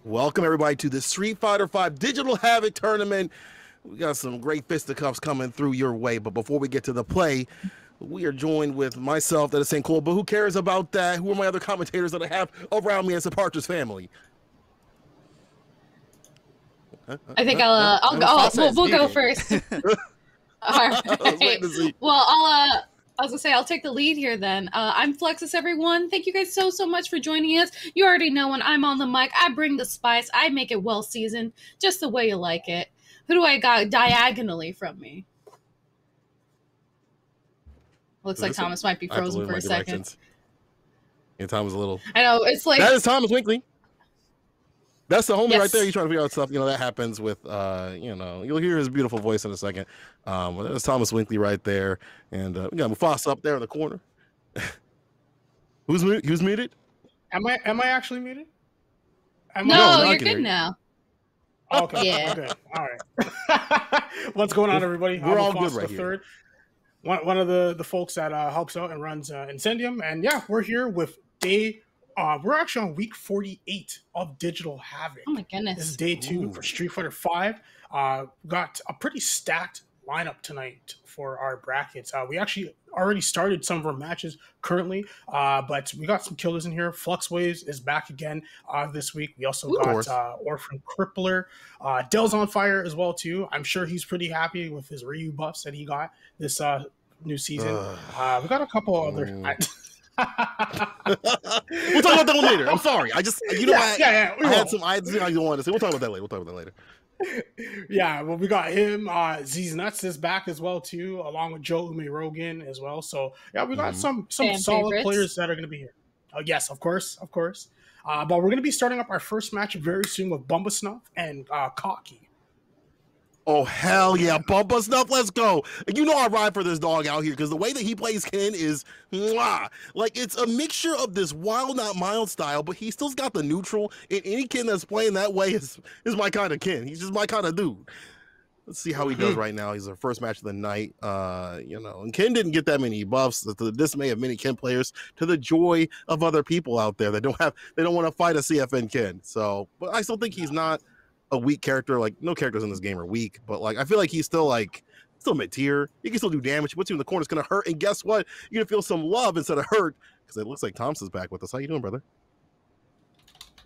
Welcome everybody to the Street Fighter V Digital Havoc Tournament. We got some great fisticuffs coming through your way, but before we get to the play, we are joined with myself, that is St. Cool, but who cares about that? Who are my other commentators that I have around me as a Partridge family? I think I'll go. We'll go first. All right. Well, I was gonna say I'll take the lead here then. I'm Flexus, everyone. Thank you guys so much for joining us. You already know when I'm on the mic, I bring the spice. I make it well seasoned, just the way you like it. Who do I got diagonally from me? Looks like Thomas might be frozen for a second. Yeah, Thomas a little. I know, it's like that is Thomas Winkley. That's the homie right there. You're trying to figure out stuff. You know, that happens with, you'll hear his beautiful voice in a second. Well, that's Thomas Winkley right there. And we got Mufasa up there in the corner. Who's muted? Am I actually muted? No, you're good now. Okay. Yeah. Okay. All right. What's going on, everybody? We're all good right here. One of the folks that helps out and runs Incendium. And yeah, we're here with we're actually on week 48 of Digital Havoc. Oh my goodness. This is day 2 for Street Fighter V. Got a pretty stacked lineup tonight for our brackets. We actually already started some of our matches currently, but we got some killers in here. Flux Waves is back again this week. We also got Orphan Crippler. Dell's on fire as well too. I'm sure he's pretty happy with his Ryu buffs that he got this new season. We got a couple other... We'll talk about that one later. I'm sorry. I just, I had some ideas I wanted to say. We'll talk about that later. Yeah, well, we got him. Z's Nuts is back as well too, along with Joe Ume Rogan as well. So yeah, we got some solid players that are going to be here. Yes, of course. But we're going to be starting up our first match very soon with Bumba Snuff and Cocky. Oh, hell yeah. Bumba Snuff, let's go. You know I ride for this dog out here because the way that he plays Ken is mwah. Like, it's a mixture of this wild, not mild style, but he still's got the neutral, and any Ken that's playing that way is my kind of Ken. He's just my kind of dude. Let's see how he does right now. He's our first match of the night. And Ken didn't get that many buffs, to the dismay of many Ken players, to the joy of other people out there that they don't want to fight a CFN Ken. So, but I still think he's not a weak character. Like, no characters in this game are weak, but like I feel like he's still mid-tier. He can still do damage. He puts you in the corner, it's gonna hurt, and guess what? You're gonna feel some love instead of hurt, because it looks like Thompson's back with us. How you doing, brother?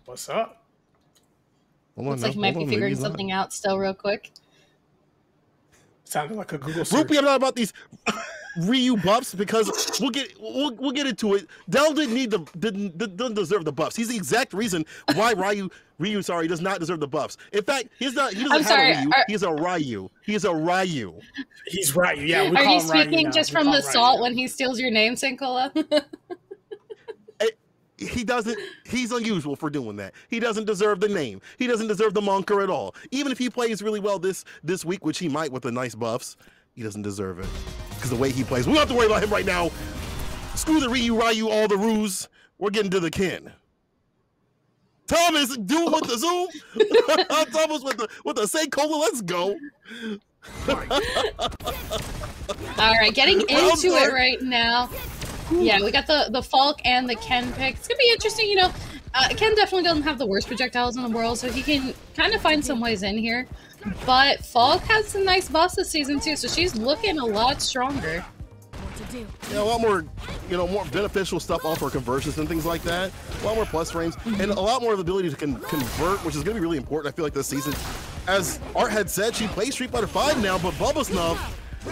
What's up? Looks like he might be figuring something out still real quick. Sounded like a Google search. Rupee, I'm not about these Ryu buffs because we'll get into it. Dell didn't deserve the buffs. He's the exact reason why Ryu does not deserve the buffs. In fact, he doesn't have a Ryu. He's a Ryu. He's a Ryu. He's Ryu. Yeah. Are you speaking just from the salt when he steals your name, Sincola? He doesn't. He's unusual for doing that. He doesn't deserve the name. He doesn't deserve the monker at all. Even if he plays really well this week, which he might with the nice buffs, he doesn't deserve it because the way he plays. We don't have to worry about him right now. Screw the Ryu, all the ruse. We're getting to the Ken. Thomas, do with the zoom. Thomas with the say cola. Let's go. All right, getting into it right now. Yeah, we got the Falk and the Ken pick. It's gonna be interesting, Ken definitely doesn't have the worst projectiles in the world, so he can kind of find some ways in here. But Falk has some nice buffs this season too, so she's looking a lot stronger. Yeah, a lot more, more beneficial stuff off her conversions and things like that. A lot more plus frames, and a lot more of the ability to convert, which is going to be really important, I feel like, this season. As Art had said, she plays Street Fighter V now, but Bubba Snuff,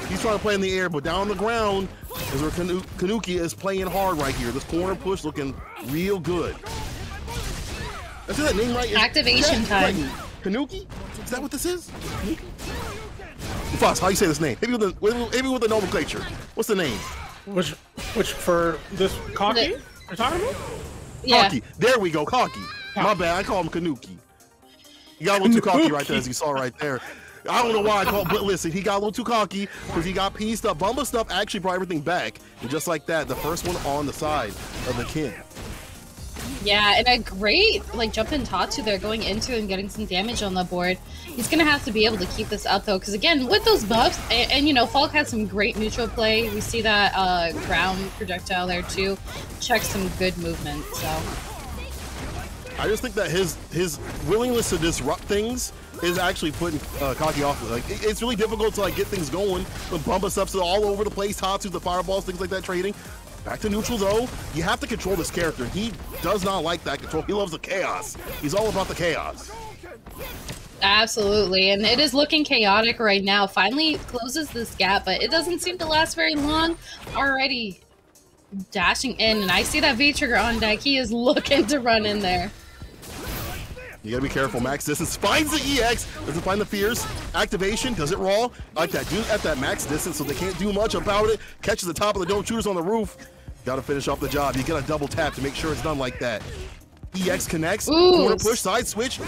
he's trying to play in the air, but down on the ground is where Kanuki is playing hard right here. This corner push looking real good. I see that name right. Activation time. Right. Kanuki? Is that what this is? Kanuki? Foss, how you say this name? Maybe with the nomenclature. What's the name? Which for this Cocky? You're talking about? Yeah. Cocky. There we go, Cocky. My bad. I call him Kanuki. He got a little too cocky right there, as you saw right there. I don't know why I call, but listen, he got a little too cocky because he got pieced up. Bumba Snuff actually brought everything back, and just like that, the first one on the side of the Ken. Yeah, and a great jump in Tatsu there, going into and getting some damage on the board. He's gonna have to be able to keep this up though, because again, with those buffs, and Falk had some great neutral play. We see that ground projectile there too. Check some good movement. So I just think that his willingness to disrupt things is actually putting Kaki off. Like it's really difficult to like get things going when Bumba stuff's all over the place, Tatsu, the fireballs, things like that trading. Back to neutral though, you have to control this character. He does not like that control. He loves the chaos. He's all about the chaos. Absolutely, and it is looking chaotic right now. Finally closes this gap, but it doesn't seem to last very long. Already dashing in, and I see that V-trigger on deck. He is looking to run in there. You gotta be careful. Max distance finds the EX, doesn't find the fierce. Activation, does it raw? I like that dude at that max distance, so they can't do much about it. Catches the top of the dome, shooters on the roof. Gotta finish off the job. You gotta double tap to make sure it's done like that. EX connects, corner push, side switch.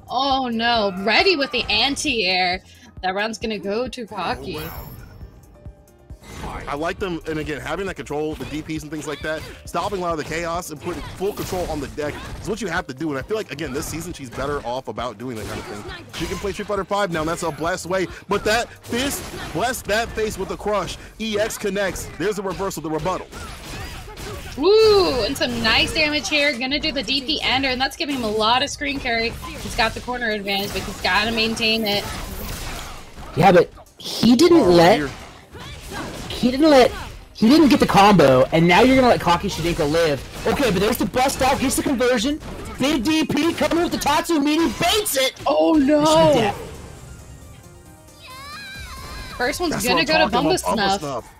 Oh no, ready with the anti-air. That round's gonna go to Kaki. I like them, and again, having that control, the DPs and things like that, stopping a lot of the chaos and putting full control on the deck is what you have to do. And I feel like, again, this season she's better off about doing that kind of thing. She can play Street Fighter 5 now, and that's a blessed way. But that fist, bless that face with a crush. EX connects. There's a reversal, the rebuttal. Ooh, and some nice damage here. Gonna do the DP ender, and that's giving him a lot of screen carry. He's got the corner advantage, but he's gotta maintain it. Yeah, but he didn't He didn't get the combo, and now you're gonna let Kaki Shidinka live. Okay, but there's the bust out, gets the conversion. Big DP coming with the Tatsu meaty, baits it! Oh no! First one's gonna go to Bumba Snuff.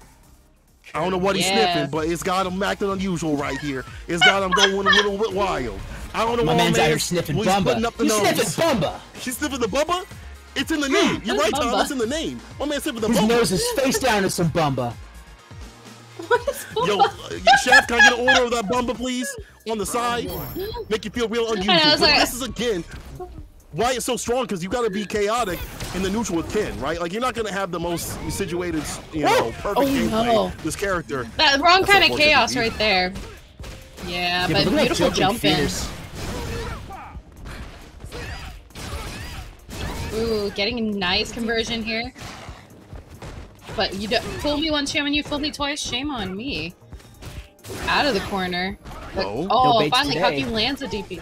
I don't know what he's sniffing, but it's got him acting unusual right here. It's got him going a little bit wild. I don't know my what man's out here sniffing Bumba. He's sniffing Bumba! She's sniffing the Bumba? It's in the name. You're right, Tom. It's in the name. My man sniffing the Bumba. His nose is face down in some Bumba. Yo, Chef, can I get an order of that Bumba, please? On the side. Make you feel real unusual. Like, this is, again, why it's so strong, because you got to be chaotic in the neutral with Ken, right? Like, you're not going to have the most situated, you know, perfect gameplay. This character. That wrong kind of chaos right there. Yeah, but beautiful jump in. Ooh, getting a nice conversion here. But you don't fool me once, shame on you. Fool me twice, shame on me. Out of the corner. But, oh, finally Kaki lands a DP.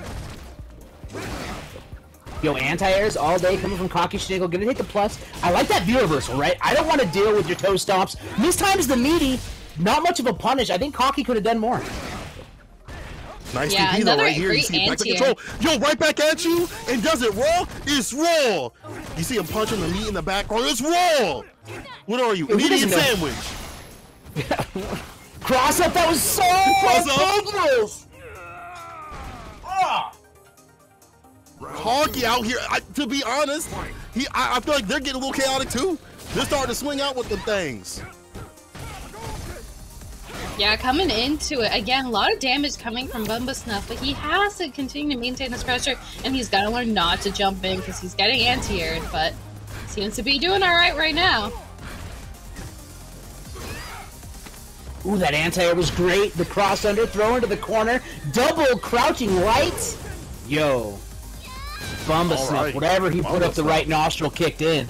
Yo, anti-airs all day coming from Kaki Shidinka. Gonna take the plus. I like that view reversal, right? I don't want to deal with your toe stomps. This time's the meaty. Not much of a punish. I think Kaki could have done more. Nice DP though, right here. You see back to control. Yo, right back at you, and does it raw? It's raw. You see him punching the meat in the background. It's raw. What are you? An Indian sandwich. Cross up. That was so dangerous. Kaki out here. To be honest, I feel like they're getting a little chaotic too. They're starting to swing out with the things. Yeah, coming into it, again, a lot of damage coming from Bumba Snuff, but he has to continue to maintain his pressure, and he's got to learn not to jump in because he's getting anti-aired, but seems to be doing all right now. Ooh, that anti-air was great. The cross under, throw into the corner, double crouching right. Yo, Bumba Snuff, whatever he put up the right nostril kicked in.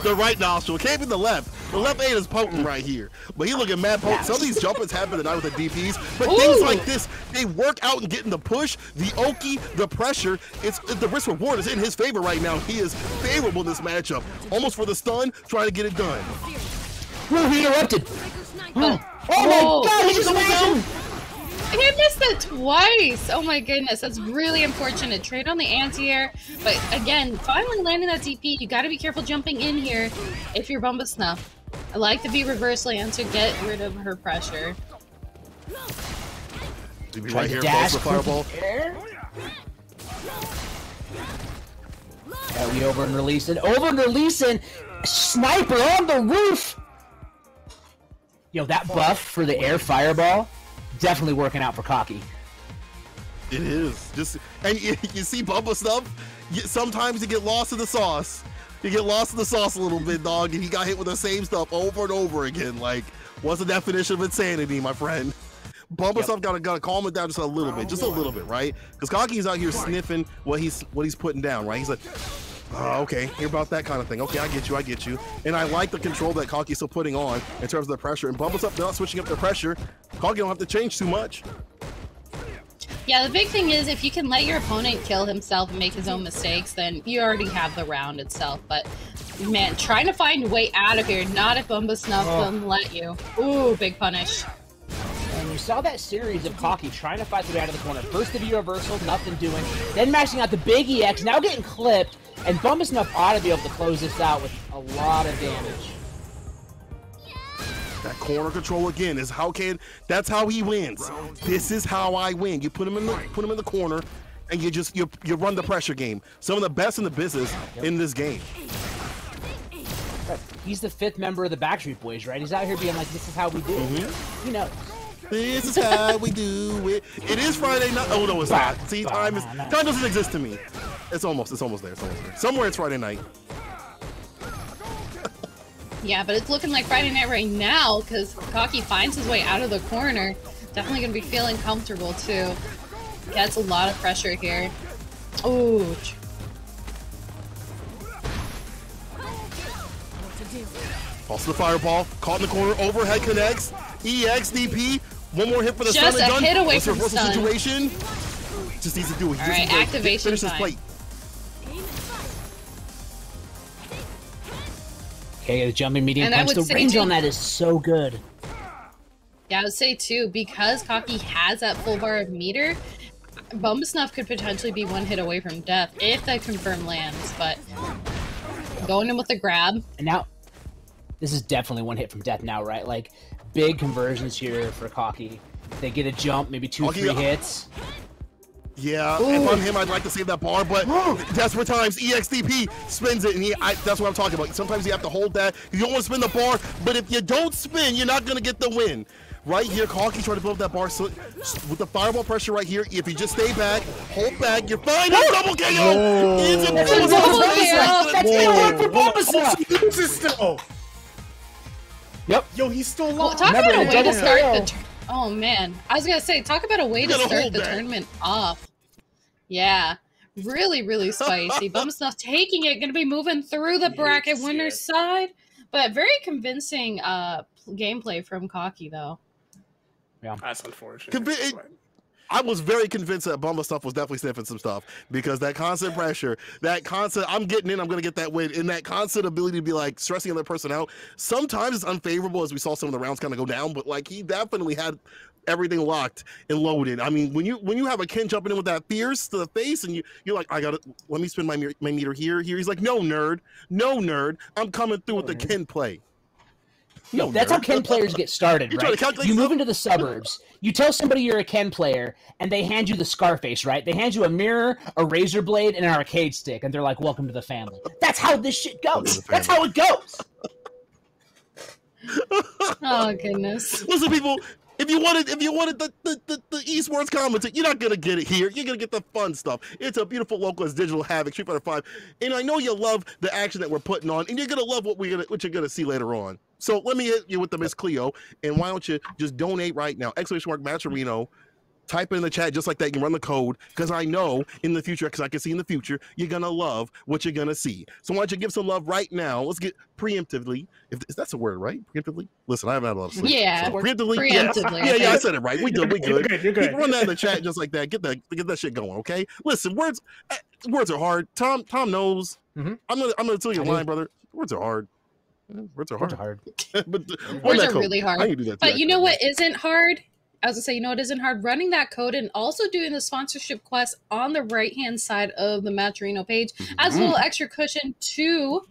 The right nostril, can't be the left. The left ain't as potent right here, but he looking mad potent. Some of these jumpers happen tonight with the DPs, but things like this, they work out and getting the push, the oki, the pressure. It's the risk reward is in his favor right now. He is favorable in this matchup. Almost for the stun, trying to get it done. Ooh, he interrupted. Oh my God, he just went. He missed it twice! Oh my goodness, that's really unfortunate. Trade on the anti-air, but again, finally landing that DP. You gotta be careful jumping in here if you're Bumba Snuff. I like the V reversal and to get rid of her pressure. Right here, close the fireball. Yeah, we over and releasing. Over and releasing! Sniper on the roof! Yo, that buff for the air fireball, definitely working out for Kaki. It is. And you see Bumba Snuff, sometimes you get lost in the sauce. You get lost in the sauce a little bit, dog, and he got hit with the same stuff over and over again. Like, what's the definition of insanity, my friend? Bumba Snuff gotta calm it down just a little bit, right? Because Kaki's out here sniffing what he's putting down, right? He's like, oh, okay, hear about that kind of thing. Okay, I get you. And I like the control that Kaki's still putting on in terms of the pressure. And Bumba Snuff not switching up the pressure. Kaki don't have to change too much. Yeah, the big thing is if you can let your opponent kill himself and make his own mistakes, then you already have the round itself. But man, trying to find a way out of here, not if Bumba Snuff doesn't let you. Ooh, big punish. And you saw that series of Cocky trying to fight the way out of the corner. First the universal, nothing doing. Then mashing out the big EX, now getting clipped. And Bumba Snuff ought to be able to close this out with a lot of damage. That corner control again is that's how he wins. This is how I win. You put him in the corner, and you run the pressure game. Some of the best in the business in this game. He's the 5th member of the Backstreet Boys, right? He's out here being like, "This is how we do it." You know. This is how we do it. It is Friday night. Oh no, it's not. See, time doesn't exist to me. It's almost there. Somewhere it's Friday night. Yeah, but it's looking like Friday night right now because Cocky finds his way out of the corner. Definitely going to be feeling comfortable, too. Gets a lot of pressure here. Ooh. Also the fireball. Caught in the corner. Overhead connects. EX, DP. One more hit for the stun and gun. Just a hit away from stun. stun. Situation. Just needs to do it. All right, activation finish his plate. Okay, the jumping medium punch. The range on that is so good. Yeah, I would say too, because Cocky has that full bar of meter, Bumba Snuff could potentially be one hit away from death if that confirm lands, but going in with the grab. And now, this is definitely one hit from death now, right? Like, big conversions here for Cocky. They get a jump, maybe 2-3 hits. Yeah, if I'm him, I'd like to save that bar, but desperate times, EXDP spins it, and that's what I'm talking about. Sometimes you have to hold that. You don't want to spin the bar, but if you don't spin, you're not going to get the win. Right here, Cocky trying to build up that bar so, with the fireball pressure right here. If you just stay back, hold back, you're fine. Double KO! It's a double KO! Yep. Yo, he's still alive. Talk about a way to start the oh man, I was gonna say, talk about a way to start the tournament off. Yeah, really spicy. Bumba Snuff taking it, gonna be moving through the bracket winner's side, but very convincing gameplay from Cocky though. Yeah, that's unfortunate. I was very convinced that Bumba Snuff was definitely sniffing some stuff because that constant pressure, that constant, I'm getting in, I'm going to get that win, and that constant ability to be like stressing the other person out. Sometimes it's unfavorable as we saw some of the rounds kind of go down, but like he definitely had everything locked and loaded. I mean, when you have a Ken jumping in with that fierce to the face and you're like, let me spin my meter here. He's like, no nerd, I'm coming through with the Ken play. No, that's how Ken players get started, right? You move into the suburbs, you tell somebody you're a Ken player, and they hand you the Scarface, right? They hand you a mirror, a razor blade, and an arcade stick, and they're like, welcome to the family. That's how this shit goes. That's how it goes. Oh, goodness. Listen, people, if you wanted the esports content, you're not gonna get it here. You're gonna get the fun stuff. It's a beautiful localized digital Havoc, Street Fighter 5, and I know you love the action that we're putting on, and you're gonna love what you're gonna see later on. So let me hit you with the Miss Cleo, and why don't you just donate right now? ! Matcherino. Type it in the chat just like that. You can run the code because I know in the future, because I can see in the future, you're going to love what you're going to see. So why don't you give some love right now? Let's get preemptively. If that's a word, right? Preemptively? Listen, I haven't had a lot of sleep. Yeah. So preemptively. Yeah, I said it right. We good. You're good. Run that in the chat just like that. Get that shit going, okay? Listen, words are hard. Tom knows. Mm-hmm. I'm gonna tell you a line, brother. Words are hard. Words are hard. But words are really hard. I can do that but you know what isn't hard? I was gonna say, you know what isn't hard? Running that code and also doing the sponsorship quest on the right-hand side of the Matcherino page adds a little extra cushion to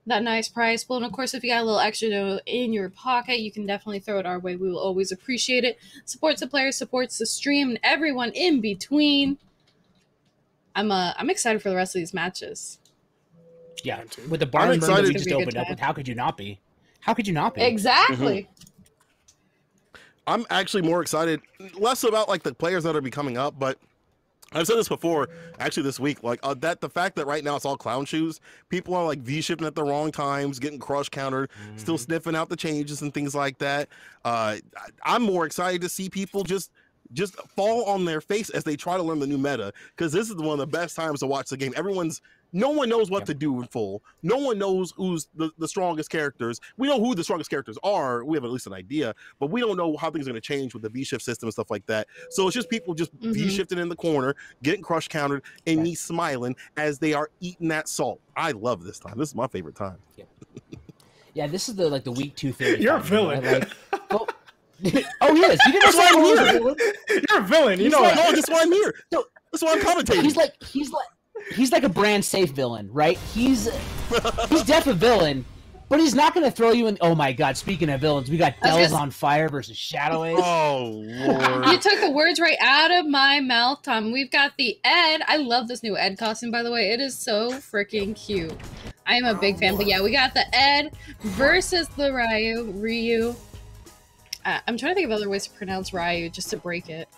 that nice prize pool. And of course, if you got a little extra in your pocket, you can definitely throw it our way. We will always appreciate it. Supports the players, supports the stream, and everyone in between. I'm excited for the rest of these matches. Yeah, with the barn that we just opened up with, how could you not be? How could you not be? Exactly. I'm actually more excited, less about like the players that are coming up, but I've said this before, actually this week, like that the fact that right now it's all clown shoes, people are like V-shifting at the wrong times, getting crush countered, still sniffing out the changes and things like that. I'm more excited to see people just fall on their face as they try to learn the new meta, because this is one of the best times to watch the game. Everyone's no one knows what to do in full. No one knows who's the strongest characters. We know who the strongest characters are. We have at least an idea, but we don't know how things are going to change with the V-shift system and stuff like that. So it's just people just V-shifting in the corner, getting crush countered, and me smiling as they are eating that salt. I love this time. This is my favorite time. Yeah, this is the week 230. You're a villain. Right? Oh, yes. You didn't say You're a villain. You know like, no, that's why I'm here. So, that's why I'm commentating. He's like a brand safe villain, right? He's definitely a villain, but he's not going to throw you in. Oh my God! Speaking of villains, we got Dells on Fire versus Shadow Ace. Oh Lord! You took the words right out of my mouth, Tom. We've got the Ed. I love this new Ed costume, by the way. It is so freaking cute. I am a big fan, but yeah, we got the Ed versus the Ryu. I'm trying to think of other ways to pronounce Ryu just to break it.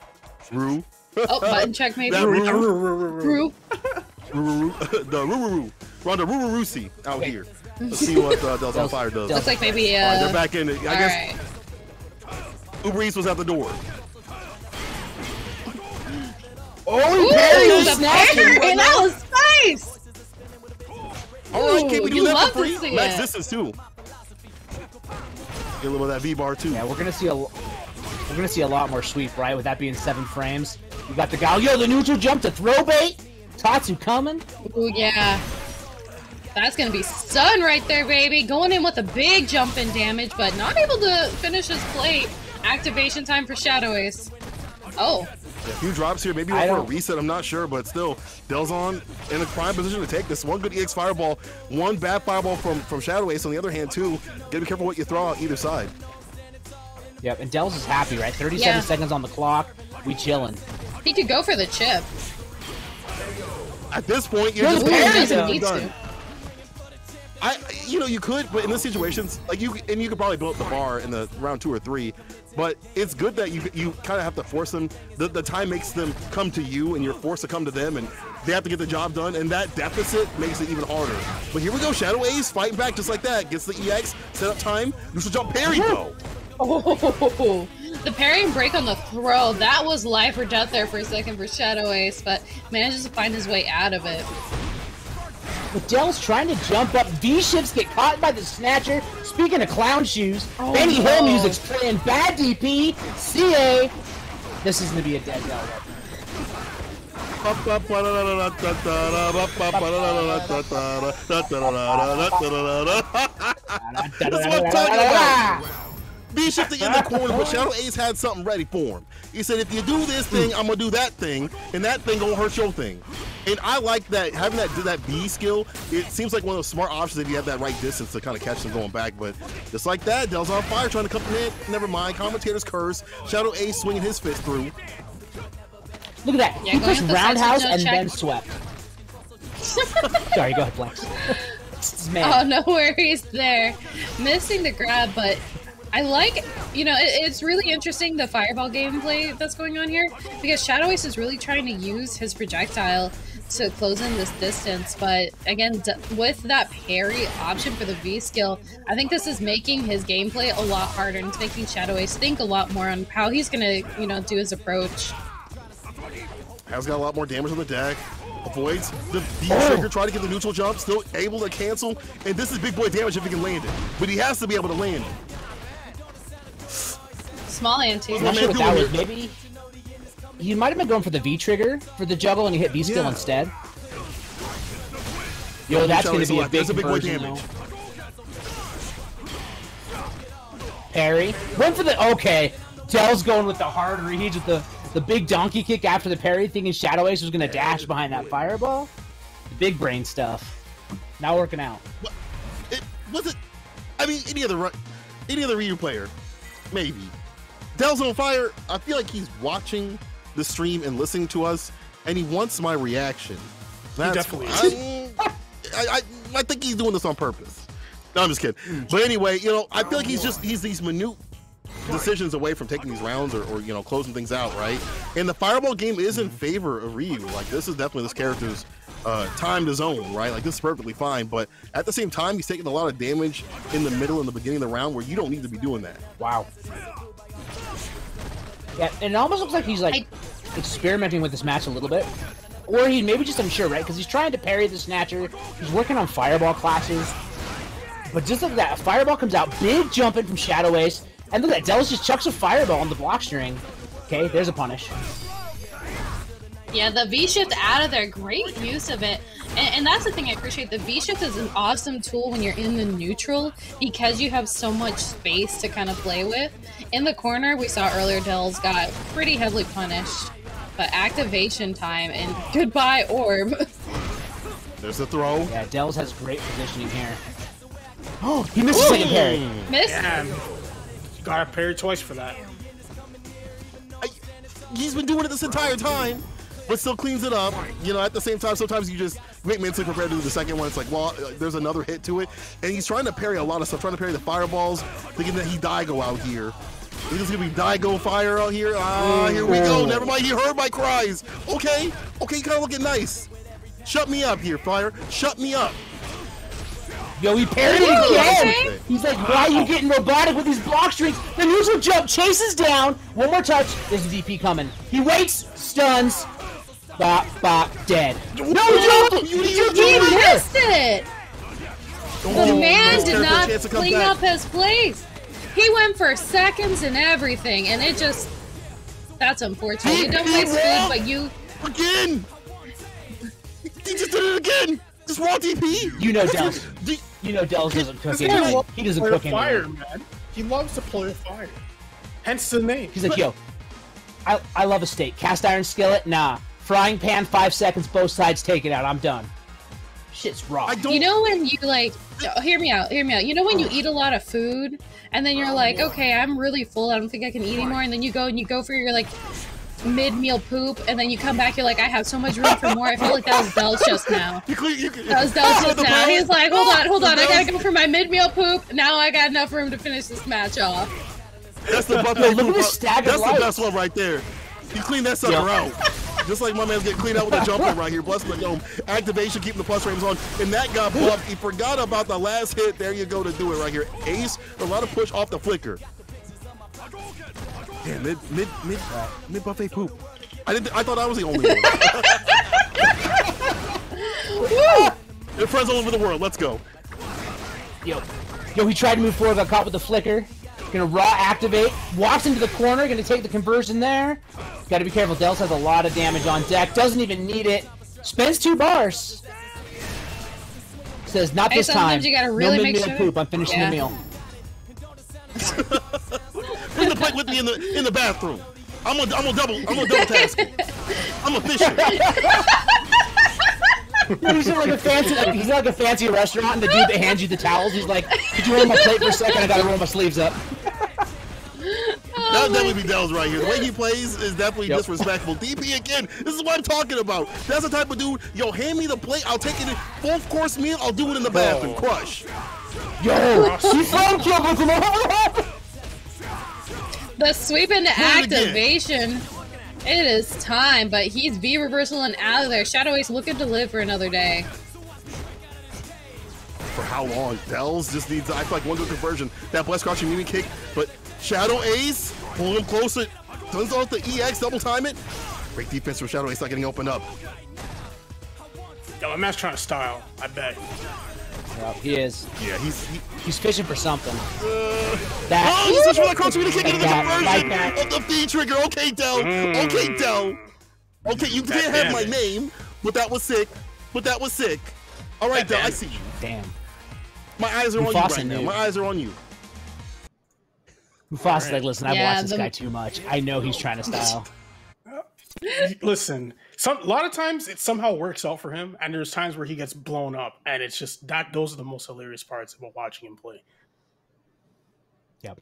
Ryu. Oh, button check maybe. Ryu. The Ruru. We're on the Rururusi out here. Let's see what Dells on Fire does. Looks like maybe. They're back in it. I guess. Right. Uber Eats was at the door. Oh, Perry snapped it. That was nice. All right, can we do that for free? Max it. distance too. Get a little of that V-bar too. Yeah, we're gonna see a lot more sweep, right? With that being 7 frames. We got the guy. Yo, the neutral jump to throw bait. Tatsu coming. Oh yeah. That's going to be stun right there, baby. Going in with a big jump in damage, but not able to finish his plate. Activation time for Shadow Ace. Oh. Yeah, a few drops here. Maybe for a reset. I'm not sure, but still, Delzon in a prime position to take this. One good EX Fireball, one bad Fireball from Shadow Ace on the other hand, too. Gotta be careful what you throw out either side. Yep, and Dells is happy, right? 37 seconds on the clock. We chilling. He could go for the chip. At this point, you're just done. You could, but in this situations, like you could probably build up the bar in the round 2 or 3. But it's good that you kind of have to force them. The time makes them come to you, and you're forced to come to them, and they have to get the job done. And that deficit makes it even harder. But here we go, Shadow Ace fighting back just like that. Gets the EX, set up time, neutral jump parry though. Oh, the parry and break on the throw. That was life or death there for a second for Shadow Ace, but manages to find his way out of it. But Dells trying to jump up. V-ships get caught by the snatcher. Speaking of clown shoes, Benny Hill music's playing. Bad DP. CA. This is going to be a dead Dell. That's what I'm talking about. V-shifting in the corner, but Shadow Ace had something ready for him. He said, if you do this thing, I'm going to do that thing, and that thing going to hurt your thing. And I like that, having that B skill, it seems like one of those smart options if you have that right distance to kind of catch them going back. But just like that, Dells on Fire trying to come in. Never mind. Commentator's curse. Shadow Ace swinging his fist through. Look at that. He pushed roundhouse and then swept. Sorry, go ahead, Flex. Oh, no worries there. Missing the grab, but I like, it's really interesting, the fireball gameplay that's going on here, because Shadow Ace is really trying to use his projectile to close in this distance, but again, with that parry option for the V skill, I think this is making his gameplay a lot harder, and it's making Shadow Ace think a lot more on how he's gonna, do his approach. Has got a lot more damage on the deck. Avoids the V trigger, try to get the neutral jump, still able to cancel, and this is big boy damage if he can land it, but he has to be able to land it. Small ante. I'm not sure what that was. Maybe he might have been going for the V trigger for the juggle, and he hit V skill instead. Yo, that's going to be a big conversion, damage. Parry. Went for the... Okay. Dell's going with the hard read with the big donkey kick after the parry, thinking Shadow Ace was going to dash behind that fireball. Big brain stuff. Not working out. It wasn't... I mean, any other Ryu player, maybe. Dells on Fire, I feel like he's watching the stream and listening to us, and he wants my reaction. That's definitely I think he's doing this on purpose. No, I'm just kidding. But anyway, I feel like he's these minute decisions away from taking these rounds or closing things out, right? And the fireball game is in favor of Ryu. Like, this is definitely this character's time to zone, right? Like, this is perfectly fine, but at the same time, he's taking a lot of damage in the middle and the beginning of the round where you don't need to be doing that. Wow. Yeah, and it almost looks like he's experimenting with this match a little bit. or he maybe just unsure, right? Because he's trying to parry the Snatcher. He's working on Fireball classes. But just look at that. A Fireball comes out, big jump in from Shadow Ace. And look at that. Delos just chucks a Fireball on the block string. Okay, there's a punish. Yeah, the V-shift out of there, great use of it. And that's the thing I appreciate. The V-shift is an awesome tool when you're in the neutral because you have so much space to kind of play with. In the corner, we saw earlier Dells got pretty heavily punished. But activation time and goodbye orb. There's a throw. Yeah, Dells has great positioning here. Oh, he missed the second parry. Missed? Yeah, got a parry twice for that. He's been doing it this entire time, but still cleans it up. You know, at the same time, sometimes you just make mentally prepared to do the second one. It's like, well, there's another hit to it. And he's trying to parry a lot of stuff, trying to parry the fireballs, thinking that he Daigo out here. Think it's gonna be Daigo fire out here. Here we go. Never mind, he heard my cries. Okay, you kind of looking nice. Shut me up here, Fire. Shut me up. Yo, he parried it again! He's like, why are you getting robotic with these block strings? The neutral jump chases down. One more touch. There's a DP coming. He waits, stuns. Bop, bop, dead. No, he missed it! The man did not clean up his place. He went for seconds and everything, and it just... That's unfortunate. You don't waste food, but you... Again! He just did it again! Just raw DP! You know Dells. You know Dells doesn't cook anything. He doesn't cook anything. Fire, man. He loves to play with fire. Hence the name. He's like, yo, I love a steak. Cast iron skillet? Nah. Frying pan, 5 seconds, both sides, take it out. I'm done. Shit's raw. You know when you like, hear me out. You know when you eat a lot of food and then you're like, okay, I'm really full. I don't think I can eat anymore. And then you go for your like mid-meal poop, and then you come back, you're like, I have so much room for more. I feel like that was Dells just now. That was Dells just now. He's like, hold on, I gotta go for my mid-meal poop. Now I got enough room to finish this match off. That's the buffet poop. That's the best one right there. You clean that sucker out. Just like my man's getting cleaned out with a jumper right here. Bless my dome. Activation, keeping the plus frames on. And that got buffed. He forgot about the last hit. There you go to do it right here. Ace, a lot of push off the flicker. Yeah, mid buffet poop. I thought I was the only one. They're friends all over the world. Let's go. Yo, he tried to move forward, got caught with the flicker. Gonna raw activate. Walks into the corner. Gonna take the conversion there. Got to be careful. Dells has a lot of damage on deck. Doesn't even need it. Spends 2 bars. Says not this time. You gotta really no make mid-meal poop. I'm finishing the meal. Bring the plate with me in the bathroom. I'm a double task. I'm efficient. He's like a fancy restaurant, and the dude that hands you the towels, he's like, "Could you roll my plate for a second? I gotta roll my sleeves up." That would definitely be Dells right here. The way he plays is definitely disrespectful. DP again. This is what I'm talking about. That's the type of dude. Yo, hand me the plate. I'll take it in full course meal. I'll do it in the bathroom. Crush. Yo, he's from The sweep into activation. It is time, but he's V reversal and out of there. Shadow Ace looking to live for another day. For how long? Dells just needs, I feel like, one good conversion. That blessed crouching mimi kick, but Shadow Ace, pull him closer. Turns off the EX, double time it. Great defense from Shadow Ace, not getting opened up. Yo, my man's trying to style, I bet. Well, he is. Yeah, he's fishing for something. He's fishing for that crouching mimi kick into the conversion of the V trigger. Okay, Dell. Okay, Dell. Okay, you can't have my name, but that was sick. All right, Dell, I see you. Damn. My eyes are on you right now. My eyes are on you. Mufasa's like, listen, I've watched this guy too much. I know he's trying to style. Listen, a lot of times it somehow works out for him, and there's times where he gets blown up, and it's just that those are the most hilarious parts about watching him play. Yep.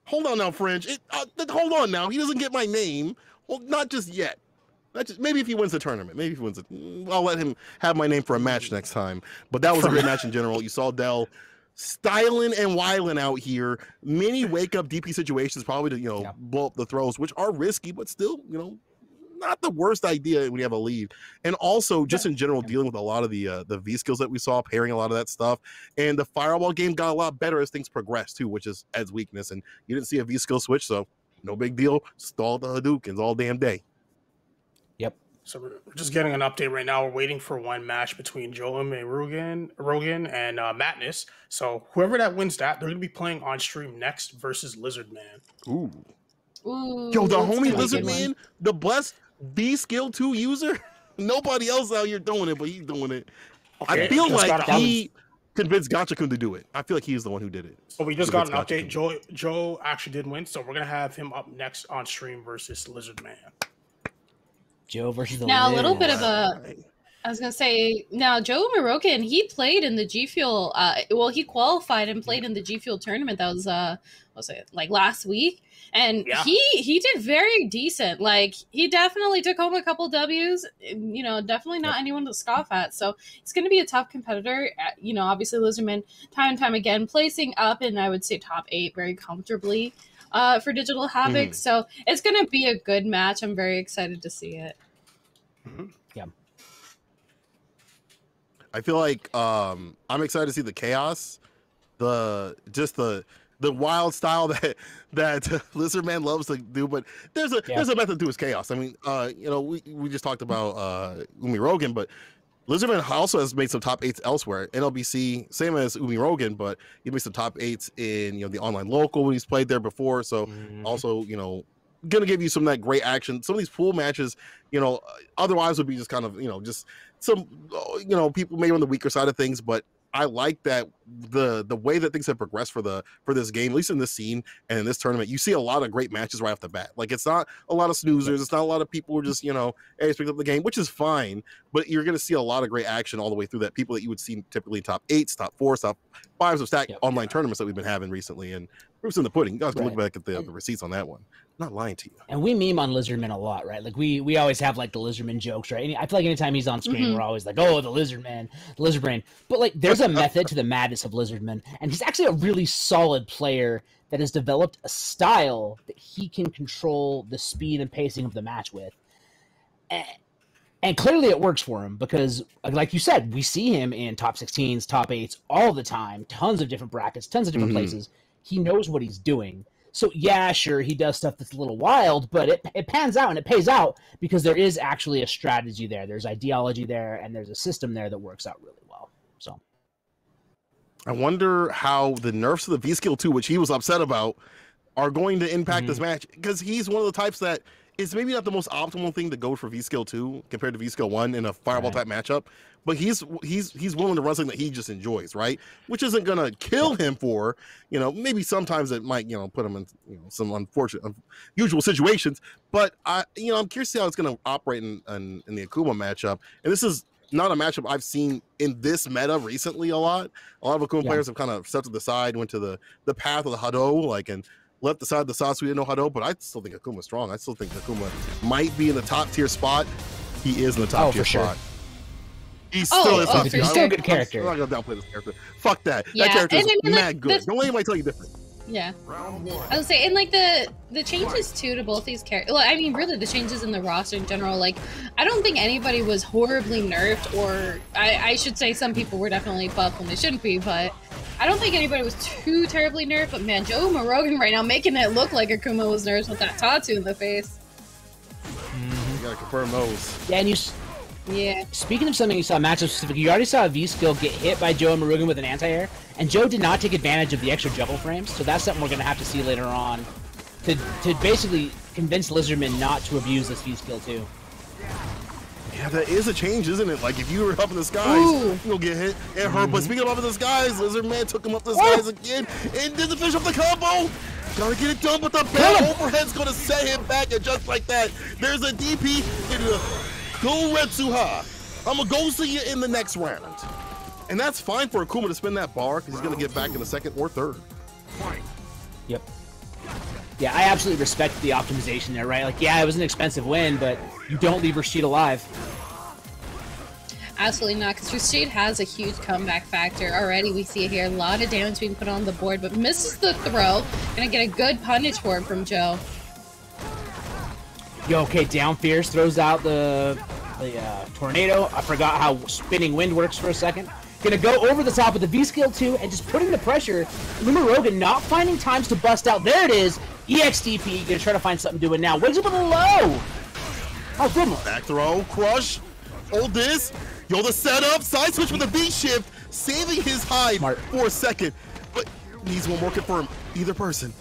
Hold on now, Fringe. Hold on now. He doesn't get my name. Well, not just yet. Maybe if he wins the tournament. Maybe if he wins it. I'll let him have my name for a match next time. But that was a great match in general. You saw Dell styling and wiling out here. Many wake-up DP situations probably to, blow up the throws, which are risky, but still, not the worst idea when you have a lead. And also, just in general, dealing with a lot of the V skills that we saw, pairing a lot of that stuff. And the Fireball game got a lot better as things progressed, too, which is Ed's weakness. And you didn't see a V skill switch, so no big deal. Stall the Hadoukens all damn day. Yep. So we're just getting an update right now. We're waiting for one match between Joe and Rogan and Madness. So whoever that wins that, they're going to be playing on stream next versus Lizard Man. Ooh. Ooh, Yo, the homie Lizard Man, the blessed V Skill 2 user. Nobody else out here doing it, but he's doing it. Okay, I feel like he convinced Gotcha-kun to do it. I feel like he's the one who did it. So we just got an update. Joe actually did win, so we're going to have him up next on stream versus Lizard Man. Joe versus the now a little bit of a. I was gonna say now Joe Morogan, he played in the G Fuel. He qualified and played in the G Fuel tournament. That was was it like last week? And he did very decent. Like he definitely took home a couple W's. You know, definitely not anyone to scoff at. So it's going to be a tough competitor. You know, obviously Lizardman time and time again placing up in I would say top 8 very comfortably. For Digital Havoc, so it's going to be a good match. I'm very excited to see it. Yeah, I feel like I'm excited to see the chaos, the wild style that Lizardman loves to do. But there's a method to his chaos. I mean, you know, we just talked about Umi Rogan, but Lizardman also has made some top 8s elsewhere. NLBC, same as Umi Rogan, but he made some top 8s in, you know, the online local when he's played there before. So also, you know, gonna give you some of that great action. Some of these pool matches, you know, otherwise would be just kind of, you know, just some, you know, people maybe on the weaker side of things, but I like that the way that things have progressed for this game, at least in this scene and in this tournament. You see a lot of great matches right off the bat. Like it's not a lot of snoozers, it's not a lot of people who are just, you know, hey, pick up the game, which is fine. But you're going to see a lot of great action all the way through that. People that you would see typically top 8s, top 4s, top 5s of stack online tournaments that we've been having recently. And proof's in the pudding. You guys can look back at the receipts on that one. I'm not lying to you. And we meme on Lizardman a lot, right? Like we always have like the Lizardman jokes, right? And I feel like anytime he's on screen, we're always like, oh, the Lizardman, the Lizard Brain. But like there's a method to the madness of Lizardman. And he's actually a really solid player that has developed a style that he can control the speed and pacing of the match with. And clearly it works for him because, like you said, we see him in top 16s, top 8s all the time, tons of different brackets, tons of different places. He knows what he's doing. So, yeah, sure, he does stuff that's a little wild, but it pans out and it pays out because there is actually a strategy there. There's ideology there, and there's a system there that works out really well. So, I wonder how the nerfs of the V-Skill 2, which he was upset about, are going to impact this match, because he's one of the types that is maybe not the most optimal thing to go for V-Skill 2 compared to V-Skill 1 in a Fireball type matchup, but he's willing to run something that he just enjoys, right? Which isn't going to kill him for, you know, maybe sometimes it might, you know, put him in, you know, some unfortunate, unusual situations, but you know, I'm curious to see how it's going to operate in the Akuma matchup. And this is not a matchup I've seen in this meta recently a lot. A lot of Akuma players have kind of stepped to the side, went to the path of the Hado, like, and left aside the Sasuke no Hado, but I still think Akuma's strong. I still think Akuma might be in the top tier spot. He is in the top tier spot. He still is top tier. He's still a good character. I'm not gonna downplay this character. Fuck that. That character is mad good. Don't let anybody tell you different. Yeah. I would say, and like the changes too to both these characters. Well, I mean, really the changes in the roster in general. Like, I don't think anybody was horribly nerfed, or I should say some people were definitely buffed when they shouldn't be, but I don't think anybody was too terribly nerfed. But man, Joe Morogan right now making it look like Akuma was nerfed with that tattoo in the face. You gotta confirm those. Yeah, and speaking of something you saw matchup specific, you already saw a V-Skill get hit by Joe Morogan with an anti-air, and Joe did not take advantage of the extra juggle frames, so that's something we're going to have to see later on to basically convince Lizardman not to abuse this V-Skill too. Yeah, that is a change, isn't it? Like, if you were up in the skies, you'll get hit and hurt. But speaking of up in the skies, Lizardman took him up the skies again and did the finish off the combo. Gotta get it done, but the bad overhead's gonna set him back, and just like that, there's a DP into Go Retsuha. I'm gonna go see you in the next round. And that's fine for Akuma to spin that bar, because he's gonna get back in the second or third. Yep. Yeah, I absolutely respect the optimization there, right? Like, yeah, it was an expensive win, but you don't leave Rashid alive. Absolutely not, because Rashid has a huge comeback factor. Already we see it here, a lot of damage being put on the board, but misses the throw. Gonna get a good punish for it from Joe. Yo, okay, down fierce, throws out the tornado. I forgot how spinning wind works for a second. Gonna go over the top of the V-Skill 2 and just putting the pressure. Morogan not finding times to bust out. There it is. EXDP, gonna try to find something to do it now. Waits up with a low. Oh, goodness. Back throw, crush, hold this. Yo, the setup, side switch with a V shift, saving his hide for a second. But needs one more confirm. Either person.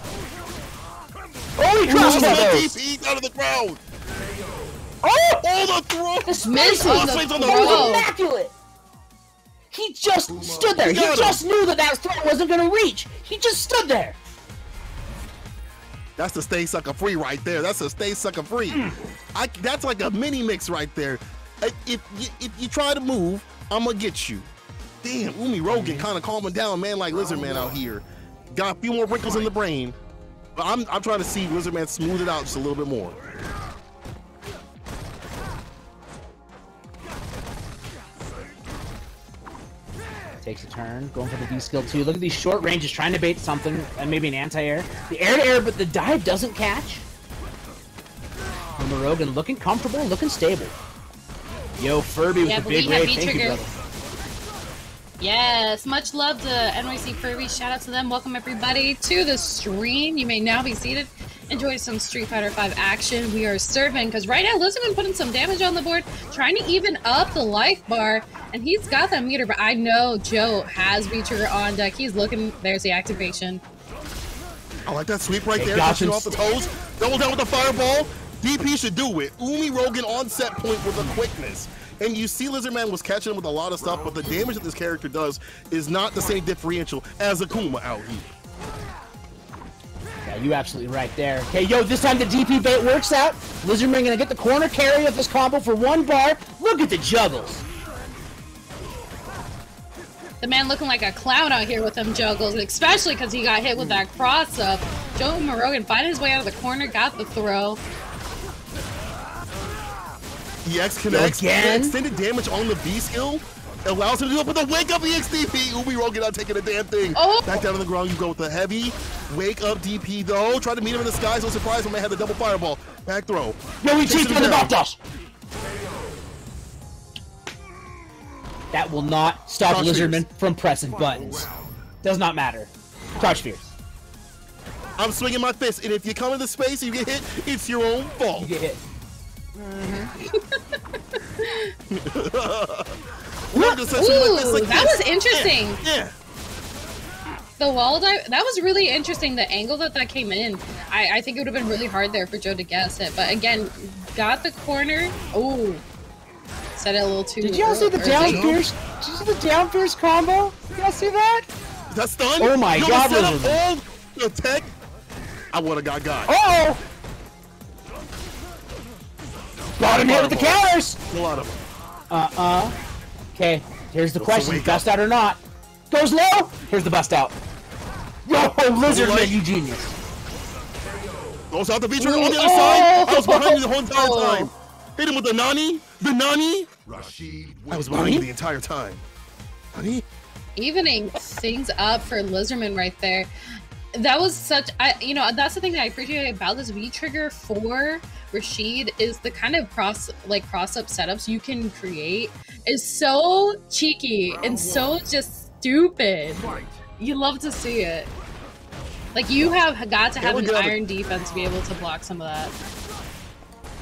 Oh, he crushed DP out of the ground. Oh, the throw. This misses on the throw. Immaculate. He just stood there. He just knew that that throw wasn't going to reach. He just stood there. That's the stay sucker free right there. That's a stay sucker free. That's like a mini mix right there. If you try to move, I'm gonna get you. Damn, Umi Rogan kind of calming down, man, like Lizard Man out here. Got a few more wrinkles in the brain, but I'm trying to see Lizard Man smooth it out just a little bit more. Takes a turn, going for the D skill too. Look at these short ranges, trying to bait something, and maybe an anti-air. The air-to-air, but the dive doesn't catch. And Rogan looking comfortable, looking stable. Yo, Furby with the big raid. Thank you, brother. Yes, much love to NYC Furby. Shout out to them. Welcome everybody to the stream. You may now be seated. Enjoy some Street Fighter V action. We are serving because right now Lizardman putting some damage on the board, trying to even up the life bar, and he's got that meter. But I know Joe has V-Trigger on deck. He's looking. There's the activation. I like that sweep right there. Touching off the toes. Double down with the fireball. DP should do it. Umi Rogan on set point with the quickness. And you see Lizardman was catching him with a lot of stuff, but the damage that this character does is not the same differential as Akuma out here. Yeah, you absolutely right there. Okay, yo, this time the DP bait works out. Lizardman gonna get the corner carry of this combo for 1 bar. Look at the juggles. The man looking like a clown out here with them juggles, especially because he got hit with that cross-up. Joe Rogan finding his way out of the corner, got the throw. EX connects. Extended damage on the V skill allows him to do it with a wake up EX DP. Umi Rogan not taking a damn thing. Back down on the ground, you go with the heavy wake up DP though. Try to meet him in the sky. So surprised when they had the double fireball. Back throw. Yo, he cheats on the back dash. That will not stop Crouch Lizardman from pressing buttons. Does not matter. Crouch Fears. I'm swinging my fist, and if you come into space and you get hit, it's your own fault. You get hit. Ooh, that was interesting. Yeah. The wall dive, that was really interesting. The angle that came in, I think it would have been really hard there for Joe to guess it. But again, got the corner. Oh, said it a little too. Did y'all see the down fierce? Did you see the down fierce combo? Did y'all see that? That's done. Oh my god! The tech. I would have got. Oh! Got him here with the counters! A lot of them. Okay, here's the question. Bust out or not? Goes low! Here's the bust out. Yo, Lizardman, you genius. Goes out the V-Trigger on the other side. I was behind you the whole entire time. Hit him with the Nani. The Nani. I was behind you the entire time. Nani? Evening things up for Lizardman right there. That was such, that's the thing that I appreciate about this V-Trigger for Rashid is the kind of cross-up setups you can create is so cheeky and so just stupid. You love to see it. Like, you have got to have an iron defense to be able to block some of that.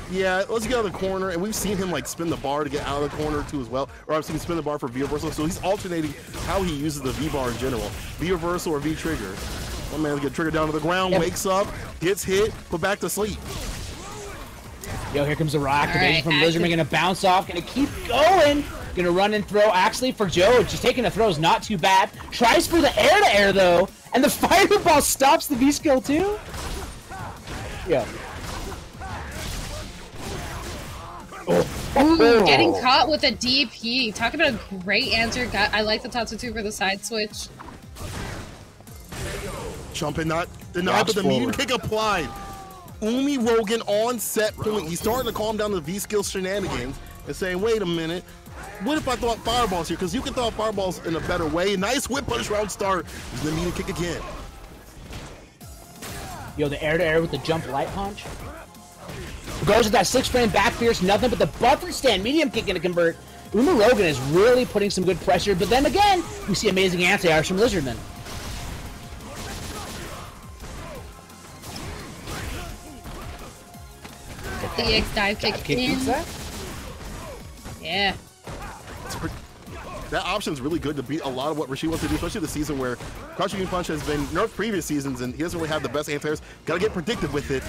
Yeah, let's get out of the corner, and we've seen him like spin the bar to get out of the corner too as well. Or I've seen him spin the bar for V-reversal, so he's alternating how he uses the V-bar in general. V-reversal or V-trigger. One man get triggered down to the ground, wakes up, gets hit, put back to sleep. Yo, here comes the rock activation from Lizardman. Gonna bounce off, gonna keep going. Gonna run and throw. Actually, for Joe, just taking the throw is not too bad. Tries for the air-to-air, though. And the fireball stops the V-skill, too. Yeah. Ooh, getting caught with a DP. Talk about a great answer. I like the Tatsu for the side switch. Jumping, not denied, but the medium kick applied. Umi Rogan on set point. He's starting to calm down the V-skill shenanigans and saying, wait a minute, what if I throw out fireballs here? Because you can throw out fireballs in a better way. Nice whip punch round start. He's the medium kick again. Yo, the air-to-air with the jump light punch. Goes with that 6-frame back fierce, nothing but the buffer stand. Medium kick gonna convert. Umi Rogan is really putting some good pressure, but then again, we see amazing anti-airs from Lizardman. The X dive kick in. Yeah. That option's really good to beat a lot of what Rashid wants to do, especially the season where Crouching Punch has been nerfed previous seasons and he doesn't really have the best anti-airs. Gotta get predictive with it.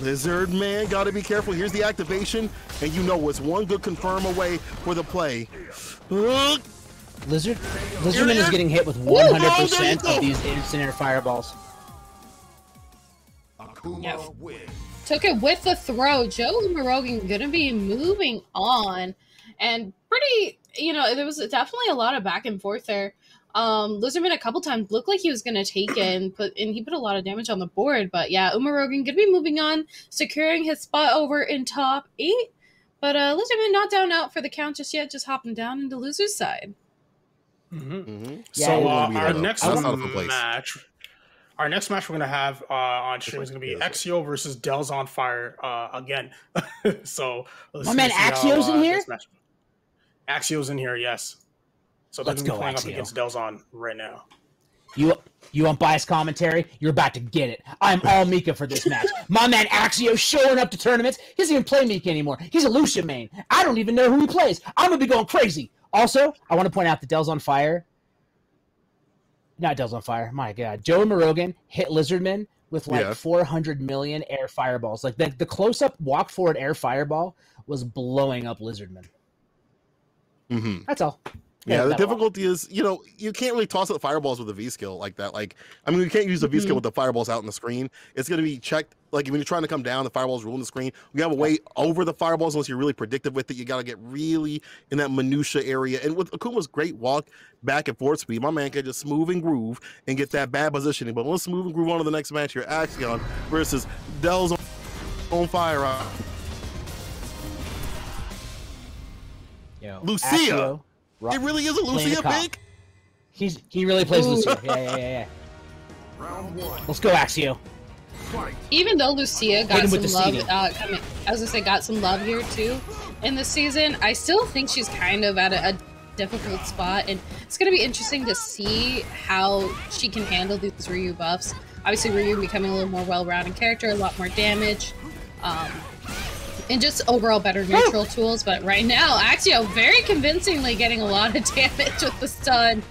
Lizard Man, gotta be careful. Here's the activation, and you know it's one good confirm away for the play. Lizardman is getting hit with 100% of these instant air fireballs. Yep. Took it with the throw. Joe Umarogan gonna be moving on, and pretty, you know, there was definitely a lot of back and forth there. Lizardman a couple times looked like he was gonna take it, and he put a lot of damage on the board. But yeah, Umarogan gonna be moving on, securing his spot over in top 8. But Lizardman not down out for the count just yet, just hopping down into loser's side. Yeah, so our next match. Our next match we're going to have on stream is going to be Axio versus Del's on Fire again. So my man Axio's in here? Axio's in here, yes. So they're going to be playing up against Del's on right now. You want biased commentary? You're about to get it. I'm all Mika for this match. My man Axio showing up to tournaments. He doesn't even play Mika anymore. He's a Lucia main. I don't even know who he plays. I'm going to be going crazy. Also, I want to point out that Del's on Fire. Not Del's on Fire. My God. Joe Umarogan hit Lizardman with like 400 million air fireballs. Like the close-up walk forward air fireball was blowing up Lizardman. That's all. Yeah, the difficulty is, you know, you can't really toss out fireballs with a V skill like that. Like, I mean, you can't use the V skill with the fireballs out on the screen. It's going to be checked. Like, when you're trying to come down, the fireballs ruling the screen. We have a way over the fireballs unless you're really predictive with it. You got to get really in that minutia area. And with Akuma's great walk back and forth speed, my man can just smooth and groove and get that bad positioning. But let's smooth and groove on to the next match here. Axion versus Del's on Fire. Lucia. Axio. It really is a Lucia pick? He really plays Lucia. Yeah. Round 1. Let's go, Axio. Even though Lucia got some love, I was gonna say got some love here too in this season, I still think she's kind of at a difficult spot, and it's gonna be interesting to see how she can handle these Ryu buffs. Obviously, Ryu becoming a little more well-rounded character, a lot more damage. And just overall better neutral tools, but right now, Axio very convincingly getting a lot of damage with the stun.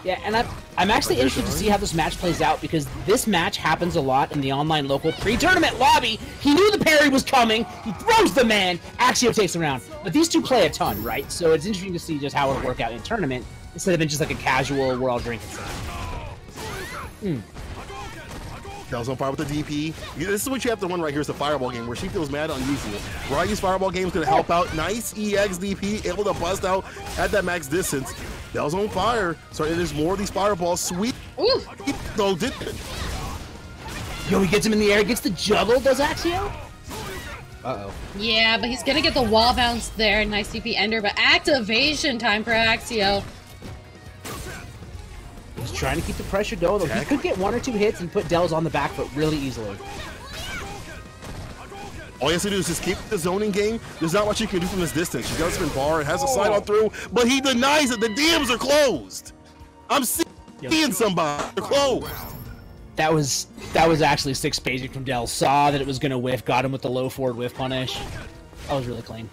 Yeah, and I'm actually interested to see how this match plays out, because this match happens a lot in the online local pre-tournament lobby. He knew the parry was coming, he throws the man, Axio takes the round. But these two play a ton, right? So it's interesting to see just how it'll work out in tournament, instead of just like a casual, we're all drinking stuff. Del's on Fire with the DP. This is what you have to win right here is the Fireball game, where she feels mad on using it. Rayu's Fireball game is going to help out. Nice EX DP, able to bust out at that max distance. Del's on Fire. So there's more of these Fireballs. Sweet. Ooh. No, didn't. Yo, he gets him in the air, gets the juggle, does Axio? Uh-oh. Yeah, but he's going to get the wall bounce there. Nice DP ender, but activation time for Axio. He's trying to keep the pressure going, though. He could get 1 or 2 hits and put Del's on the back foot really easily. All he has to do is just keep the zoning game. There's not much you can do from this distance. She does spin bar, it has a slide on through, but he denies it. The DMs are closed. I'm seeing somebody. They're closed. That was actually 6 paging from Del. Saw that it was going to whiff, got him with the low forward whiff punish. That was really clean.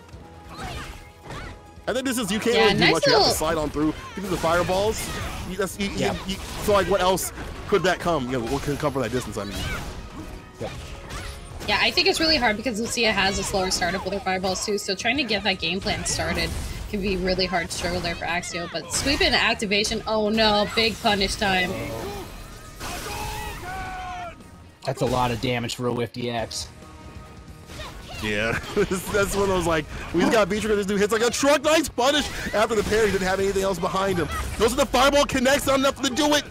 I think this is, you can't really do much. You have to slide on through. You do the fireballs. So, like, what else could that come? You know, what can come from that distance, I mean? Yeah, I think it's really hard because Lucia has a slower startup with her fireballs too, so trying to get that game plan started can be really hard struggle there for Axio. But sweep and activation, oh no, big punish time. That's a lot of damage for a whiff DX. Yeah, that's one of those, like, we just got Beatrice, this dude hits like a truck, nice punish after the parry, didn't have anything else behind him. Goes to the fireball, connects, not enough to do it.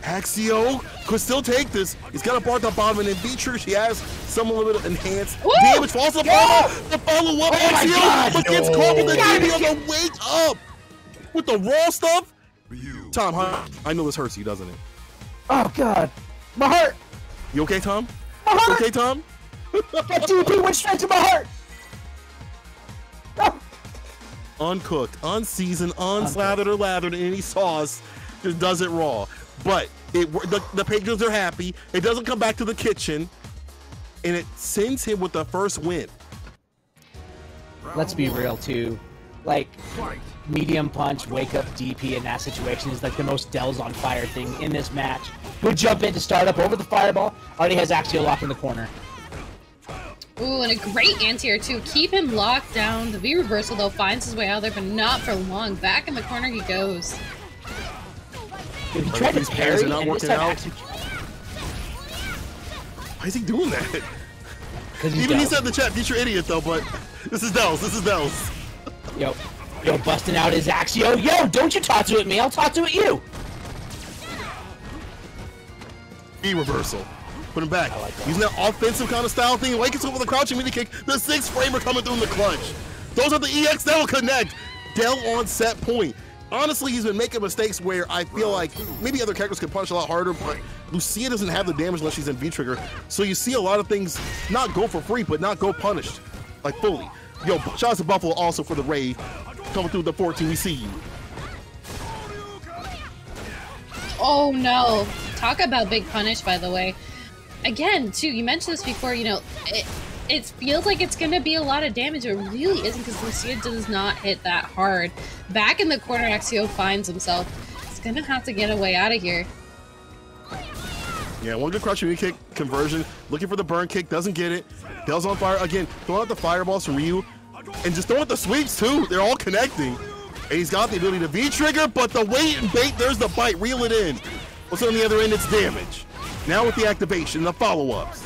Axio could still take this. He's got a bar at the bottom, and then Beatrice, she has some a little bit enhanced damage, falls to the follow-up, Axio, but gets caught with the DB on the wake up. With the raw stuff? Tom, I know this hurts you, doesn't it? Oh, God. My heart. You okay, Tom? My heart. You okay, Tom? That DP went straight to my heart! Oh. Uncooked, unseasoned, unslathered or lathered in any sauce, just does it raw. But the patrons are happy. It doesn't come back to the kitchen, and it sends him with the first win. let's be real too. Like, medium punch, wake up DP in that situation is like the most Dell's on fire thing in this match. Good jump in to start up over the fireball. Already has Axio locked in the corner. Ooh, and a great anti-air too. Keep him locked down. The V reversal though finds his way out there, but not for long. Back in the corner he goes. Dude, he tried to parry not and working this time out. Why is he doing that? Even he said in the chat, "Future idiot," though. But this is Dells. This is Dells. Yo, busting out his Axio. Yo, don't you talk to it me. I'll talk to it you. V reversal. Put him back. Like Using that offensive kind of style thing. Wakes up with a crouching mini kick. The 6-framer coming through in the clutch. Those are the EX that will connect. Dell on set point. Honestly, he's been making mistakes where I feel like maybe other characters could punch a lot harder, but Lucia doesn't have the damage unless she's in V-Trigger. So you see a lot of things not go for free, but not go punished. Like fully. Yo, shout out to Buffalo also for the raid. Coming through the 14, we see you. Oh no. Talk about big punish, by the way. Again, too, you mentioned this before, you know, it feels like it's going to be a lot of damage. It really isn't because Lucia does not hit that hard. Back in the corner, Axio finds himself. He's going to have to get a way out of here. Yeah, one good crouching mini kick conversion. Looking for the burn kick, doesn't get it. Dell's on fire again. Throwing out the fireballs from Ryu. And just throwing out the sweeps, too. They're all connecting. And he's got the ability to V-trigger, but the wait and bait, there's the bite. Reel it in. What's on the other end? It's damage. Now with the activation, the follow-ups.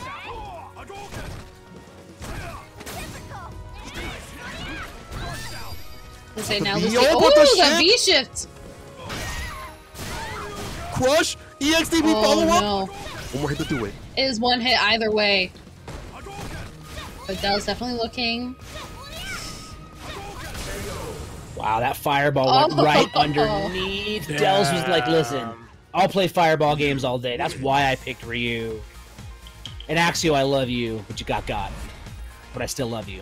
Say now, Lucia. Oh, the V-shift. Crush. EXDB follow-up. No. One more hit to do it. It is one hit either way. But Dell's definitely looking. Wow, that fireball went right underneath. Damn. Dells was like, listen, I'll play fireball games all day. That's why I picked Ryu. And Axio, I love you, but you got God. But I still love you.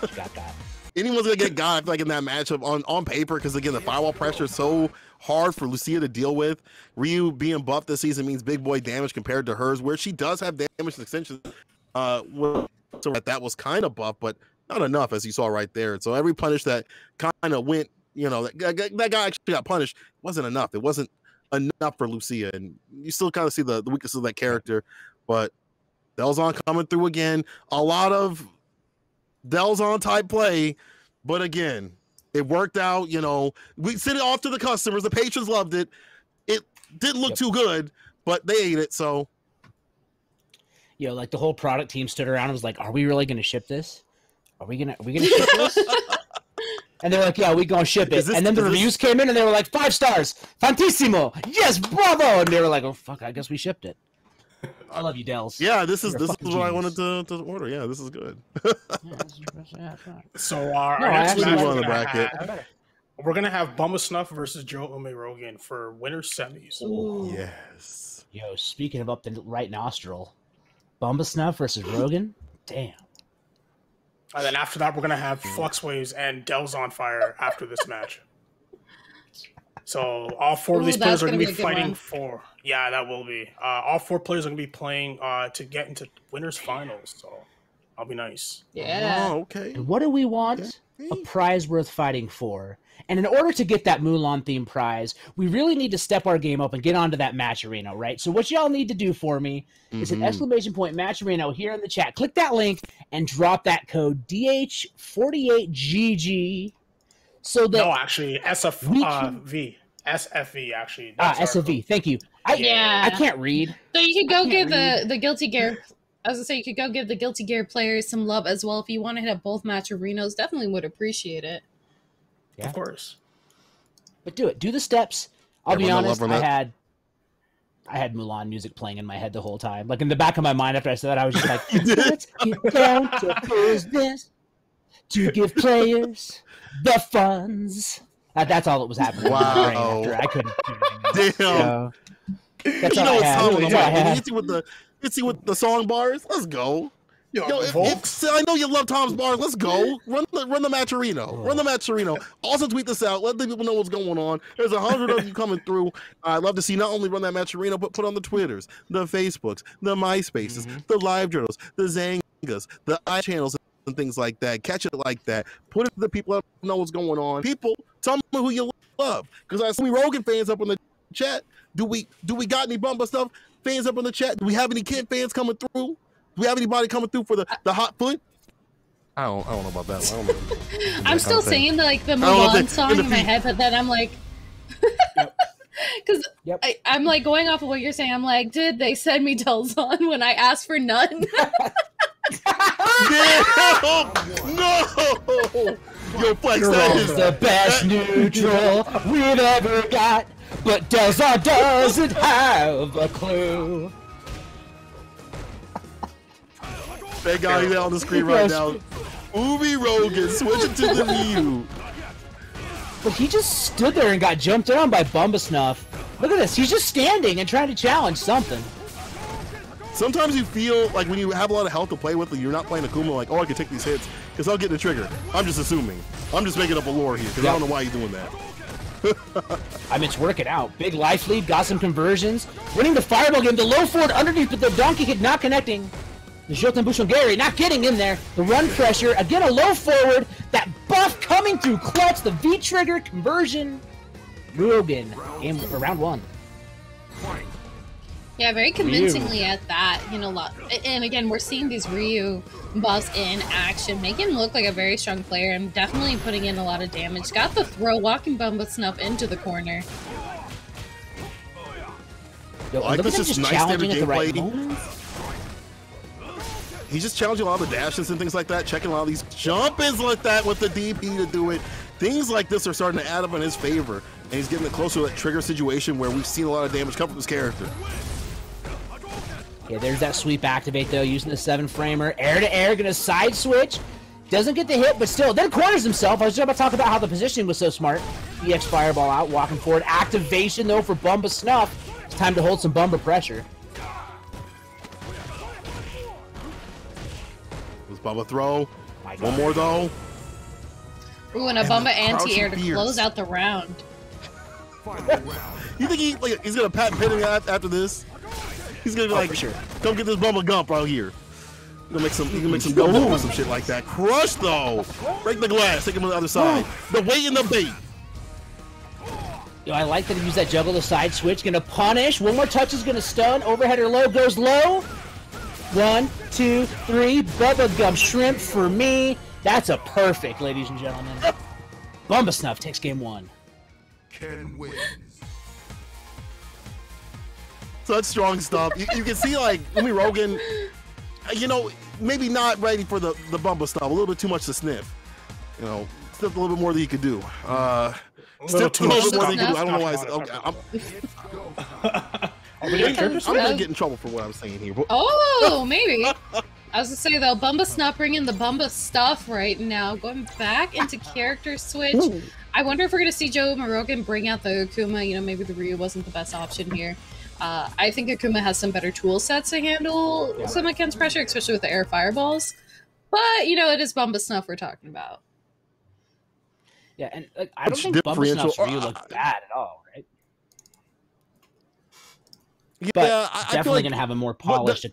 But you got God. Anyone's gonna get God, I feel like, in that matchup on paper, because again, the firewall pressure is so hard for Lucia to deal with. Ryu being buffed this season means big boy damage compared to hers, where she does have damage extensions. So that was kind of buff, but not enough, as you saw right there. So every punish that kind of went, you know, that guy actually got punished wasn't enough. It wasn't enough for Lucia, and you still kind of see the weakness of that character. But Delzon coming through again. A lot of Delzon type play, but again, it worked out. You know, we sent it off to the customers. The patrons loved it. It didn't look too good, but they ate it. So, you know, like the whole product team stood around and was like, "Are we really going to ship this? Are we gonna ship this?" And they're like, "Yeah, we gonna ship it." And then the reviews came in and they were like, 5 stars, fantissimo, yes, bravo. And they were like, "Oh fuck, I guess we shipped it." I love you, Dells. Yeah, this is what genius. I wanted to order. Yeah, this is good. So our next actually match won the bracket. we're gonna have Bumba Snuff versus Joe Ume Rogan for winner semis. Ooh. Yes. Yo, speaking of up the right nostril, Bumba Snuff versus Rogan. Damn. And then after that, we're gonna have Flux Waves and Dells on Fire after this match. So all 4 of these players are gonna be fighting for. Yeah, that will be. All 4 players are gonna be playing to get into winners finals. So I'll be nice. Yeah. Oh, okay. And what do we want? A prize worth fighting for. And in order to get that Mulan themed prize, we really need to step our game up and get onto that match arena, right? So what y'all need to do for me is an !match arena here in the chat. Click that link and drop that code DH48GG. So that No, actually, SFV. SFV, actually. That's our SFV. code. Thank you. I can't read. So you could go give the Guilty Gear. I was gonna say you could go give the Guilty Gear players some love as well. If you want to hit up both match arenas, definitely would appreciate it. Yeah. Of course. But do it. Do the steps. I'll be Everyone honest. love I that. had Mulan music playing in my head the whole time. Like in the back of my mind after I said that, I was just like, let's get down to business to give players the funds. That's all that was happening. Wow. In my brain after I couldn't do anything else. Damn. So, that's You all know I what's had. coming. That's all I had. Hit you with the song bars. Let's go. Yo, Yo, I know you love Tom's bars. Let's go. Run the match arena. Run the match arena. Also tweet this out. Let the people know what's going on. There's 100 of you coming through. I'd love to see not only run that match arena, but put on the Twitters, the Facebooks, the MySpaces, the Live Journals, the Zangas, the iChannels, and things like that. Catch it like that. Put it to the people that know what's going on. People, tell me who you love. Because I see Rogan fans up in the chat. Do we got any Bumba stuff fans up in the chat? Do we have any Kid fans coming through? Do we have anybody coming through for the hot foot? I don't know about that one. I don't know. I'm still saying like the Move On song in my head, but then I'm like, because I'm like going off of what you're saying. I'm like, did they send me Delzon when I asked for none? No! Yo, Flex, that is the best neutral we've ever got, but Delzon doesn't have a clue. That guy on the screen right now. Ubi Rogan switching to the Ryu. But he just stood there and got jumped on by Bumba Snuff. Look at this. He's just standing and trying to challenge something. Sometimes you feel like when you have a lot of health to play with, you're not playing Akuma like, oh, I can take these hits because I'll get the trigger. I'm just assuming. I'm just making up a lore here because I don't know why you're doing that. I mean, it's working out. Big life lead, got some conversions. Winning the fireball game. The low forward underneath, but the donkey kick not connecting. The Joten Bushongari not getting in there. The run pressure. Again, a low forward. That buff coming through clutch. The V-trigger conversion. Rogan in round one. Yeah, very convincingly at that. You know, and again, we're seeing these Ryu buffs in action, making him look like a very strong player and definitely putting in a lot of damage. Got the throw, walking Bumba Snuff into the corner. Yo, I like this just nice challenging at the right moment. He's just challenging a lot of the dashes and things like that, checking a lot of these jump-ins like that with the DP to do it. Things like this are starting to add up in his favor, and he's getting closer to that trigger situation where we've seen a lot of damage come from his character. Yeah, there's that sweep activate, though, using the 7-framer. Air to air, gonna side switch. Doesn't get the hit, but still, then corners himself. I was just about to talk about how the positioning was so smart. EX Fireball out, walking forward. Activation, though, for Bumba Snuff. It's time to hold some Bumba pressure. Bumba throw. One more though. Ooh, and a Bumba anti-air to close out the round. You think he's gonna patent pinning after this? He's gonna be like, sure. Come get this Bumba Gump right here. You can make some go or some shit like that. Crush though. Break the glass. Take him to the other side. The weight and the bait. Yo, I like that he used that juggle the side switch. Gonna punish. One more touch is gonna stun. Overhead or low goes low. 1, 2, 3, Bubba Gum Shrimp for me. That's a perfect, ladies and gentlemen. Bumba Snuff takes game 1. Ken wins. Such strong stuff. You can see, like, Umi Rogan, you know, maybe not ready for the Bumba stuff. A little bit too much to sniff. You know, still a little bit more than he could do. Still a little bit more than he could do. I don't know why. I'm gonna get in trouble for what I'm saying here. Oh, maybe. I was gonna say though, Bumba Snuff bringing the Bumba stuff right now. Going back into character switch. Ooh. I wonder if we're gonna see Joe Rogan bring out the Akuma. You know, maybe the Ryu wasn't the best option here. I think Akuma has some better tool sets to handle some against pressure, especially with the air fireballs. But you know, it is Bumba Snuff we're talking about. Yeah, and I don't think Bumba Snuff's Ryu looks bad at all, right? Yeah, but I definitely feel like, gonna have a more polished.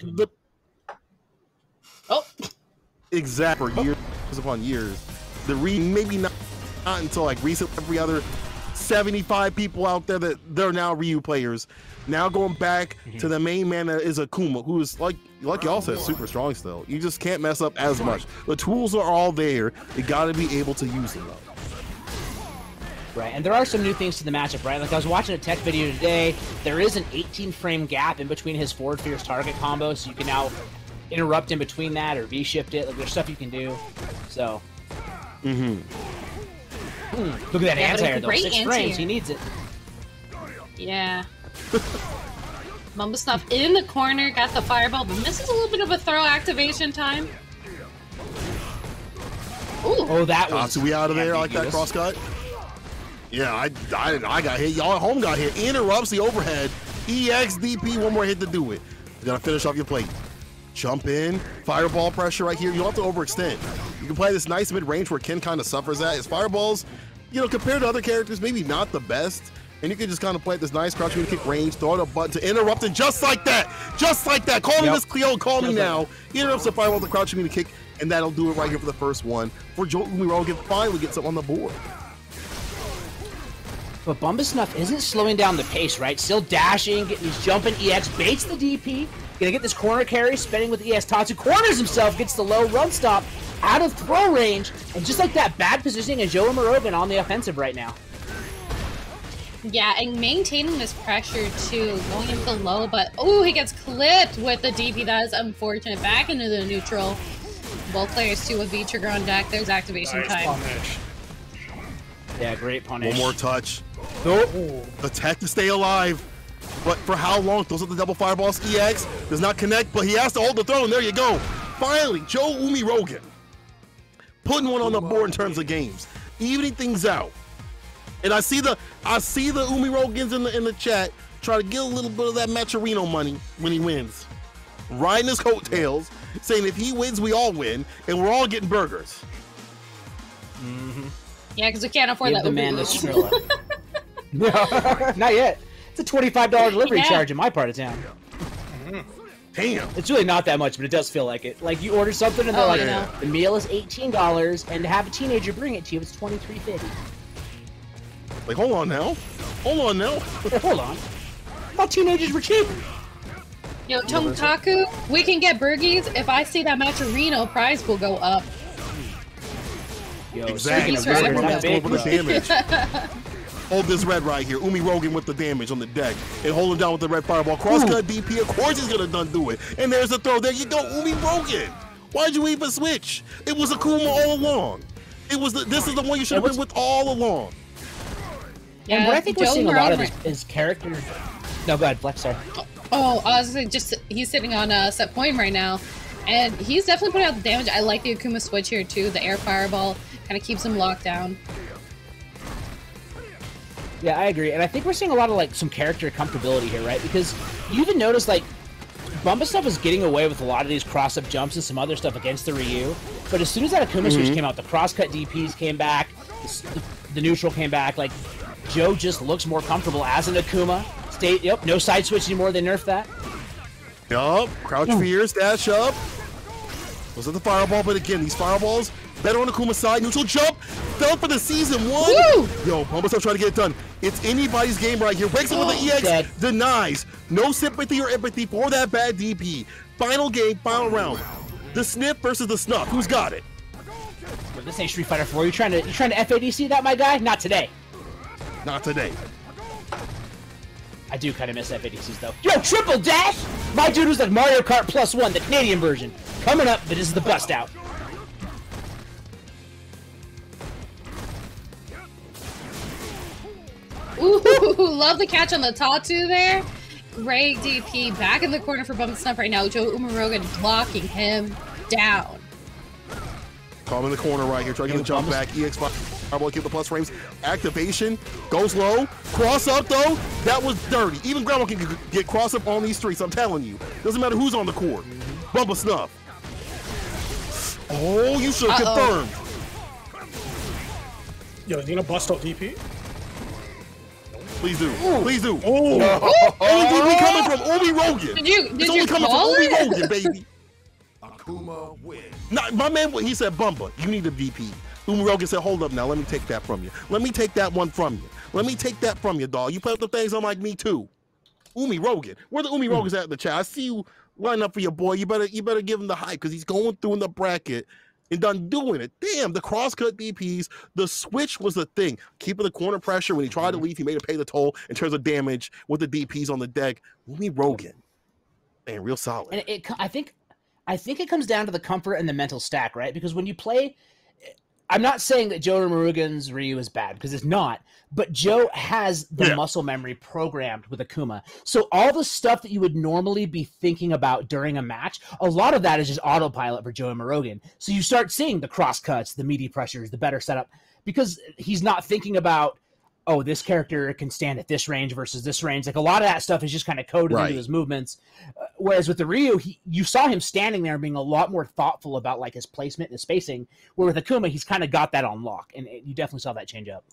Exactly. For years upon years. The maybe not until like recent. Every other 75 people out there that they're now Ryu players. Now going back to the main man that is Akuma, who is like y'all said, super strong still. You just can't mess up as much. The tools are all there. You got to be able to use them. Right, and there are some new things to the matchup, right? Like I was watching a tech video today. There is an 18-frame gap in between his forward fierce target combo, so you can now interrupt in between that or V-shift it. Like there's stuff you can do. So. Look at that anti-air though. 6 frames. He needs it. Yeah. Bumba Snuff in the corner, got the fireball, but misses a little bit of a throw activation time. Ooh. Oh, that was. So we out of there like that cross cut. Yeah, I got hit. Y'all at home got hit. Interrupts the overhead. EX DP, one more hit to do it. You gotta finish off your plate. Jump in, fireball pressure right here. You don't have to overextend. You can play this nice mid-range where Ken kind of suffers at. His fireballs, you know, compared to other characters, maybe not the best. And you can just kind of play this nice crouching kick range, throw it a button to interrupt it just like that. Just like that. Call me Miss Cleo, call me now. Interrupts the fireball, the crouching kick, And that'll do it right here for the first one. For Joe Umirogen finally gets up on the board. But Bumbasnuff isn't slowing down the pace, right? Still dashing, getting these jumping. EX baits the DP. Gonna get this corner carry, spinning with EX. Tatsu corners himself, gets the low run stop out of throw range. And just like that, bad positioning of Joe Umirogen on the offensive right now. Yeah, and maintaining this pressure too, going into the low, but oh, he gets clipped with the DP. That is unfortunate. Back into the neutral. Both players too with V-trigger on deck. There's activation time. Punish. Yeah, great punish. One more touch. Oh. The tech to stay alive. But for how long? Those are the double fireballs. EX does not connect, but he has to hold the throw, and there you go. Finally, Joe Umirogen putting one on the board in terms of games, evening things out. And I see the Umirogans in the chat try to get a little bit of that Maturino money when he wins. Riding his coattails, saying if he wins, we all win, and we're all getting burgers. Mm-hmm. Yeah, because we can't afford that. The man the Skrilla. No, not yet. It's a $25 delivery charge in my part of town. Damn. It's really not that much, but it does feel like it. Like you order something and they're like, the meal is $18, and to have a teenager bring it to you, it's $23.50. Like, hold on now. Hold on now. Hold on. I thought teenagers were cheap. Yo, Tontaku, we can get burgies. If I see that Maturino, price will go up. Yo, exactly. The damage. Hold this red right here. Umirogen with the damage on the deck. And hold him down with the red fireball. Crosscut DP, of course he's going to do it. And there's the throw. There you go, Umirogen. Why'd you even switch? It was Akuma all along. This is the one you should have been with all along. Yeah, and what I think we're seeing a lot of is character. No, go ahead, Flex, sorry. Oh, I was going to say, he's sitting on a set point right now. And he's definitely putting out the damage. I like the Akuma switch here too. The air fireball kind of keeps him locked down. Yeah, I agree. And I think we're seeing a lot of like some character comfortability here, right? Because you even notice like Bumbasnuff is getting away with a lot of these cross-up jumps and some other stuff against the Ryu. But as soon as that Akuma switch came out, the cross-cut DPs came back, the neutral came back, like Joe just looks more comfortable as an Akuma. Yep, no side switch anymore, they nerfed that. Yup, crouch fears, dash up. Was it the fireball? But again, these fireballs, better on Akuma's side, neutral jump, fell for the season one. Woo! Yo, Bumbasnuff trying to get it done. It's anybody's game right here. Wakes up with the EX, dead. Denies. No sympathy or empathy for that bad DP. Final game, final round. The Sniff versus the Snuff. Who's got it? Yo, this ain't Street Fighter 4. You trying to FADC that, my guy? Not today. Not today. I do kind of miss FADCs though. Yo, triple dash! My dude was like Mario Kart +1, the Canadian version. Coming up, but this is the bust out. Ooh, love the catch on the Tatsu there. Great DP. Back in the corner for Bumbasnuff right now. Joe Umirogen blocking him down. Calm in the corner right here. Try to get the jump back. EX fireball, keep the plus frames. Activation. Goes low. Cross up though. That was dirty. Even Grandma can get cross up on these streets. I'm telling you. Doesn't matter who's on the court. Bumbasnuff. Oh, you should have confirmed. Yo, is he gonna bust out DP? Please do. Please do. Oh, only DP coming from Umirogen. It's only coming from Umirogen, baby. Akuma win. Nah, my man, he said, Bumba, you need a DP. Umirogen said, hold up now, let me take that from you. Let me take that one from you. Let me take that from you, dog. You put up the things on like me too. Umirogen. Where the Umirogans at in the chat? I see you line up for your boy. You better give him the hype because he's going through in the bracket and done doing it. Damn, the cross-cut DPs, the switch was the thing. Keeping the corner pressure. When he tried to leave, he made him pay the toll in terms of damage with the DPs on the deck. Umirogen. Man, real solid. And I think it comes down to the comfort and the mental stack, right? Because when you play, I'm not saying that Joe Umirogen's Ryu is bad, because it's not, but Joe has the muscle memory programmed with Akuma. So all the stuff that you would normally be thinking about during a match, a lot of that is just autopilot for Joe Umirogen. So you start seeing the cross cuts, the meaty pressures, the better setup, because he's not thinking about, oh, this character can stand at this range versus this range. Like a lot of that stuff is just kind of coded into his movements. Whereas with the Ryu, you saw him standing there being a lot more thoughtful about like his placement and his spacing. Where with Akuma, he's kind of got that on lock, and you definitely saw that change up.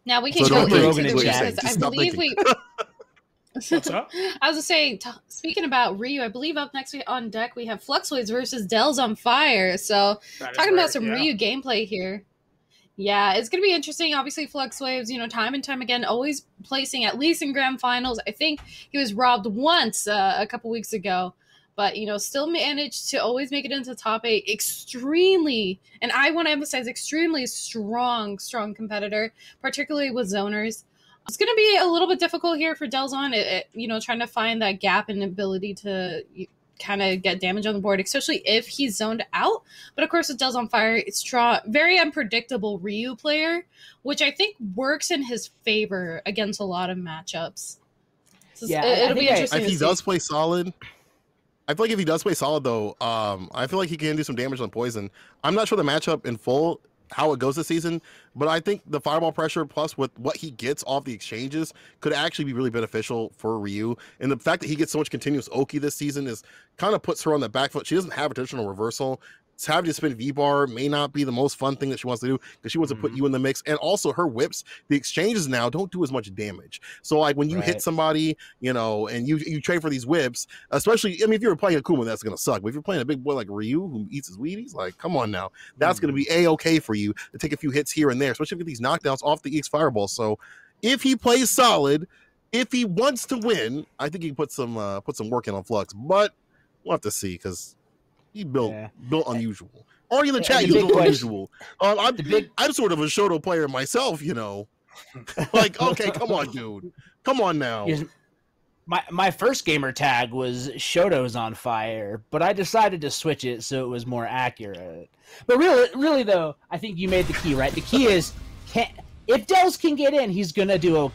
Now we can go into the chat. I believe What's up? I was gonna say, speaking about Ryu, I believe up next on deck we have Fluxwaves versus Dells on Fire. So talking about some Ryu gameplay here. Yeah, it's going to be interesting. Obviously, Fluxwaves, you know, time and time again, always placing at least in grand finals. I think he was robbed once a couple weeks ago, but, you know, still managed to always make it into top 8. Extremely, and I want to emphasize, extremely strong competitor, particularly with zoners. It's going to be a little bit difficult here for Delzon, you know, trying to find that gap and ability to kind of get damage on the board, especially if he's zoned out. But of course, with Dells on Fire, it's strong, very unpredictable Ryu player, which I think works in his favor against a lot of matchups. So yeah, it'll be interesting. If he does play solid, I feel like if he does play solid though, I feel like he can do some damage on poison. I'm not sure the matchup in full how it goes this season, but I think the fireball pressure plus with what he gets off the exchanges could actually be really beneficial for Ryu. And the fact that he gets so much continuous Oki this season is kind of puts her on the back foot. She doesn't have a traditional reversal. Having to spin V-bar may not be the most fun thing that she wants to do because she wants to put you in the mix. And also her whips, the exchanges now don't do as much damage. So like when you hit somebody, you know, and you trade for these whips, especially, I mean, if you're playing Akuma, that's going to suck. But if you're playing a big boy like Ryu who eats his Wheaties, like, come on now. That's going to be A-okay for you to take a few hits here and there, especially if you get these knockdowns off the EX Fireball. So if he plays solid, if he wants to win, I think he can put some work in on Flux. But we'll have to see because he built unusual. Already in the chat, you built unusual. I'm sort of a Shoto player myself, you know. Like, okay, come on, dude. Come on now. My first gamer tag was Shoto's on Fire, but I decided to switch it so it was more accurate. But really though, I think you made the key, right? The key is, if Dells can get in, he's gonna do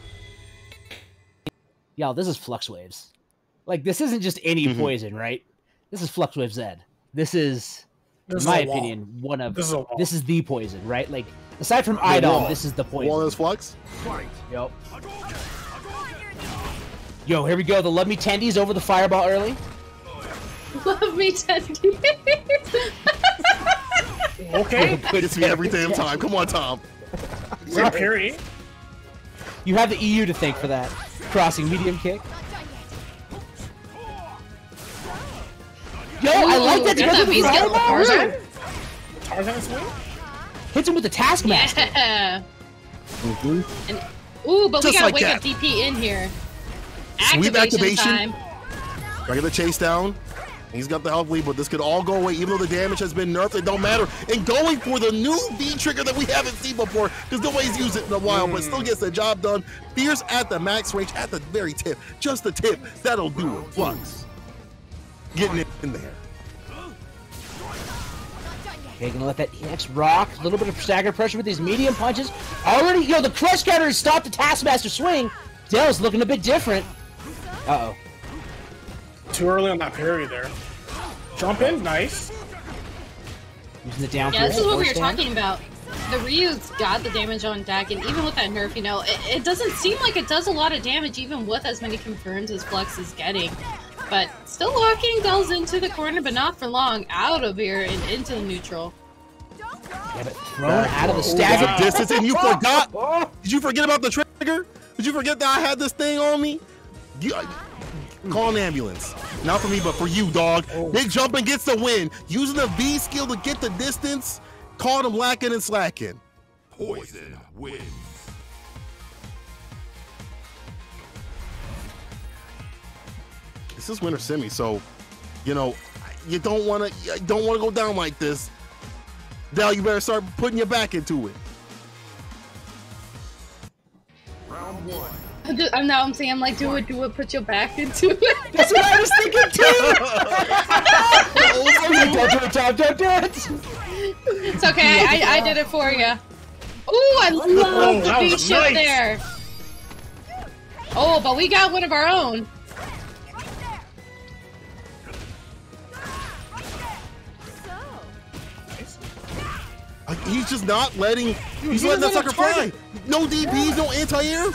Y'all, this is Fluxwaves. Like, this isn't just any poison, right? This is Fluxwave Zed. This is, in my opinion, this is the poison, right? Like, aside from Idom, this is the poison. Wall is Flux? Yep. Yo, here we go. The Love Me Tendies over the Fireball early. Love Me Tendies. Okay. It's me every damn time. Come on, Tom. Great parry. You have the EU to thank for that. Crossing medium kick. Yo, I like that. Tarzan swing? Hits him with the Taskmaster. Yeah. And, but just we gotta like wake that. up DP in here. Sweep activation. Time. Regular chase down. He's got the health lead, but this could all go away, even though the damage has been nerfed. It don't matter. And going for the new V trigger that we haven't seen before, because nobody's used it in a while, but still gets the job done. Fierce at the max range, at the very tip. Just the tip. That'll do it. Flux. Getting it in there. Okay, gonna let that EX rock. A little bit of stagger pressure with these medium punches. Already, yo, the crush counter has stopped the Taskmaster swing. Dell's looking a bit different. Uh-oh. Too early on that parry there. Jump in, nice. Using the down. Yeah, this is what we were talking about. The Ryu's got the damage on deck, and even with that nerf, you know, it doesn't seem like it does a lot of damage, even with as many confirms as Flux is getting. But still locking Dells into the corner, but not for long. Out of here and into the neutral. Yeah, but thrown out of the stagger distance, and you forgot. Did you forget about the trigger? Did you forget that I had this thing on me? Call an ambulance. Not for me, but for you, dog. Big jumping gets the win. Using the V skill to get the distance. Caught him lacking and slacking. Poison wins. This is winter semi, so you know you don't want to go down like this. Dell, you better start putting your back into it. Round one. I'm saying, I'm like, do it, put your back into it. That's what I was thinking too! Don't do it! It's okay, I did it for you. Ooh, I love the V-shift there. Oh, but we got one of our own. He's just not letting. He's letting that sucker fly. No DPs, no anti-air.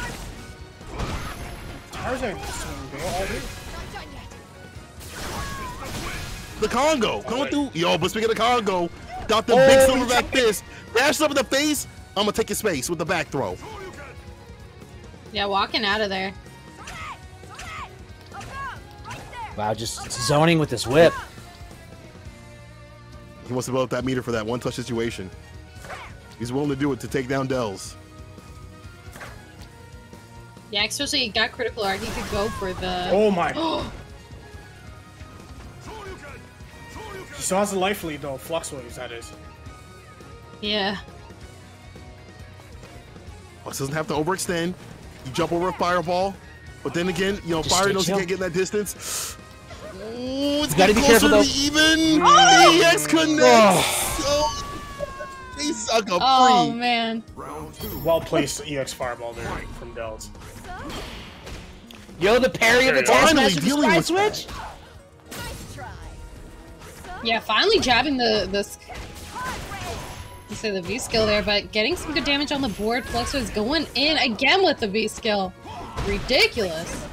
The Congo coming through. Yo, but speaking of Congo, got the big silverback fist. Dash up in the face. I'm gonna take his space with the back throw. Yeah, walking out of there. Wow, just zoning with this whip. He wants to blow up that meter for that one-touch situation. He's willing to do it to take down Dells. Yeah, especially he got critical art. He could go for the. Oh my! He still has a life lead though. Flux waves, that is. Yeah. Flux doesn't have to overextend. You jump over a fireball, but then again, you know, fire knows you can't get in that distance. Oh, it's gotta be careful though. Even EX connects. Oh, he suck a Oh free. man. Well placed EX fireball there from Dells. Yo, the parry of the Taskmaster dealing with switch. Yeah, finally jabbing the V skill there, but getting some good damage on the board. Flux is going in again with the V skill. Ridiculous.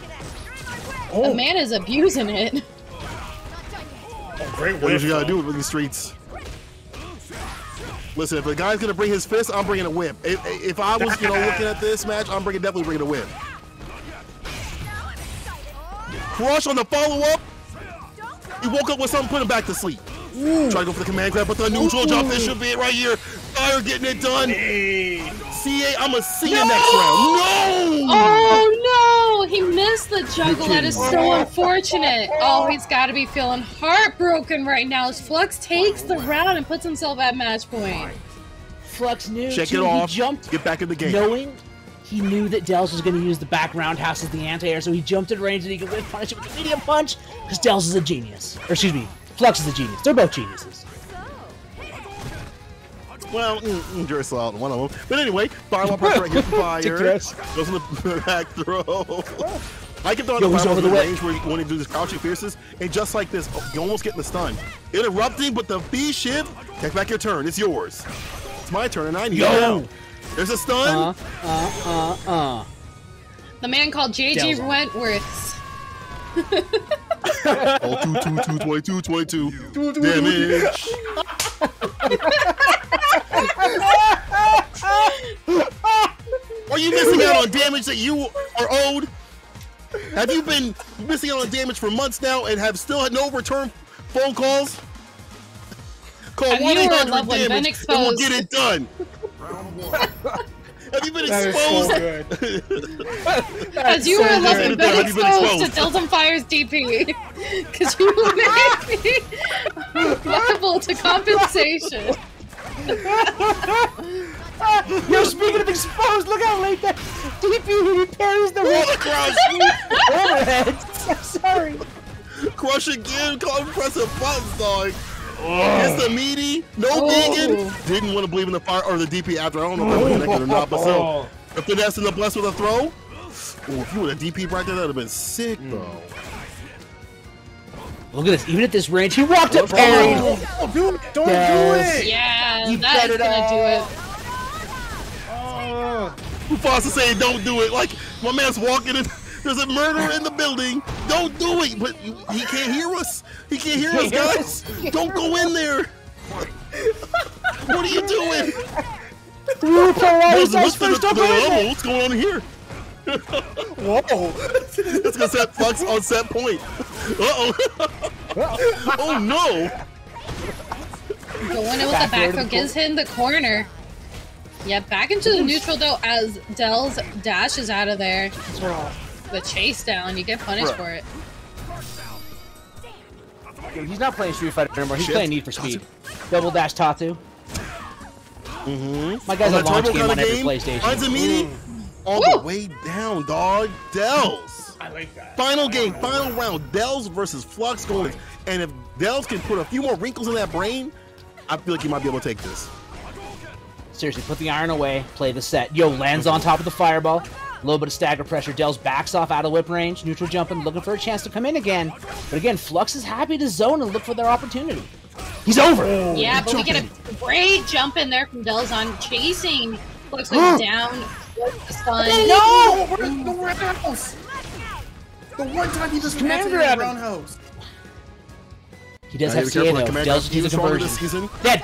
The man is abusing it. Oh, great whiff. What you gotta do with these streets? Listen, if the guy's gonna bring his fist, I'm bringing a whip. If I was, you know, looking at this match, I'm definitely bringing a whip. Crush on the follow-up. He woke up with something, put him back to sleep. Try to go for the command grab, but the neutral jump, this should be it right here. Fire getting it done. Hey. CA, I'm gonna see you next round. No! Oh no! He missed the juggle. That is so unfortunate. Oh, he's got to be feeling heartbroken right now as Flux takes the round and puts himself at match point. Flux knew. Check too. it off. He jumped, get back in the game. knowing he knew that Dells was going to use the back roundhouse as the anti-air, so he jumped in range and he could whip punish it with a medium punch because Dells is a genius. Or excuse me, Flux is a genius. They're both geniuses. Well, Duracell out one of them. But anyway, fire pressure right here from Fire. Goes in the back throw. I can throw in the fire over the range where when he do this crouching fierces, and just like this, you almost getting the stun. Interrupting, but the B shift. Take back your turn. It's yours. It's my turn, and I need it now. There's a stun. The man called JJ Wentworth. Oh, 22. Damage. Are you missing out on damage that you are owed? Have you been missing out on damage for months now and have still had no return phone calls? Call 1-800 damage and we'll get it done. Have you been exposed? As you were been exposed to Tilton Fire's DP. Because you made me liable to compensation. Yo, speaking of exposed, look how late that DP repairs the overhead. Sorry. Crush again, press a button, dog. It's the meaty, no vegan. Didn't want to believe in the fire or the DP after. I don't know if they were connected or not, but still. The finesse and the bless with a throw. Ooh, if you would have DP right there, that would have been sick, though. Look at this. Even at this range, he walked up parry. Don't do it. Don't do it. Yeah, that is gonna do it. Mufasa saying don't do it. Like, my man's walking in. There's a murderer in the building. Don't do it. But he can't hear us. He can't hear us, guys. Don't go in there. What are you doing? What's going on here? Whoa. It's going to set Flux on set point. Uh-oh. Oh, no. Going in with the back throw gives him the corner. Yeah, back into the neutral though as Dells dashes out of there. The chase down, you get punished for it. He's not playing Street Fighter anymore. He's playing Need for Speed. Double dash Tatu. My guy's a launch game on every PlayStation. Finds a meeting all the way down, dog. Dells. I like that. Final game, final round. Dells versus Flux going. And if Dells can put a few more wrinkles in that brain, I feel like he might be able to take this. Seriously, put the iron away, play the set. Yo, lands on top of the fireball. A little bit of stagger pressure. Dells backs off out of whip range. Neutral jumping, looking for a chance to come in again. But again, Flux is happy to zone and look for their opportunity. He's over. Yeah, but we get a great jump in there from Dells on chasing. Flux goes down. Stun. No! The roundhouse! The one time he just command grabbed roundhouse. He does have CA though. Dells needs a conversion. Dead.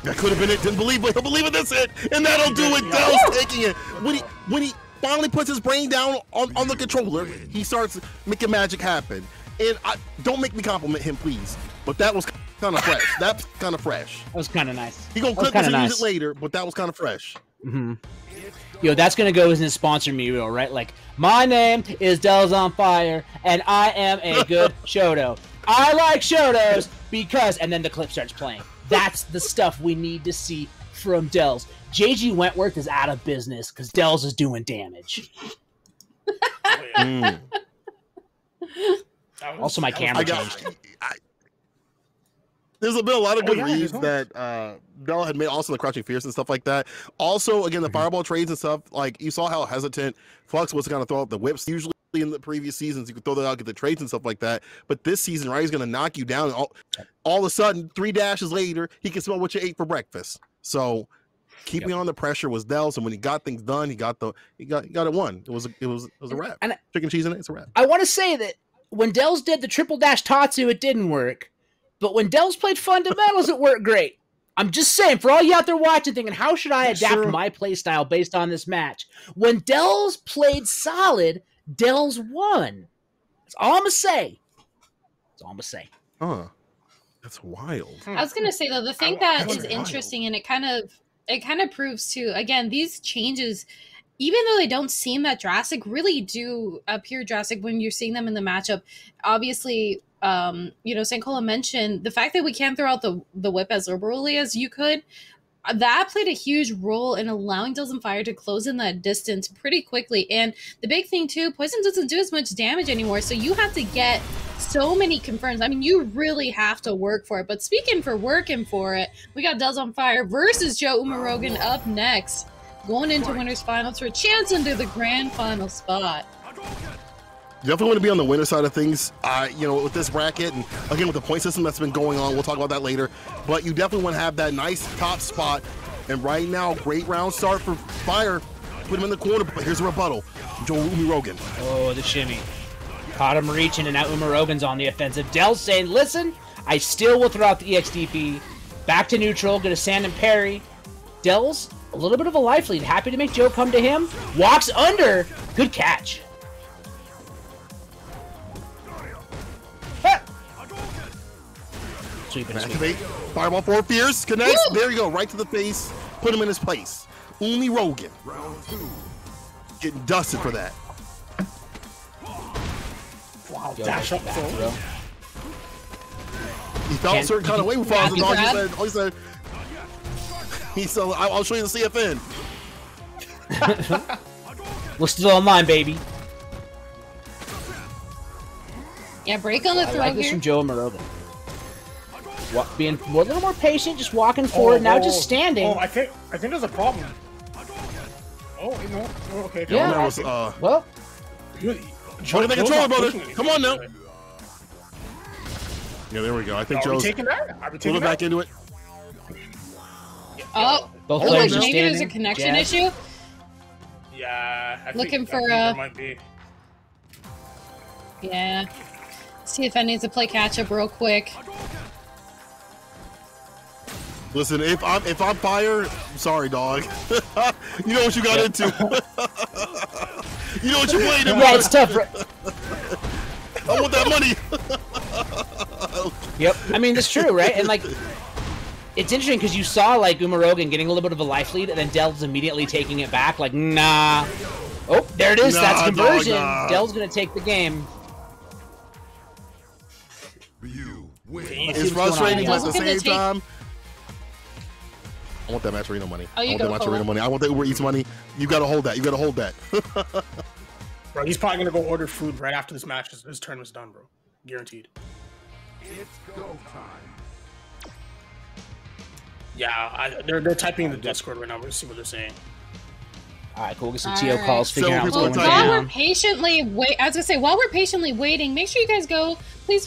That could have been it. Didn't believe, but he'll believe in this hit, and that'll do it. Dells taking it. When finally puts his brain down on the controller. He starts making magic happen. And don't make me compliment him, please. But that was kind of fresh. That's kind of fresh. That was kind of nice. He gonna clip this and use it later, but that was kind of fresh. Mm-hmm. Yo, that's gonna go as his sponsor mural, right? Like, my name is Dells on Fire, and I am a good Shoto. I like Shotos because, and then the clip starts playing. That's the stuff we need to see from Dells. JG Wentworth is out of business because Dells is doing damage. Also, my camera changed. There's been a lot of good reads that Dell had made, also the Crouching Fierce and stuff like that. Also, again, the Fireball trades and stuff, like you saw how hesitant Flux was going to throw out the whips. Usually in the previous seasons, you could throw that out, get the trades and stuff like that. But this season, right, he's going to knock you down. All of a sudden, 3 dashes later, he can smell what you ate for breakfast. So keeping on the pressure was Dell's, and when he got things done, he got it won. It was a wrap. And chicken cheese in it, it's a wrap. I want to say that when Dells did the triple dash Tatsu, it didn't work. But when Dells played fundamentals, it worked great. I'm just saying, for all you out there watching, thinking, how should I adapt my play style based on this match? When Dells played solid, Dells won. That's all I'm going to say. That's all I'm going to say. Huh. That's wild. I was going to say, though, the thing that is interesting, and it kind of proves, too, again, these changes, even though they don't seem that drastic, really do appear drastic when you're seeing them in the matchup. Obviously, St. Cola mentioned the fact that we can't throw out the whip as liberally as you could. That played a huge role in allowing Dells on Fire to close in that distance pretty quickly. And the big thing, too, Poison doesn't do as much damage anymore, so you have to get so many confirms. I mean, you really have to work for it. But speaking for working for it, we got Dells on Fire versus Joe Umarogan up next, going into Winners Finals for a chance into the grand final spot. You definitely want to be on the winner side of things, with this bracket, and again, with the point system that's been going on. We'll talk about that later. But you definitely want to have that nice top spot. And right now, great round start for Fire. Put him in the corner, but here's a rebuttal. Joe Umarogan. Oh, the shimmy. Caught him reaching, and now Umarogan's on the offensive. Dells saying, listen, I still will throw out the EXDP. Back to neutral, get a sand and parry. Dells, a little bit of a life lead. Happy to make Joe come to him. Walks under. Good catch. Activate. Fireball 4 Fierce. Connects. Woo! There you go. Right to the face. Put him in his place. Umarogan. Getting dusted for that. Wow. Dash up throw. He felt a certain kind of way with Falls. He said, I'll show you the CFN. We're still online, baby. Yeah, break on the throw like this here. From Joe Umarogan. Being a little more patient, just walking forward, now just standing. I think there's a problem. Okay. Yeah. That was, well, Joe the controller, brother. Come on now. Yeah, there we go. I think Joe's taking that. Are we taking back into it. Oh, both players are maybe standing. there's a connection issue. Yeah, I think there might be. Yeah. See if I need to play catch up real quick. Listen, if I'm Fire, I'm sorry, dog. You know what you got into. You know what you played in. Yeah, it's tough. I want that money. Yep. I mean, that's true, right? And, like, it's interesting because you saw, like, Umarogan getting a little bit of a life lead and then Dells immediately taking it back. Like, nah. Oh, there it is. That's conversion. Dog, nah. Dells going to take the game. It's frustrating, but at the same time, I want that Matcherino money. Oh, I want that Matcherino money. I want that Uber Eats money. You got to hold that. You got to hold that. Bro, he's probably going to go order food right after this match. His turn was done, bro. Guaranteed. It's go time. Yeah, they're typing in the Discord right now. We'll see what they're saying. All right, cool. Get some TO calls, figure out what's going while down. We're patiently while we're patiently waiting, make sure you guys go, please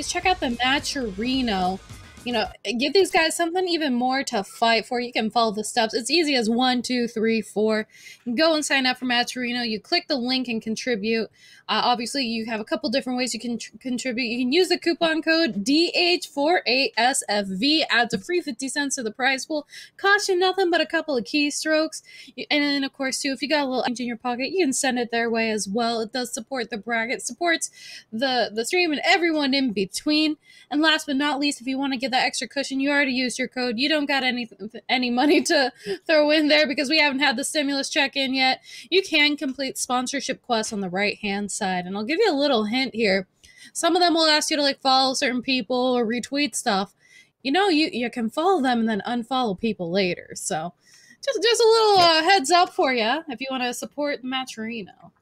check out the Matcherino. you know, give these guys something even more to fight for. You can follow the steps. It's easy as 1, 2, 3, 4. You go and sign up for Matcherino. You click the link and contribute. Obviously, you have a couple different ways you can contribute. You can use the coupon code DH48SFV. Adds a free 50 cents to the prize pool. Costs you nothing but a couple of keystrokes. And then, of course, too, if you got a little change in your pocket, you can send it their way as well. It does support the bracket, supports the stream and everyone in between. And last but not least, if you want to get that extra cushion, you already used your code. You don't got any money to throw in there because we haven't had the stimulus check in yet. You can complete sponsorship quests on the right-hand side. And I'll give you a little hint here. Some of them will ask you to like follow certain people or retweet stuff. You know, you can follow them and then unfollow people later. So just a little heads up for you if you want to support Matcherino.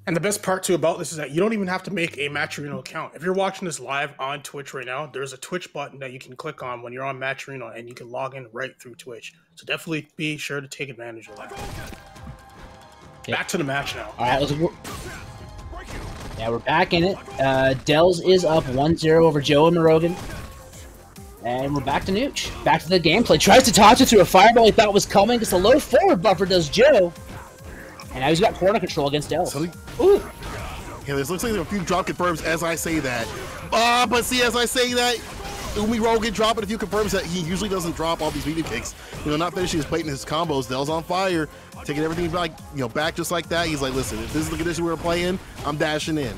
And the best part, too, about this is that you don't even have to make a Matcherino account. If you're watching this live on Twitch right now, there's a Twitch button that you can click on when you're on Matcherino, and you can log in right through Twitch. So definitely be sure to take advantage of that. Okay. Back to the match now. All right, we're back in it. Dells is up 1-0 over Joe and Morogan. And we're back to Nooch. Back to the gameplay. Tries to toss it through a fireball he thought was coming. Gets a low forward buffer, does Joe. And now he's got corner control against Dells. Ooh. Yeah, this looks like there are a few drop confirms as I say that. But see, as I say that, Umi Rogan dropping a few confirms that he usually doesn't drop all these medium kicks. You know, not finishing his plate and his combos. Dells on fire, taking everything back, back just like that. He's like, listen, if this is the condition we're playing, I'm dashing in.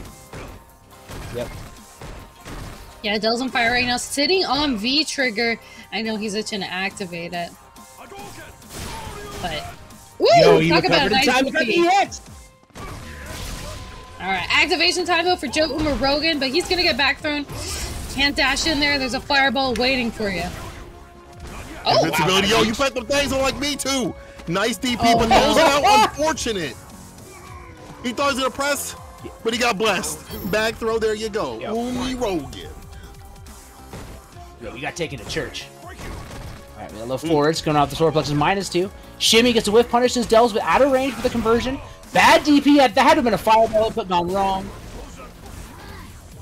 Yep. Yeah, Dells on fire right now, sitting on V trigger. I know he's itching to activate it. But woo! Talk about a nice DP. Alright, activation time though for Joe Umarogan, but he's gonna get back thrown. Can't dash in there. There's a fireball waiting for you. Oh, invincibility. Wow. Yo, you put them things on like me too. Nice DP, but those are out. Unfortunate. He thought he was gonna press, but he got blessed. Back throw, there you go. Umi Rogan. Yo, we got taken to church. Alright, we got low forwards going off the solar plexus -2. Shimmy gets a whiff punish since Dells, but out of range for the conversion. Bad DP. That had to have been a fireball input gone wrong.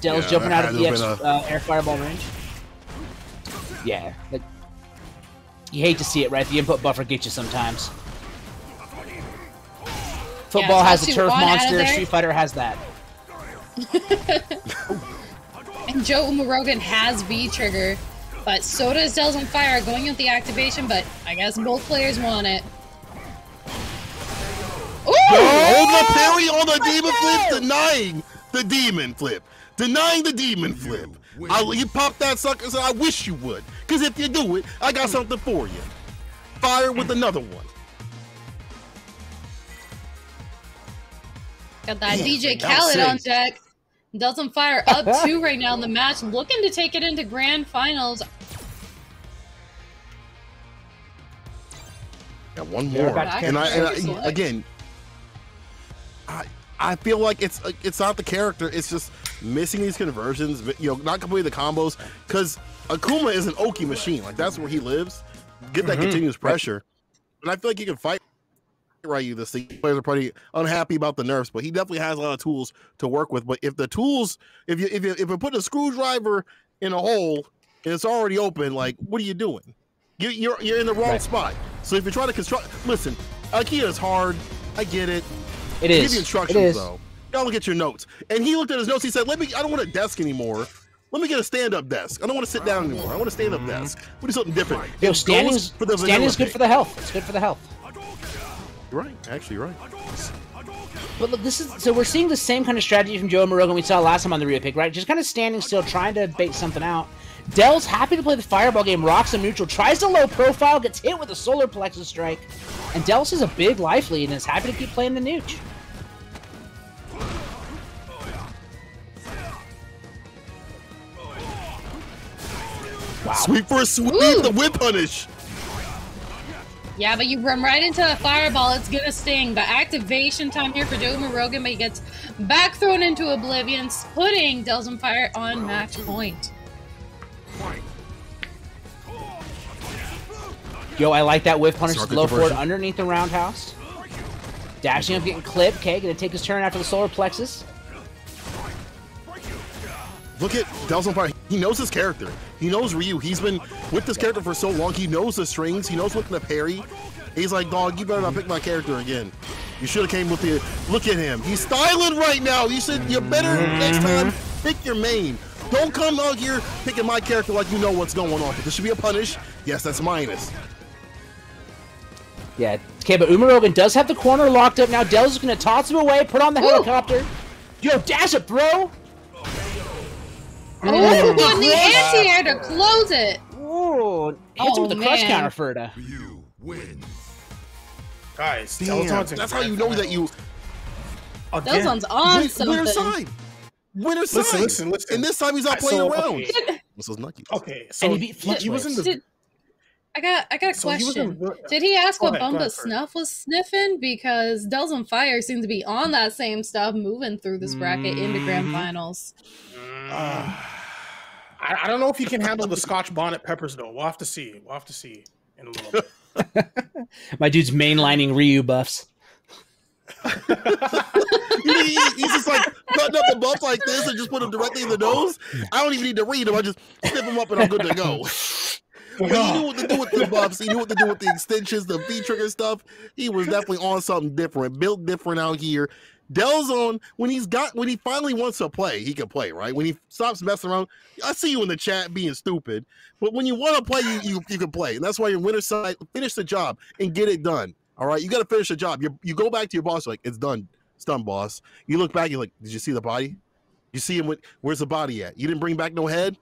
Dells jumping out of the air fireball range. Yeah. But you hate to see it, right? The input buffer gets you sometimes. Football has a turf monster. Street Fighter has that. And Joe Umarogan has V-trigger. But so does Dells on fire, going with the activation, but I guess both players want it. Ooh! Hold the parry on the demon flip, denying the demon flip. Denying the demon flip. You pop that sucker, so I wish you would. Because if you do it, I got something for you. Fire with another one. Got that DJ Khaled on deck. Dells on fire up 2 right now in the match, looking to take it into grand finals. Got one more, and again, I feel like it's not the character. It's just missing these conversions. Not completing the combos because Akuma is an Oki machine. Like that's where he lives. Get that continuous pressure, and I feel like he can fight Ryu. This thing players are pretty unhappy about the nerfs, but he definitely has a lot of tools to work with. But if the tools, if you put a screwdriver in a hole and it's already open, like what are you doing? You're in the wrong spot. So if you're trying to construct, listen, IKEA is hard. I get it. It is. Give you instructions though. You gotta look at your notes. And he looked at his notes. He said, I don't want a desk anymore. Let me get a stand-up desk. I don't want to sit down anymore. I want a stand-up desk. We'll do something different. Yo, standing's good for the health. It's good for the health. You're right. Actually, you're right. But look, so we're seeing the same kind of strategy from Joe Morogan we saw last time on the Rio pick, right? Just kind of standing still, trying to bait something out. Dells happy to play the fireball game, rocks him neutral, tries to low profile, gets hit with a solar plexus strike, and Dells has a big life lead and is happy to keep playing the nooch. Wow. Sweep for a sweep, the whip punish. Yeah, but you run right into a fireball, it's gonna sting. But activation time here for Joe Morogan, but he gets back thrown into oblivion, putting Dells on fire on match point. Yo, I like that whiff punish. Low forward underneath the roundhouse. Dashing up, getting clipped. Okay, gonna take his turn after the solar plexus. Look at Dells on fire. He knows his character. He knows Ryu. He's been with this character for so long. He knows the strings. He knows when to parry. He's like, dog, you better not pick my character again. You should have came with the. Look at him. He's styling right now. You said you better next time pick your main. Don't come out here picking my character like you know what's going on. But this should be a punish. Yes, that's minus. Yeah. Okay, but Umarogan does have the corner locked up now. Dells is going to toss him away, put on the helicopter. Yo, dash it, bro! Oh, and the anti-air to close it. Oh, hits him with the crush counter, Ferda. You win. Guys, damn, that's how you know that you. Delzon's on something. Winner's side. Winner's side. Listen. And this time he's not playing around. Okay. This was Nucky. Okay, so And he beat he was in the. I got a question. Did he ask what Bumba Snuff was sniffing? Because Delzon Fire seems to be on that same stuff, moving through this bracket into grand finals. I don't know if he can handle the Scotch bonnet peppers though. We'll have to see. We'll have to see in a little bit. My dude's mainlining Ryu buffs. He's just like cutting up the buff like this and just put him directly in the nose. I don't even need to read him. I just snip him up and I'm good to go. But he knew what to do with the buffs. He knew what to do with the extensions, the V-trigger stuff. He was definitely on something different, built different out here. Delzon, when he finally wants to play, he can play, right? When he stops messing around, I see you in the chat being stupid. But when you want to play, you can play. And that's why your winner's side, finish the job and get it done. All right? You got to finish the job. You go back to your boss, like, it's done. It's done, boss. You look back, you're like, did you see the body? You see him where's the body at? You didn't bring back no head?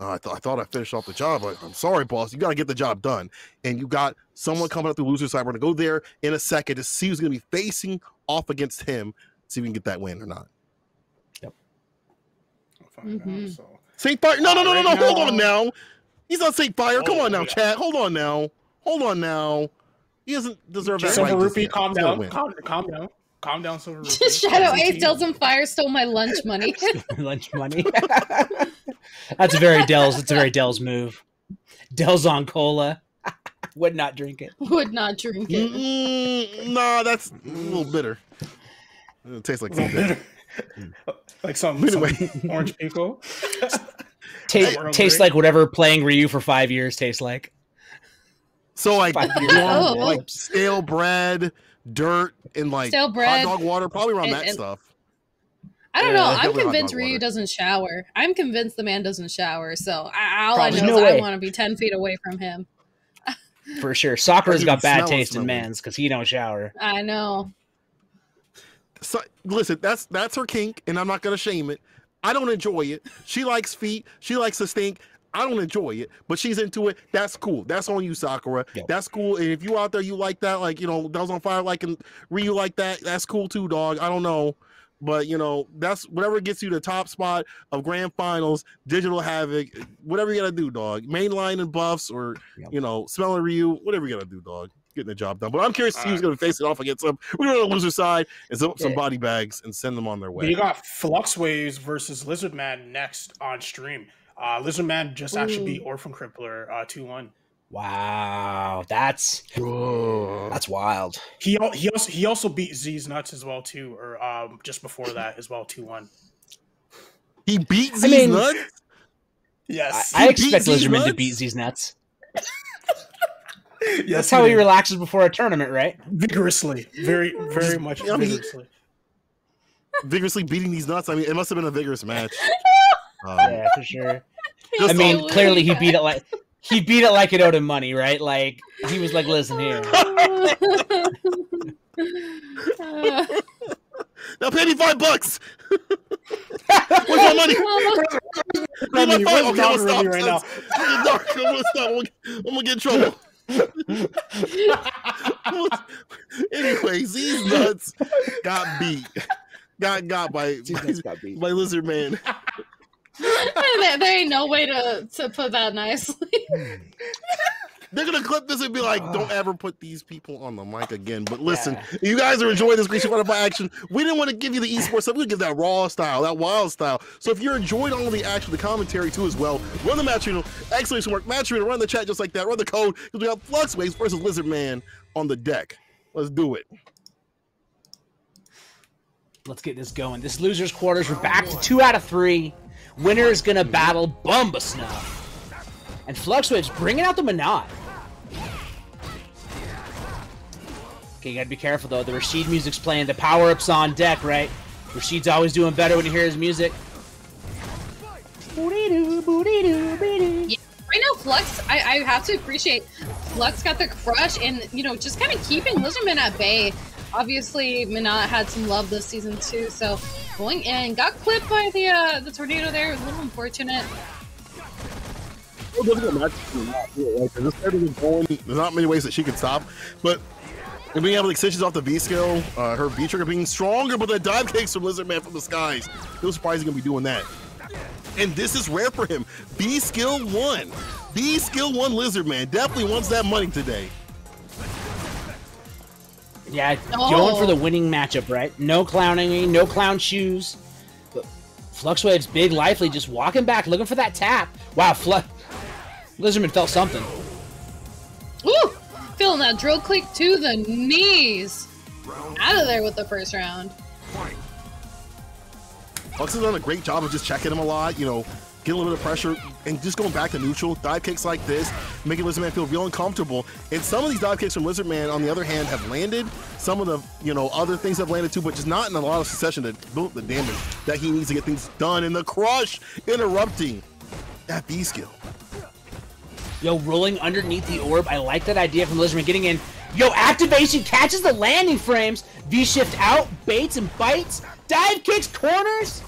I thought I finished off the job. I'm sorry, boss. You got to get the job done. And you got someone coming up the loser side. We're going to go there in a second to see who's going to be facing off against him. See if we can get that win or not. Yep. Saint Fire. No. Hold on now. He's not Saint Fire. Come on now, chat. Hold on now. He doesn't deserve that. Silver Rupee, calm down. Calm down, Silver Rupee. Shadow Ace Delzon Fire stole my lunch money. Lunch money. That's a very Dells. It's a very Dells move. Dells on cola. Would not drink it. Would not drink it. Nah, that's a little bitter. It tastes like something. Like some orange pico. Tastes like whatever playing Ryu for 5 years tastes like. So like stale bread, dirt, and like hot dog water, probably around that stuff. I don't know. I'm convinced Ryu doesn't shower. I'm convinced the man doesn't shower. So all I know is I want to be 10 feet away from him. For sure. Sakura's got bad taste in men's because he don't shower. I know. So, listen, that's her kink, and I'm not gonna shame it. I don't enjoy it. She likes feet. She likes to stink. I don't enjoy it, but she's into it. That's cool. That's on you, Sakura. Yep. That's cool. And if you out there, you like that, like, you know, Delzon Fire, like, and Ryu like that, that's cool too, dog. I don't know. But, you know, that's whatever gets you the top spot of grand finals, digital Havoc, whatever you got to do, dog. Mainline and buffs or, you know, smelling Ryu, whatever you got to do, dog. Getting the job done. But I'm curious to see who's going to face it off against them. We're going to the loser side and some body bags and send them on their way. You got Flux Waves versus Lizard Man next on stream. Lizard Man just actually beat Orphan Crippler 2-1. Wow, that's wild. He also beat Z's Nuts as well too, or just before that as well 2-1. He beat Z's Nuts. Yes, I expect Lizardman to beat Z's Nuts. That's how he relaxes before a tournament, right? Vigorously, very much vigorously. Vigorously beating these nuts. I mean, it must have been a vigorous match. Yeah, for sure. I mean, clearly he beat it like it owed him money, right? Like he was like, "Listen here, now pay me $5. Where's my money? Where's my $5? Okay, I'm gonna stop right now. I'm gonna get in trouble. Anyways, these nuts got beat. Got by Lizard Man. There ain't no way to put that nicely. They're gonna clip this and be like, "Don't ever put these people on the mic again." But listen, you guys are enjoying this Great Fighter by action. We didn't want to give you the esports stuff. We give that raw style, that wild style. So if you're enjoying all the action, the commentary too as well, run the match channel. Excellent work, match channel. Run the chat just like that. Run the code because we got Flux Waves versus Lizard Man on the deck. Let's do it. Let's get this going. This losers quarters. We're back to 2 out of 3. Winner is gonna battle Bumba Snuff. And Flux Wave's bringing out the Manat. Okay, you gotta be careful though. The Rashid music's playing. The power-up's on deck, right? Rashid's always doing better when you hear his music. Yeah, right now, Flux, I have to appreciate Flux got the crush and, you know, just kind of keeping Lizardman at bay. Obviously, Manat had some love this season too, so going in, got clipped by the tornado there. It was a little unfortunate. There's not many ways that she can stop, but and being able to extensions off the V skill, her V trigger being stronger, but the dive kicks from Lizardman from the skies. No surprise he's gonna be doing that. And this is rare for him. B skill 1. B skill 1 Lizardman definitely wants that money today. Yeah, going for the winning matchup, right? No clowning, no clown shoes. But Fluxwave's big, lively, just walking back, looking for that tap. Wow, Lizardman felt something. Woo! Feeling that drill click to the knees. Out of there with the first round. Flux has done a great job of just checking him a lot, you know, getting a little bit of pressure, and just going back to neutral. Dive kicks like this, making Lizardman feel real uncomfortable. And some of these dive kicks from Lizardman, on the other hand, have landed. Some of the, you know, other things have landed too, but just not in a lot of succession to build the damage that he needs to get things done. And the crush interrupting that B skill. Yo, rolling underneath the orb. I like that idea from Lizardman getting in. Yo, activation catches the landing frames. V-shift out, baits and bites. Dive kicks, corners.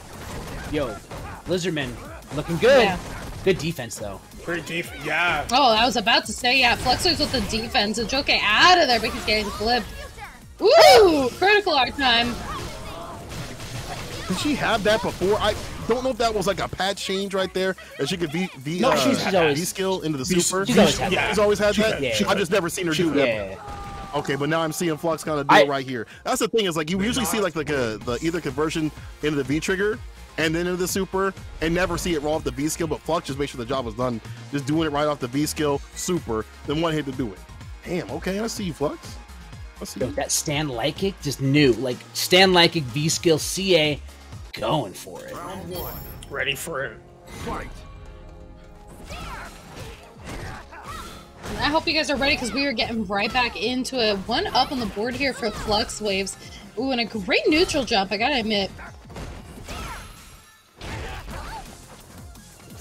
Yo, Lizardman looking good. Yeah. Good defense, though. Pretty deep, yeah. Oh, I was about to say, yeah, Fluxers with the defense. Joke out of there, but he's getting flipped. Woo! Critical art time. Did she have that before? I don't know if that was like a patch change right there, that she could she's always V-skill into the super. She's always had that. She's always had that? Yeah. I've just never seen her do that. Okay, but now I'm seeing Flux kind of do it right here. That's the thing, is like you usually see like the either conversion into the V trigger and then into the super, and never see it roll off the V skill, but Flux just make sure the job was done, just doing it right off the V skill, super, then one hit to do it. Damn, okay, I see you, Flux. I see you. That Stan Lykic, just new. Like, Stan Lykic V skill CA, going for it. Round 1. Ready for it. Fight. I hope you guys are ready, because we are getting right back into it. One up on the board here for Flux Waves. Ooh, and a great neutral jump, I gotta admit.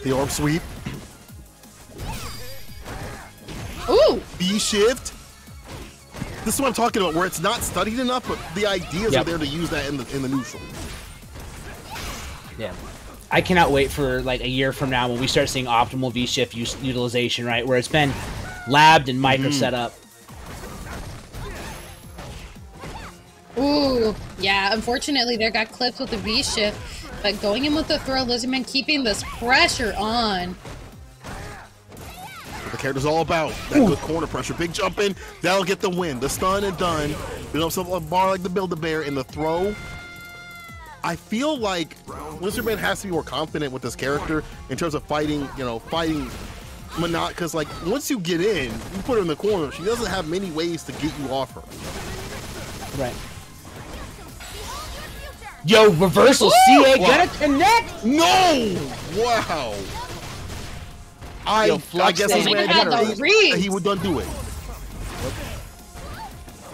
The orb sweep. Ooh! B-shift. This is what I'm talking about, where it's not studied enough, but the ideas are there to use that in the neutral. Yeah. I cannot wait for like a year from now when we start seeing optimal V-shift utilization, right? Where it's been labbed and micro set up. Ooh, yeah, unfortunately there got clipped with the V-shift, but going in with the throw, Lizardman keeping this pressure on. What the character's all about, that good corner pressure. Big jump in, that'll get the win. The stun and done. You know, something like a bar like the Build-A-Bear in the throw. I feel like Lizardman has to be more confident with this character in terms of fighting, you know, fighting Manat, because like once you get in, you put her in the corner, she doesn't have many ways to get you off her. Right. Yo, reversal CA gonna connect? No! Wow. I guess he would undo it.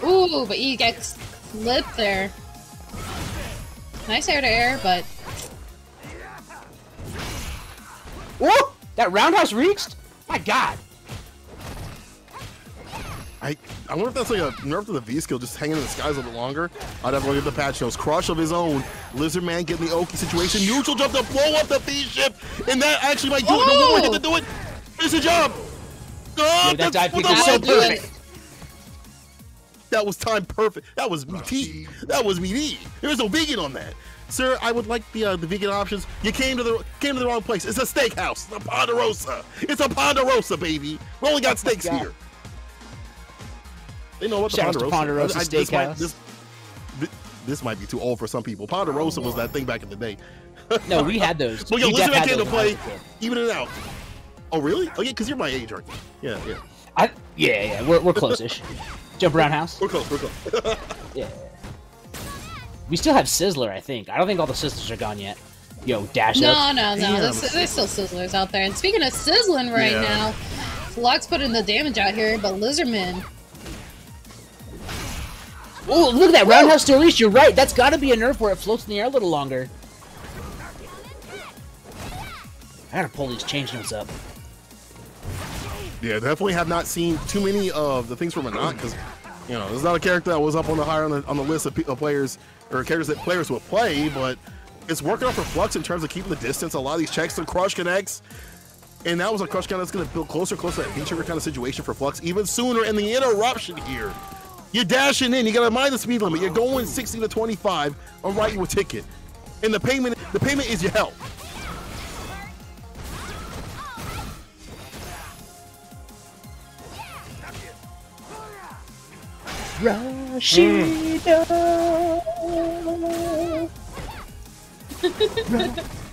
Ooh, but he gets flipped there. Nice air to air, but... Whoa! That roundhouse reached? My god. I wonder if that's like a nerf to the V skill, just hanging in the skies a little bit longer. I'd have to look at the patch notes. Crush of his own. Lizardman getting the Oki situation. Neutral jump to blow up the V-ship, and that actually might do it. No one more hit to do it. Finish the job. Yo, that dive kick is so perfect. That was time perfect. That was meaty. That was meaty. There's no vegan on that. Sir, I would like the vegan options. You came to the wrong place. It's a steakhouse. It's a Ponderosa. It's a Ponderosa, baby. We only got steaks here. They know what the Ponderosa steakhouse. This might be too old for some people. Ponderosa was that thing back in the day. No, we had those. Well, yo, Lizardman came to play, even it out. Oh, really? Oh, yeah, because you're my age, aren't you? Yeah. Yeah, we're close-ish. Jump around house. We're close. Yeah. We still have Sizzler, I think. I don't think all the Sizzlers are gone yet. Yo, dash up. No. There's still Sizzlers out there. And speaking of sizzling right now, Flux putting the damage out here, but Lizardman. Oh, look at that roundhouse to release. You're right. That's got to be a nerf where it floats in the air a little longer. I gotta pull these change notes up. Yeah, definitely have not seen too many of the things from Anant because, you know, there's not a character that was up on the higher on the list of players or characters that players would play, but it's working out for Flux in terms of keeping the distance. A lot of these checks and crush connects, and that was a crush connect that's going to build closer to that V-trigger kind of situation for Flux even sooner. And the interruption here, you're dashing in, you got to mind the speed limit. You're going 60 to 25. I'll write you a ticket, and the payment is your health. Rashido.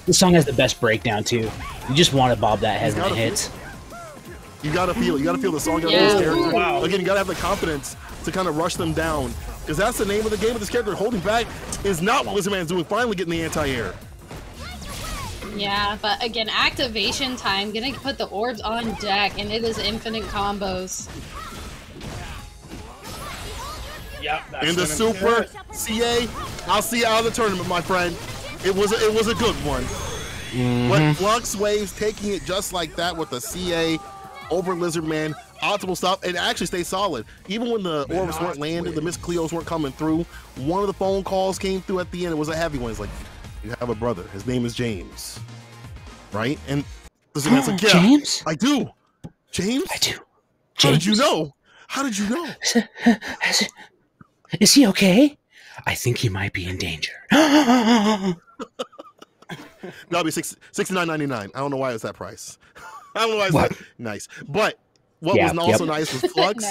This song has the best breakdown too. You just want to bob that head when it hits. You gotta feel it. You gotta feel the song. Wow. Again, you gotta have the confidence to kind of rush them down, because that's the name of the game. Of this character holding back is not what Lizardman's doing. Finally getting the anti-air. Yeah, but again, activation time. Gonna put the orbs on deck, and it is infinite combos. Yep, in the Super CA, I'll see you out of the tournament, my friend. It was a good one. But Flux Waves taking it just like that with the CA over Lizardman, optimal stuff, and actually stay solid. Even when the orbs weren't landed, the Miss Cleos weren't coming through, one of the phone calls came through at the end. It was a heavy one. It's like, you have a brother. His name is James. Right? And Lizardman's like, yeah, James? I do. James? I do. James? How did you know? How did you know? Is he okay? I think he might be in danger. That'll be $69.99. I don't know why it was that price. I don't know why it's that nice. But what was also nice was Flux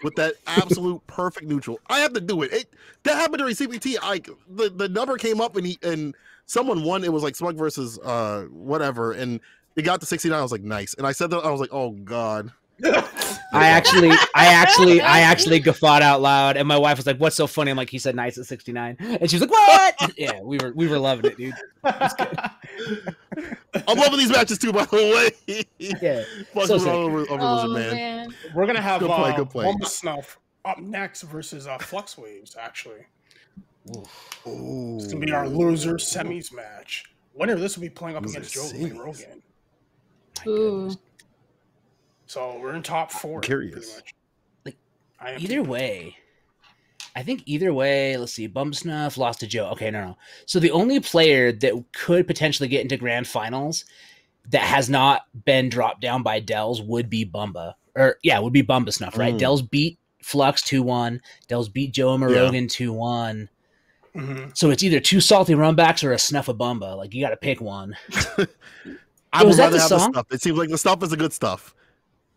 with that absolute perfect neutral. I have to do it. That happened during CPT. The number came up and someone won. It was like Smug versus whatever, and it got to 69. I was like, nice. And I said that I was like, oh god. I actually guffawed out loud, and my wife was like, "What's so funny?" I'm like, "He said nice at 69," and she was like, "What?" Yeah, we were loving it, dude. I'm loving these matches too, by the way. Yeah, Plus, so over man. We're gonna have good play. Bomba Snuff up next versus Flux Waves. Actually, it's gonna be our loser semis match. Winner of this will be playing up against Joe Rogan. Ooh. So we're in top 4. I'm curious. Like, either way, I think either way, let's see, Bum Snuff lost to Joe. Okay, no. So the only player that could potentially get into grand finals that has not been dropped down by Dells would be Bumba. Would be Bumba Snuff, right? Dells beat Flux 2-1. Dells beat Joe Rogan 2-1. So it's either 2 salty runbacks or a snuff of Bumba. Like, you got to pick one. I would rather have the stuff. It seems like the stuff is the good stuff.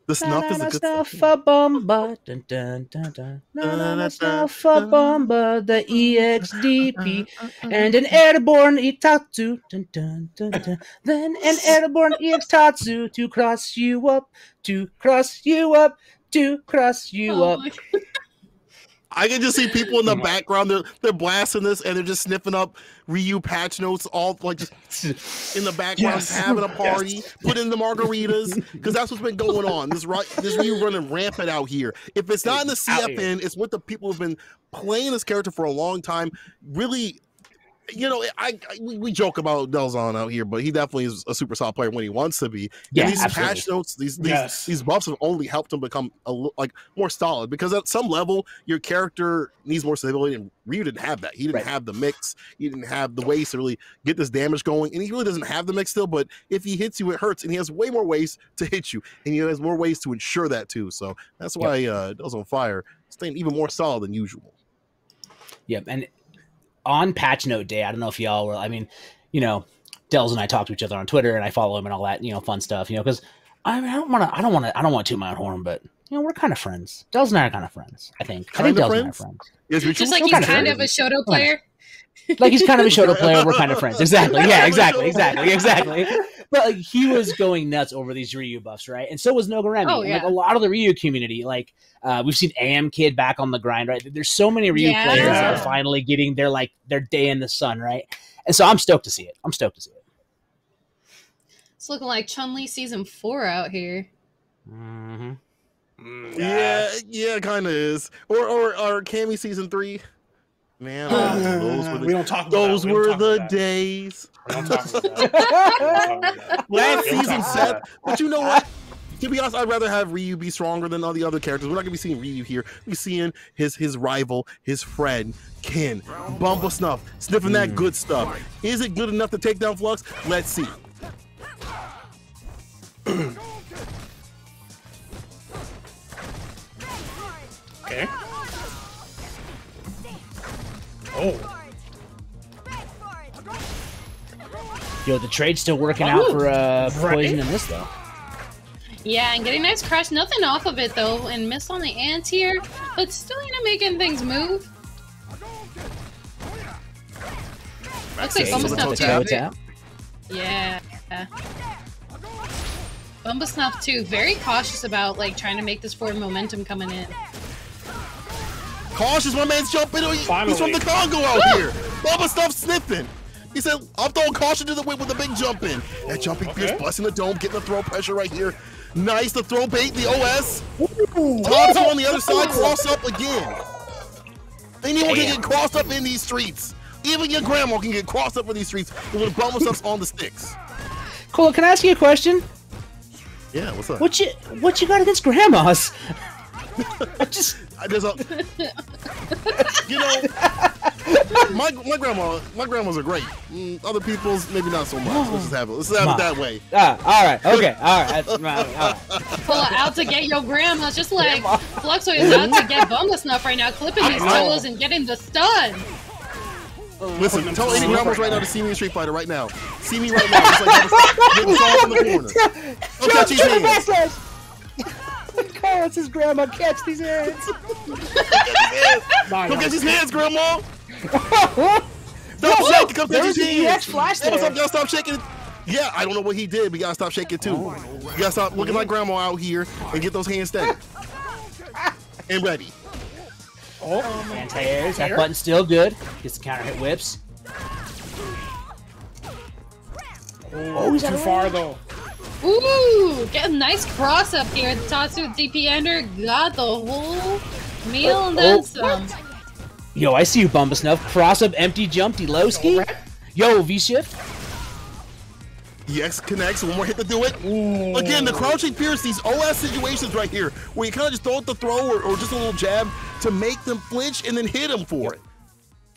The snuff is the good stuff. Bomba, dun, dun, dun, dun. Snuff a bomba, the EXDP, and an airborne Itatsu, dun, dun, dun, dun. Then an airborne EXTatsu to cross you up, to cross you up, to cross you up. I can just see people in the background. They're blasting this and they're just sniffing up Ryu patch notes, all like just in the background, having a party, putting the margaritas, because that's what's been going on. This Ryu running rampant out here. If it's not in the CFN, it's with the people who've been playing this character for a long time. Really, you know, we joke about Delzon out here, but he definitely is a super solid player when he wants to be. Yeah, and these absolutely. patch notes, these buffs have only helped him become more solid, because at some level your character needs more stability, and Ryu didn't have that. He didn't have the mix. He didn't have the ways to really get this damage going, and he really doesn't have the mix still. But if he hits you, it hurts, and he has way more ways to hit you, and he has more ways to ensure that too. So that's why Delz on Fire staying even more solid than usual. Yep, and on patch note day, I don't know if y'all were, I mean, you know, Delz and I talk to each other on Twitter, and I follow him and all that, you know, fun stuff, you know, because I don't want to toot my own horn, but you know, we're kind of friends. Delz and I are kind of friends, I think. I think Delz and I are friends. Just like he's kind of a Shoto player. Like he's kind of a Shoto player, we're kind of friends. Exactly. Yeah, exactly. But like, he was going nuts over these Ryu buffs, right? And so was Nogoremi. Oh, yeah. Like a lot of the Ryu community, like we've seen AM Kid back on the grind, right? There's so many Ryu players that are finally getting their day in the sun, right? And so I'm stoked to see it. It's looking like Chun-Li season 4 out here. Yeah, it kind of is. Or Cammy season 3. Man, we don't talk about those that. were the days. We don't talk about that. Last season set, but you know what? To be honest, I'd rather have Ryu be stronger than all the other characters. We're not gonna be seeing Ryu here. We're seeing his rival, his friend, Ken, Bumble Snuff, sniffing that good stuff. Is it good enough to take down Flux? Let's see. Okay. Oh. Yo, the trade's still working out for Poison in this though. Yeah, and getting nice crush. Nothing off of it though, and missed on the anti-air, but still, making things move. Looks like Bumble Snuff too. Yeah. Bumble Snuff too. Very cautious about trying to make this forward momentum coming in. Cautious, my man's jumping. He's from the Congo out here. Bumble Snuff sniffing. He said, I'm throwing caution to the wind with a big jump in. That jumping fierce, busting the dome, getting the throw pressure right here. Nice, the throw bait, the OS. Tonto on the other side, cross up again. Anyone can get crossed up in these streets. Even your grandma can get crossed up in these streets with Bumble Snuff's on the sticks. Cool, can I ask you a question? Yeah, what's up? What you got against grandmas? There's a, my grandmas are great. Other people's maybe not so much. Let's just have it that way. All right, okay, all right. Pull out to get your grandma, just like Fluxo is out to get Bumble Snuff right now, clipping these solos and getting the stun. Listen, tell any grandmas right now to see me in Street Fighter right now. See me right now, just getting soft in the corner. Don't catch these hands. Carl, it's his grandma. Catch these hands. Don't catch these hands, grandma. Stop shaking. Come catch these hands. Gotta stop shaking. Yeah, I don't know what he did, but you gotta stop shaking too. You gotta stop looking like grandma out here and get those hands steady and ready. Anti-airs. That button's still good. Gets the counter hit whips. He's too far though. Ooh, get a nice cross up here. Tatsu DP Ender got the whole meal and then some. Yo, I see you, Bumble Snuff. Cross up, empty jump, Deloski. Yo, V-shift. EX connects, one more hit to do it. Ooh. Again, the crouching pierce, these OS situations right here, where you kind of just throw it the throw or just a little jab to make them flinch and then hit them for it.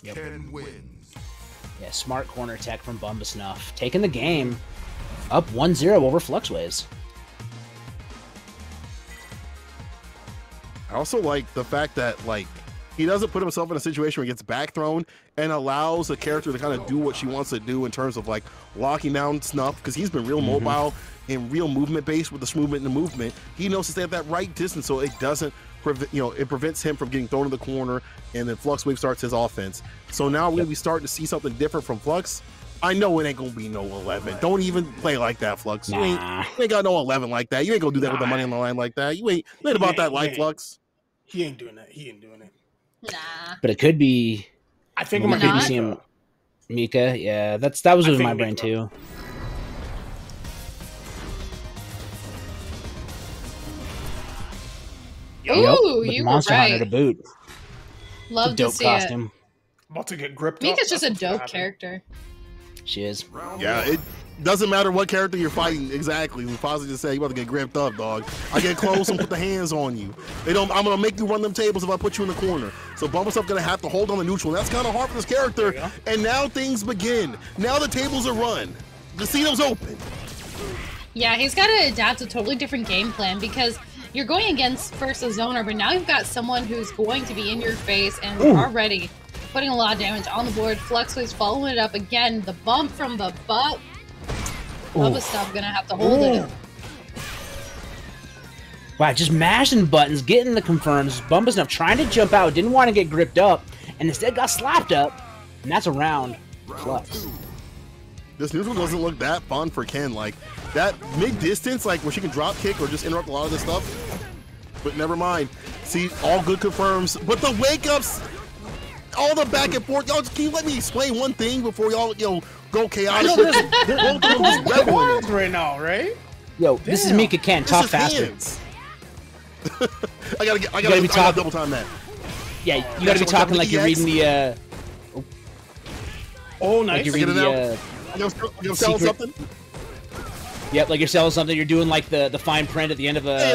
Ken wins. Yeah, smart corner tech from Bumble Snuff. Taking the game. Up 1-0 over Fluxways. I also like the fact that he doesn't put himself in a situation where he gets back thrown and allows the character to kind of do what she wants to do in terms of locking down Snuff, because he's been real mobile and real movement based with the movement and the movement. He knows to stay at that right distance so it doesn't it prevents him from getting thrown in the corner, and then Fluxwave starts his offense. So now we're gonna be starting to see something different from Flux. I know it ain't gonna be no 11. Don't even play like that, Flux. Nah. You ain't got no 11 like that. You ain't gonna do that with the money on the line like that. You ain't about that life, Flux. He ain't doing that. He ain't doing it. Nah. But it could be. I think it might be seeing Mika. Yeah, that was with my brain too. Ooh, you were Monster right. Hunter to boot. Love to see costume. About to get gripped. Mika's just a dope character. She is. Yeah, it doesn't matter what character you're fighting exactly. We possibly just say you about to get gripped up, dog. I get close and put the hands on you. I'm gonna make you run them tables if I put you in the corner. So Bumble Snuff gonna have to hold on the neutral. And that's kind of hard for this character. And now things begin. Now the tables are run. The casino's open. Yeah, he's got to adapt a totally different game plan, because you're going against first a zoner, but now you've got someone who's going to be in your face and already putting a lot of damage on the board. Fluxwave's following it up again. The bump from the butt. Bumble Snuff gonna have to hold it. Wow, just mashing buttons, getting the confirms. Bumble Snuff trying to jump out, didn't want to get gripped up, and instead got slapped up. And that's around Flux. This neutral doesn't look that fun for Ken. That mid-distance, where she can drop kick or just interrupt a lot of this stuff. But never mind. See, all good confirms. But the wake-ups, all the back and forth. Y'all, can you let me explain one thing before y'all go chaotic? I know they're wild right now, right? Yo, this is Mika Ken. Talk faster. I gotta double time that. Yeah, you gotta be talking like you're reading the. Oh, nice. Like you're reading you're selling something. Yep, like you're selling something. You're doing like the fine print at the end of a. Hey,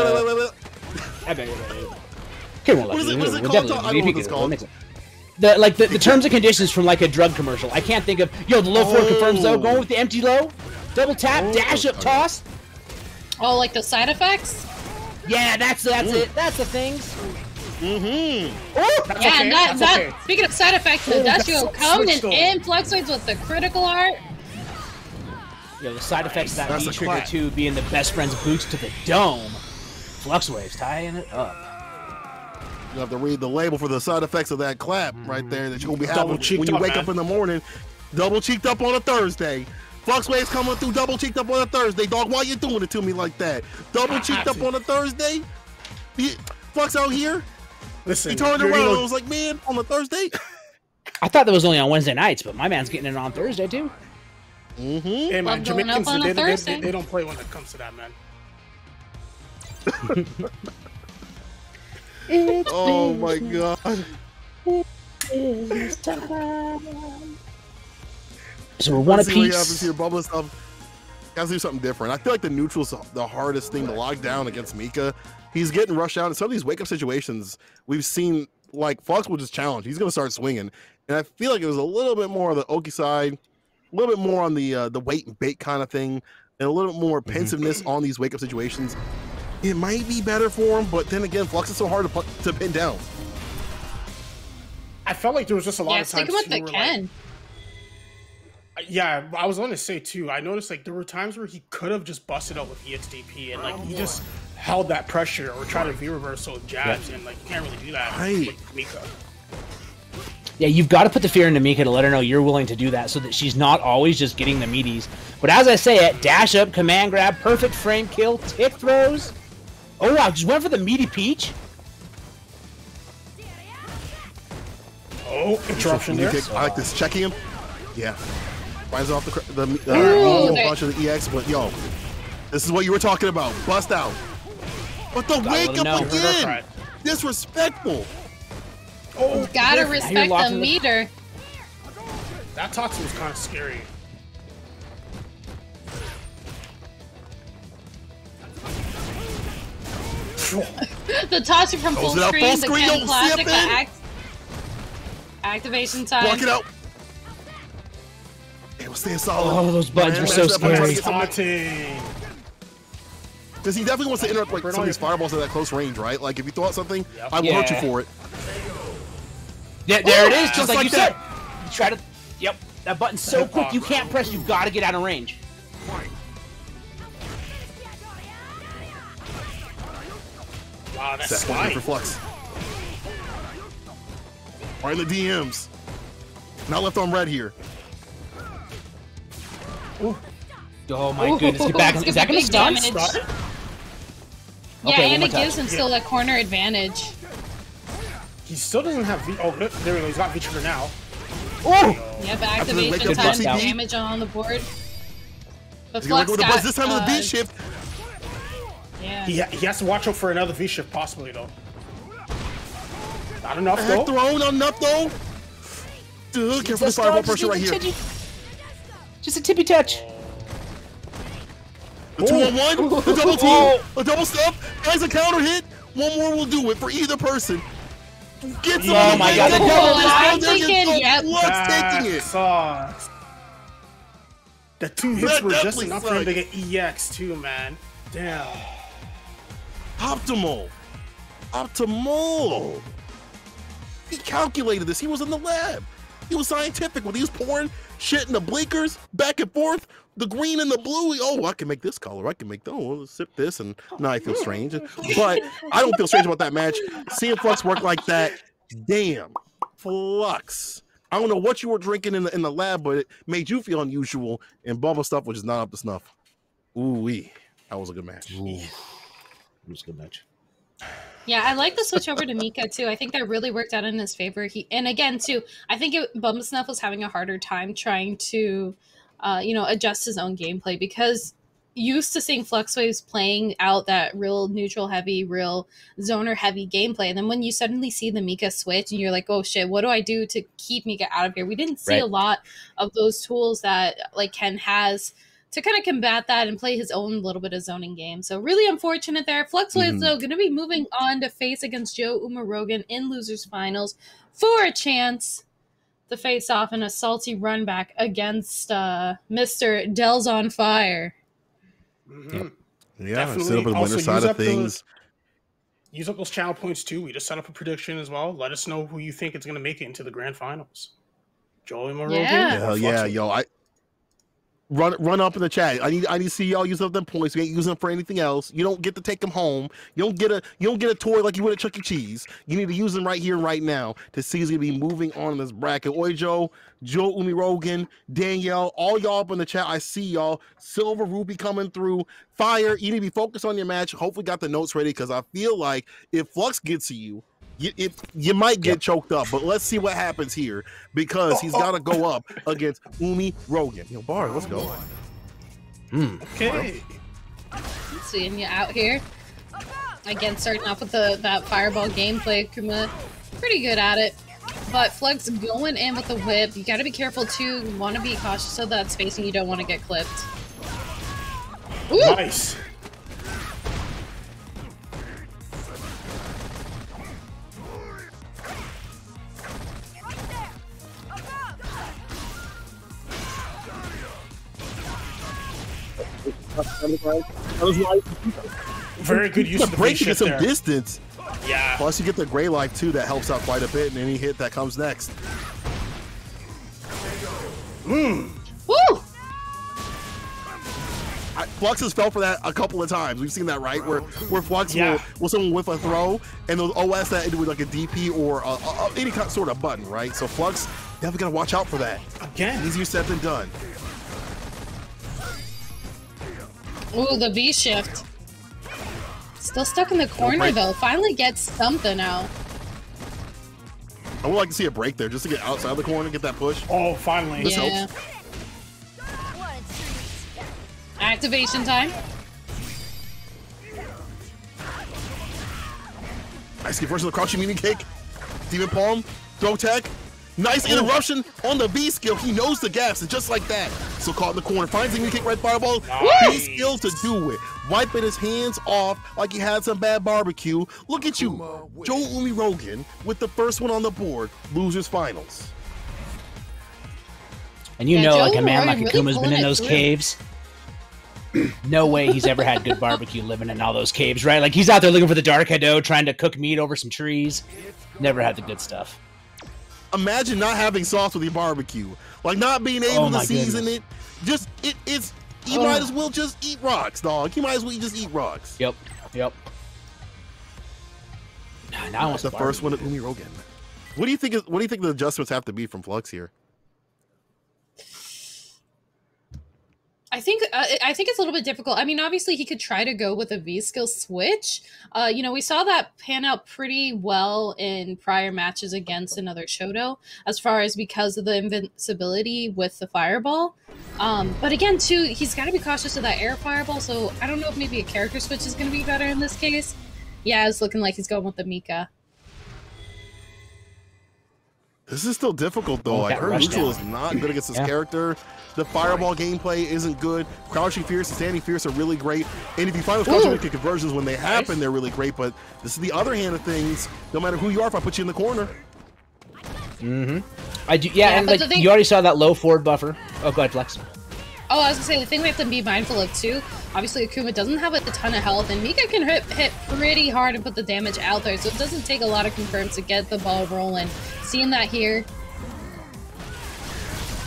wait. Okay, well, what is it called? I don't know what it's called. The terms and conditions from like a drug commercial. I can't think of. Yo, the low four confirms though. Going with the empty low, double tap, dash up, toss. Oh, like the side effects? Yeah, that's it. That's the things. Mm-hmm. Oh, yeah, okay. that. Speaking of side effects, the Dashio coming in Fluxwaves with the critical art. Yo, the side effects of that V-Trigger 2 being the best friend's boots to the dome. Fluxwaves tying it up. You have to read the label for the side effects of that clap right there that you're going to be having when you wake up in the morning. Double cheeked up on a Thursday. Fluxwaves coming through double cheeked up on a Thursday. Dog, why you doing it to me like that? Double cheeked up on a Thursday? Flux out here? Listen, he turned around and was like, man, on a Thursday? I thought that was only on Wednesday nights, but my man's getting it on Thursday too. Mm-hmm. Hey man, Jamaicans, they don't play when it comes to that, man. Oh my god. So we're one apiece. What apiece. Here, bubble stuff. Gotta do something different. I feel like the neutral's the hardest thing to lock down against Mika. He's getting rushed out in some of these wake up situations. We've seen like Flux will just challenge. He's gonna start swinging, and I feel like it was a little bit more of the Oki side, a little bit more on the wait and bait kind of thing, and a little bit more pensiveness on these wake up situations. It might be better for him, but then again, Flux is so hard to pin down. I felt like there was just a lot of times. Stick him with the Ken. Yeah, I was going to say too. I noticed like there were times where he could have just busted out with EXDP and like he just held that pressure or tried to V reversal jabs and like you can't really do that with Mika. Yeah, you've got to put the fear into Mika to let her know you're willing to do that so that she's not always just getting the meaties. But as I say it, dash up, command grab, perfect frame kill, tick throws. Oh wow, just went for the meaty peach. Oh, interruption there. I like this. Checking him. Yeah. Finds off the medium punch of the EX, but yo, this is what you were talking about. Bust out. But the wake up again. Disrespectful. Oh, you gotta respect the meter. That Tatsu was kind of scary. The Tatsu from full screen, the Ken Classic, activation time. Block it out. Hey, we'll stay solid. Oh, those buttons are so scary. Because he definitely wants to interrupt like some of these fireballs at that close range, right? Like if you throw out something, I will hurt you for it. Yeah, there it is, just like you said. You try to. Yep, that button's so quick you can't press. You've got to get out of range. Wow, that's slimy for Flux. Right in the DMs. Not left on red here. Ooh. Oh my goodness! Get back. Is that going to stun? Yeah, okay, and it gives him still that corner advantage. He still doesn't have V. Oh, there we go. He's got V-trigger now. Oh! Yep, activation time, damage on the board. But Flux got this time of the V shift. Yeah. He has to watch out for another V shift, possibly though. Not enough though. Throw, not enough though. Dude, careful the fireball pressure right here. Just a tippy touch. The 2-on-1, the double team, a double step, guys, a counter hit. One more will do it for either person. Get some oh my god, the double I'm thinking, yep. Taking it. Sucks. The two hits were just enough for him to get EX too, man. Damn. Optimal. He calculated this. He was in the lab. He was scientific when he was pouring shit in the blinkers back and forth. The green and the blue. Oh, I can make this color. I can make let's sip this, and now I feel strange. But I don't feel strange about that match. Seeing Flux work like that, damn, Flux. I don't know what you were drinking in the lab, but it made you feel unusual. And Bubble stuff was just not up to snuff. Ooh wee, that was a good match. Ooh. It was a good match. Yeah, I like the switch over to Mika too. I think that really worked out in his favor. And again too, I think Bumba Snuff was having a harder time trying to, adjust his own gameplay because used to seeing Fluxwaves playing out that real neutral heavy, real zoner heavy gameplay, and then when you suddenly see the Mika switch and you're like, oh shit, what do I do to keep Mika out of here? We didn't see a lot of those tools that like Ken has to kind of combat that and play his own little bit of zoning game. So really unfortunate there. Fluxwaves, though, going to be moving on to face against Joe Umarogan in Losers Finals for a chance to face off in a salty run back against Mr. Del's on Fire. Yeah, sit up on the winner side of things. Use up those channel points, too. We just set up a prediction as well. Let us know who you think is going to make it into the grand finals. Joe Umarogan? Yeah. Hell yeah, yo. Run up in the chat. I need to see y'all use up them points. You ain't using them for anything else. You don't get to take them home. You don't get a toy like you would at Chuck E. Cheese. You need to use them right here, right now to see who's gonna be moving on in this bracket. Oi Joe Umarogan, Danielle, all y'all up in the chat. I see y'all. Silver Ruby coming through. Fire. You need to be focused on your match. Hopefully got the notes ready because I feel like if Flux gets to you, you might get choked up, but let's see what happens here because he's got to go up against Umarogan. Yo, Bard, let's go. Okay. Seeing you out here. Again, starting off with that fireball gameplay. Kuma pretty good at it. But Flux going in with the whip. You got to be careful, too. You want to be cautious of that spacing. You don't want to get clipped. Ooh. Nice. Very good use of the break to shift get some there. distance. Yeah. Plus you get the gray life too. That helps out quite a bit. And any hit that comes next. Woo! Flux has fell for that a couple of times. We've seen that, right? Where Flux will someone whiff a throw and those OS that into like a DP or any kind sort of button, right? So Flux definitely gotta watch out for that. Again, easier said than done. Ooh, the V shift. Still stuck in the corner though. Finally gets something out. I would like to see a break there just to get outside the corner and get that push. Oh, finally. This helps. Activation time. Nice get versus the crouching meaning kick. Demon palm, throw tech. Nice interruption on the B skill. He knows the gaps, and just like that, so caught in the corner. Finds the kick right fireball. Nice. B skill to do it. Wiping his hands off like he had some bad barbecue. Look at you, Joe Umarogan with the first one on the board. Losers finals. And you know, like a man like Akuma's been in those caves. No way he's ever had good barbecue living in all those caves, right? Like he's out there looking for the Dark Hado, trying to cook meat over some trees. Never had the good stuff. Imagine not having sauce with your barbecue, like not being able to season it. Just it's you might as well just eat rocks, dog. You might as well just eat rocks. Yep. Now it's the first one at Umarogan. What do you think? What do you think the adjustments have to be from Flux here? I think it's a little bit difficult. I mean, obviously he could try to go with a V skill switch. We saw that pan out pretty well in prior matches against another Shoto, as far as because of the invincibility with the fireball. But again, too, he's got to be cautious of that air fireball. So I don't know if maybe a character switch is going to be better in this case. Yeah, it's looking like he's going with the Mika. This is still difficult though. Like her neutral is not good against this character. The fireball gameplay isn't good. Crouching Fierce and Standing Fierce are really great. And if you find those crouching kick conversions when they happen, they're really great. But this is the other hand of things. No matter who you are, if I put you in the corner. I do. Yeah, and like you already saw that low forward buffer. Oh, go ahead, Flex. Oh, I was gonna say the thing we have to be mindful of too. Obviously, Akuma doesn't have a ton of health, and Mika can hit pretty hard and put the damage out there. So it doesn't take a lot of confirms to get the ball rolling. Seeing that here.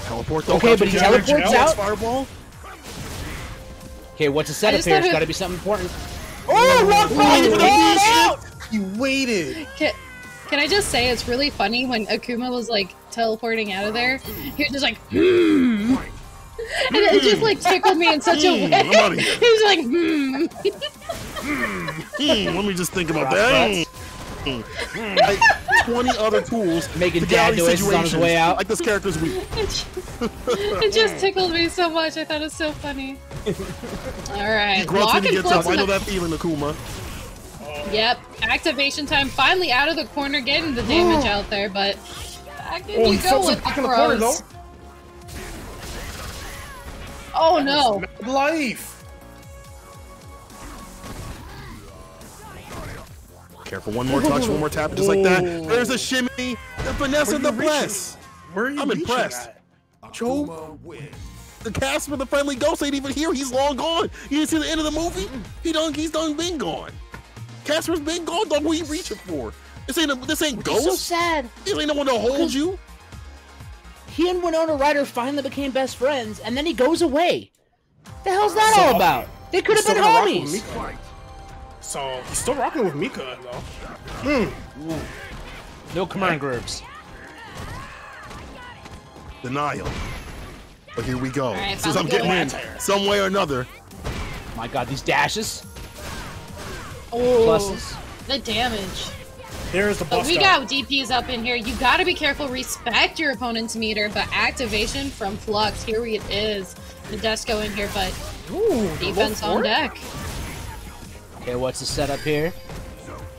Teleport though. Okay, but he teleports out. Fireball. Okay, what's the setup here? It's got to be something important. He waited. Can I just say it's really funny when Akuma was like teleporting out of there? He was just like, and it just like tickled me in such a way. He was like, Let me just think about that. Like 20 other tools making dad noises on his way out. Like this character's weak. It just tickled me so much. I thought it was so funny. All right, he grunts when he gets up. I know that feeling, Akuma. Yep, activation time. Finally out of the corner, getting the damage out there, but back in you go with the throws. Oh no! Life. Careful, one more touch, one more tap, just like that. There's a shimmy, the finesse and the bless. I'm impressed. Joe, the cast for the friendly ghost ain't even here. He's long gone. You didn't see the end of the movie? He's done been gone. Casper's been gone, dog. What are you reaching for? This ain't Ghost. So sad. This ain't no one to hold you. He and Winona Ryder finally became best friends, and then he goes away. The hell's that all about? They could have been homies. So he's still rocking with Mika though. No command groups. Denial. But here we go. Right, Since I'm getting in some way or another. My God, these dashes. Oh, pluses. The damage. There's the bust. But we got DPs up in here. You gotta be careful. Respect your opponent's meter, but activation from Flux. Here it is. The Desco in here, but defense on deck. Okay, what's the setup here?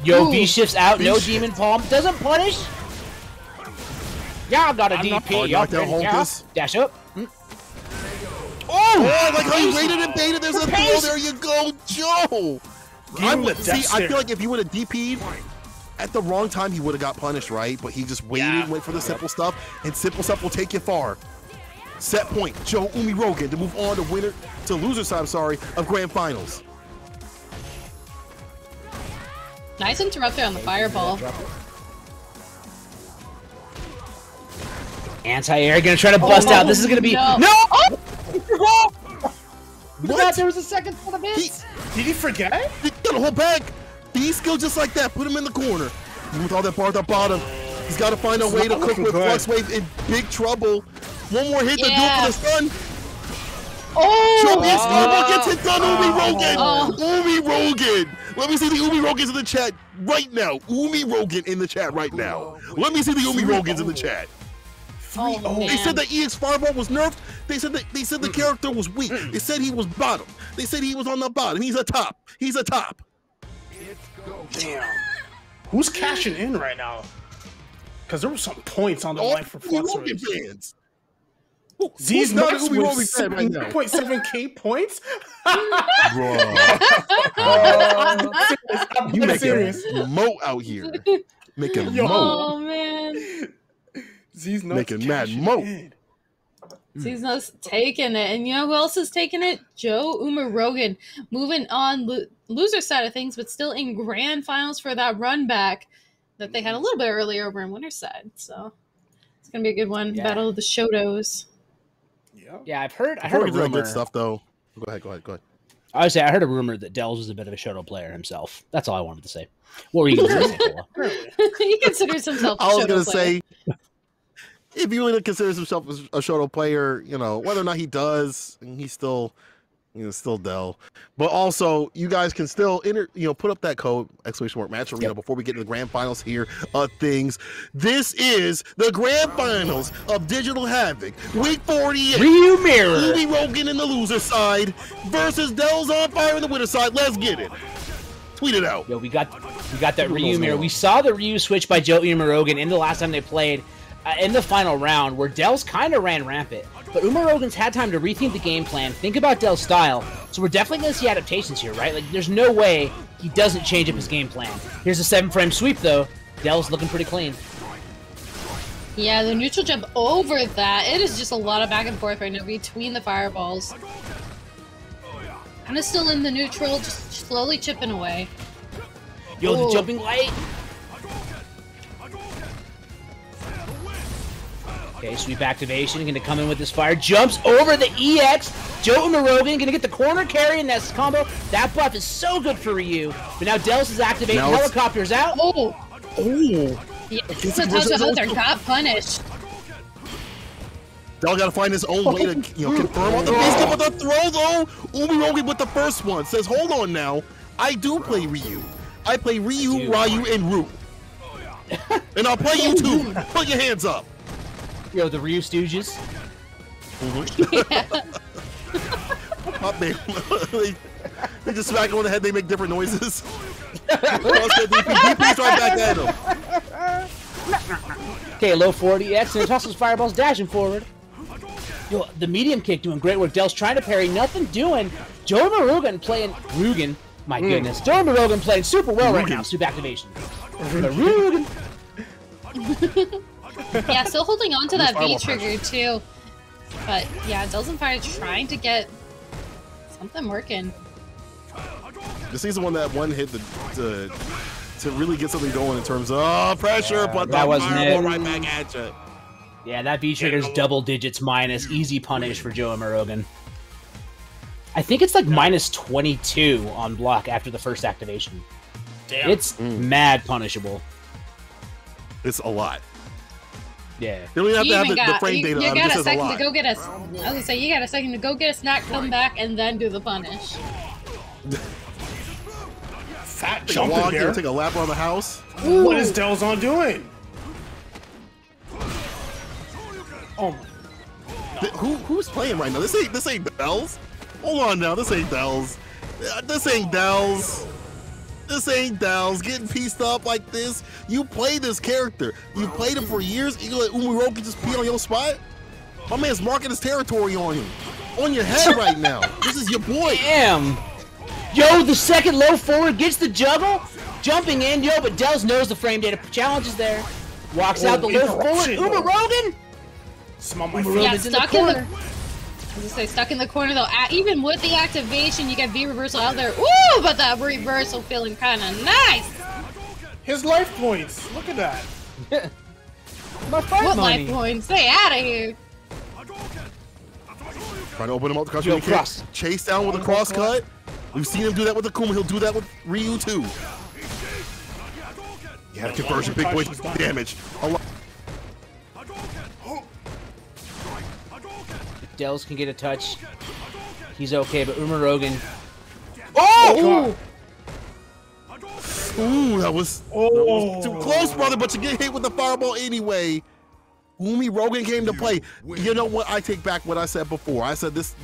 Yo, V shifts out. No demon palm. Doesn't punish. Y'all got a DP. Y'all dash up. Oh, I like how you waited and baited. There's a throw. There you go, Joe. I feel like if he would have DP'd at the wrong time, he would have got punished, right? But he just waited and went for the simple stuff, and simple stuff will take you far. Set point, Joe Umi Rogan to move on to loser side, of grand finals. Nice interrupt there on the fireball. Anti-air gonna try to bust out. This is gonna be no. What? There was a second for the miss. Did he forget? He got a whole bag. B skill just like that. Put him in the corner. With all that bar at the bottom, he's got to find a way to cook with Flux Wave in big trouble. One more hit to do it for the stun. Joe gets it done. Umi Rogan. Let me see the Umi Rogans in the chat right now. Umi Rogan in the chat right now. Let me see the Umi Rogans in the chat. They said that EX Fireball was nerfed. They said the character was weak. They said he was bottom. They said he was on the bottom. He's a top. He's a top. Damn. Who's cashing in right now? Because there were some points on the line for Flux fans. Z's not Umi Rogan fan right now. 0.7k points. You make a moat out here. Making moat. Oh man. Z's making mad moat. Z's nuts taking it, and you know who else is taking it? Joe Rogan moving on loser side of things, but still in grand finals for that run back that they had a little bit earlier over in winner's side. So it's gonna be a good one. Yeah. Battle of the Shotos. Yeah, I heard a rumor. Good stuff though. Go ahead. I would say I heard a rumor that Dells was a bit of a Shoto player himself. That's all I wanted to say. What were you going to say? He considers himself a Shoto player. I was going to say, if he really considers himself a Shoto player, you know, whether or not he does, he's still Dell. But also, you guys can still put up that code !Match Arena before we get to the grand finals here of things. This is the grand finals of Digital Havoc, week 48. Ryu Mirror, Umi Rogan in the loser side versus Dell's on fire in the winner side. Let's get it. Tweet it out. Yo, we got that Ryu Mirror. We saw the Ryu switch by Joe Umi Rogan in the last time they played in the final round, where Dell's kind of ran rampant. But Umi Rogan's had time to rethink the game plan, think about Dell's style, so we're definitely going to see adaptations here, right? Like, there's no way he doesn't change up his game plan. Here's a 7-frame sweep, though. Dell's looking pretty clean. Yeah, the neutral jump over that. It is just a lot of back and forth right now between the fireballs. Kind of still in the neutral, just slowly chipping away. Yo, the jumping light. Okay, sweep activation, gonna come in with this fire, jumps over the EX, Joe Umi Rogan gonna get the corner carry in that combo. That buff is so good for Ryu, but now Dels is activating, helicopter's out. Yeah, so Tojo Hunter got punished. Del gotta find his own way to confirm on the base, but the throw though, Umi Rogan with the first one, says hold on now, I do play Ryu. I play Ryu, Ryu, and Ryu. And I'll play you too. Put your hands up. Yo, the Ryu Stooges. They just smack him on the head. They make different noises. DP's right back at him. Okay, low 40X and tosses fireballs dashing forward. Yo, the medium kick doing great work. Del's trying to parry, nothing doing. Joe Murugan playing Rugen. My goodness, Joe Murugan playing super well right now. Super activation. Murugan. Yeah, still holding on to that V trigger too. But yeah, Del's on fire trying to get something working. This is the one that one hit to really get something going in terms of pressure, but that wasn't it. Right back at you. Yeah, that V trigger's double digits minus, easy punish for Joe Murugan. I think it's like minus 22 on block after the first activation. Damn. It's mad punishable. It's a lot. Yeah. You don't have to have the frame data. You got a second to go get us. I was gonna say you got a second to go get a snack, come back, and then do the punish. Fat jump in there. Take a lap around the house. Ooh. What is Delzon doing? Oh my. Who's playing right now? This ain't Dells. Hold on now. This ain't Dells. This ain't Dells. This ain't Dells. Getting pieced up like this. You play this character. You played him for years. You let Umiroki just pee on your spot? My man's marking his territory on you. On your head right now. This is your boy. Damn. Yo, the second low forward gets the juggle. Jumping in, yo, but Dells knows the frame data challenge is there. Walks out the low forward. Umirogan. Yeah, stuck in the. I was gonna say stuck in the corner though. Even with the activation, you get V reversal out there. Ooh, but that reversal feeling kind of nice. His life points. Look at that. My fight what money. Life points? Stay out of here. Trying to open him up to cross. Chase down with a cross cut. We've seen him do that with Akuma. He'll do that with Ryu too. Yeah, conversion, big boy damage. If Dells can get a touch, he's okay, but Umirogan. Oh! Ooh, that was too close, brother, but you get hit with the fireball anyway. Umirogan came to play. You know what? I take back what I said before. I said this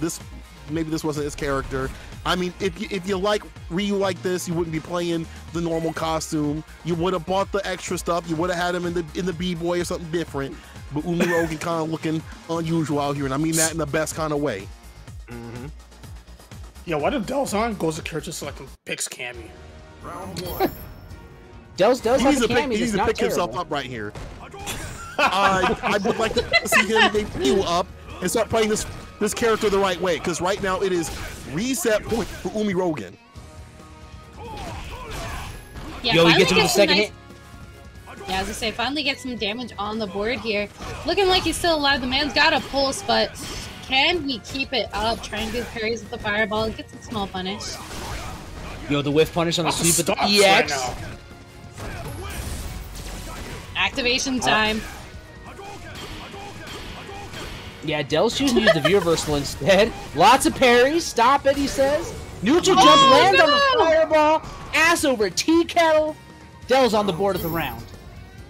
maybe this wasn't his character. I mean, if you like Ryu like this, you wouldn't be playing the normal costume. You would have bought the extra stuff. You would have had him in the B-boy or something different. But Umirogan kind of looking unusual out here, and I mean that in the best kind of way. Mm-hmm. Yeah, what if Delzon goes to character select and picks Cammy? Round one. Dells has a Cammy. He needs to pick himself up right here. I would like to see him debut up and start playing this character the right way, because right now it is reset point for Umirogan. Yeah, yo, he gets him the second hit. Yeah, as I say, finally get some damage on the board here. Looking like he's still alive. The man's got a pulse, but can he keep it up? Try and do parries with the fireball. Gets a small punish. Yo, the whiff punish on the sweep with the EX. Right activation time. Yeah, Del's choosing to use the V reversal instead. Lots of parries. Stop it, he says. Neutral jump lands on the fireball. Ass over tea kettle. Del's on the board of the round.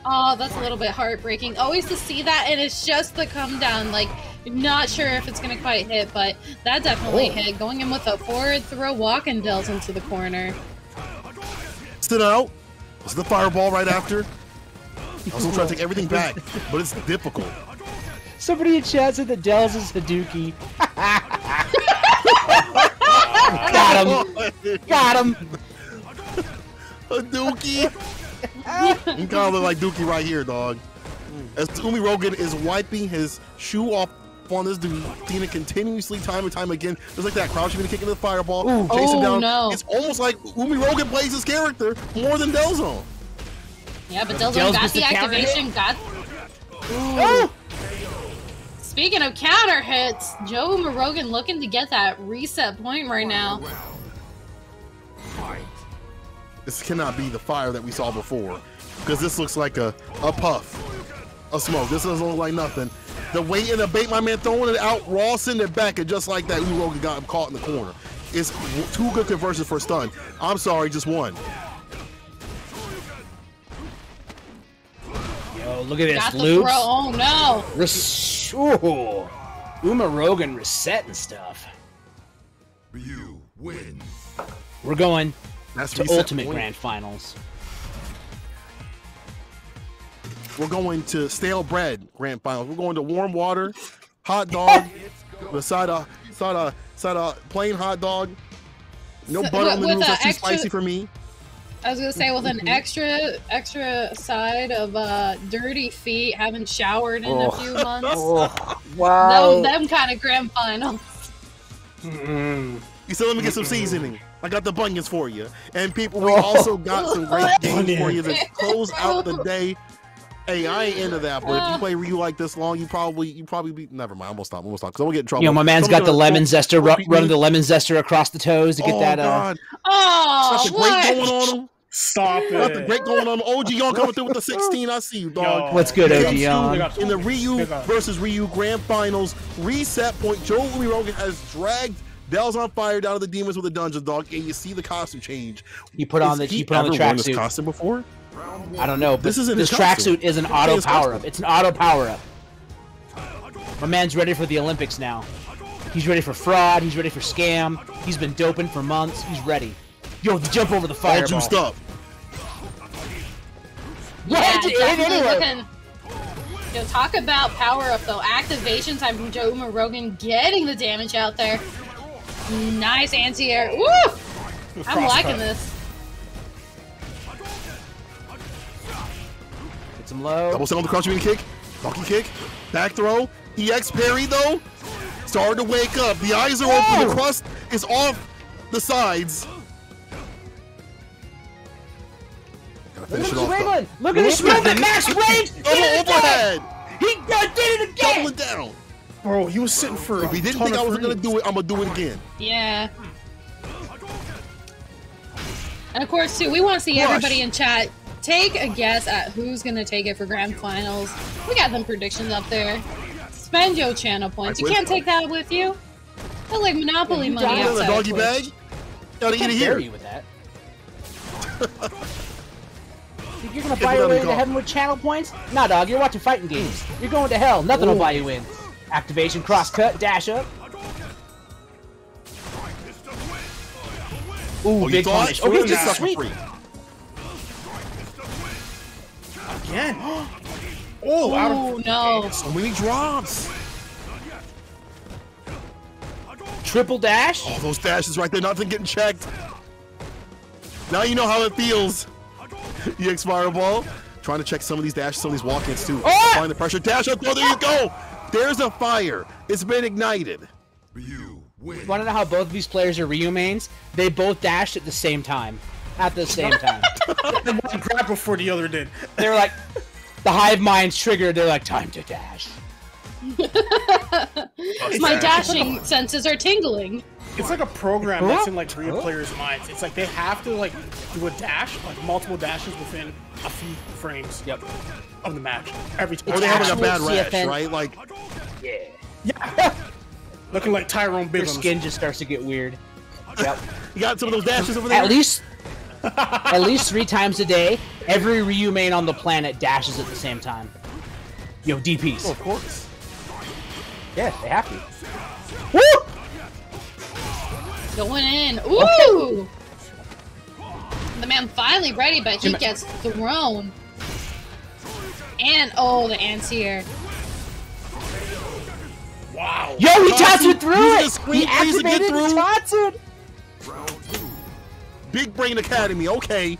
Oh, that's a little bit heartbreaking. Always to see that, and it's just the come down. Like, not sure if it's gonna quite hit, but that definitely hit. Going in with a forward throw, walking Del's into the corner. Sit out. This is the fireball right after. I was trying to take everything back, but it's difficult. Somebody in chat said that Del's is Hadouki. Got him. Got him. Hadouki. You kind of look like Dookie right here, dog. As Umirogan is wiping his shoe off on this dude, seeing it continuously time and time again. Just like that, crouching and kicking the fireball, chasing down. No. It's almost like Umirogan plays his character more than Delzon. Yeah, but Delzon got the activation, Speaking of counter hits, Joe Umirogan looking to get that reset point right now. This cannot be the fire that we saw before, because this looks like a puff of smoke. This doesn't look like nothing. The weight and the bait, my man throwing it out, raw, sending it back, and just like that, Umirogan got him caught in the corner. is two good conversions for stun. I'm sorry, just one. Yo, look at this, Got the Loops. throw. Oh no! Ooh, Uma Rogan resetting stuff. Ryu wins. We're going That's to reset Ultimate point. Grand Finals. We're going to stale bread grand finals. We're going to warm water, hot dog, beside a plain hot dog. No So, butter on the with noodles. That's too extra- spicy for me. I was gonna say with an extra side of dirty feet, haven't showered in a few months. Oh, wow. Them kind of grand finals. You said, let me get some seasoning. I got the bunions for you. And people, we also got some great games for you to close out the day. Hey, I ain't into that, but if you play Ryu like this long, you probably be. Never mind, I'm gonna stop. Because I'm gonna get in trouble. You know, my man's got the lemon zester, running the lemon zester across the toes to get that. God. Oh, Got the great going on him. Stop it. Got the great going on him. OG Young coming through with the 16. I see you, dog. What's good, OG Game Young? two in the Ryu versus Ryu Grand Finals reset point. Joe Umirogan has dragged Dell's on fire down to the demons with a dungeon, dog, and you see the costume change. He put on the tracksuit. Costume before? I don't know. But This isn't this his costume. tracksuit is an auto power up. It's an auto power up. My man's ready for the Olympics now. He's ready for fraud. He's ready for scam. He's been doping for months. He's ready. Yo, the jump over the All fireball. juiced up. yeah, It definitely anyway. looking. Yo, talk about power up though. Activation time from Joe Rogan getting the damage out there. Nice anti-air. Woo! I'm liking this. Get some low. Double sound the crouching kick. Donkey kick. Back throw. EX parry though. Starting to wake up. The eyes are open. The crust is off the sides. Gotta Look finish at it the off. Ringland! Look at this movement! Max range! Double overhead. He did it again! Doubling down. Bro, he was sitting for. If he didn't think I was gonna do it, I'm gonna do it again. Yeah. And of course, too, we want to see everybody in chat take a guess at who's gonna take it for grand finals. We got them predictions up there. Spend your channel points. You can't take that with you. That's like Monopoly money Put it in the outside. doggy Twitch. bag. Gotta eat How it dare here. you with that? Think you're gonna buy your way to heaven with channel points? Nah, dog, you're watching fighting games. You're going to hell. Nothing will buy you in. Activation, cross cut, dash up. Ooh, Oh, big punish. Oh, This this is is sweet. free. Again. Oh, out of. Oh no. So many drops. Triple dash. Oh, those dashes right there, nothing getting checked. Now you know how it feels. EX Fireball. Trying to check some of these dashes, some of these walk-ins too. Oh! Applying the pressure. Dash up. Oh, there you go. There's a fire. It's been ignited. Ryu wins. Want to know how both of these players are Ryu mains? They both dashed at the same time. At the same time. The one grabbed before the other did. They were like, the hive minds triggered. They're like, time to dash. My dashing senses are tingling. It's like a program that's in like real players' minds. It's like they have to like do a dash, like multiple dashes within a few frames Yep. of the match every time. Or they have like a bad Actual rash, CFN. right? Like, Yeah. Looking like Tyrone Their Biggums. skin just starts to get weird. Yep. you got some of those dashes over there? At least 3 times a day, every Ryu main on the planet dashes at the same time. Yo, DPs. Oh, of course. Yeah, they have to. Woo! Going in. Ooh! The man finally ready, but he gets thrown. And oh, the anti-air. Wow. Yo, he Tatsu'd through Using it! the screen He plays to get activated through. Tatsu'd! Big Brain Academy, okay.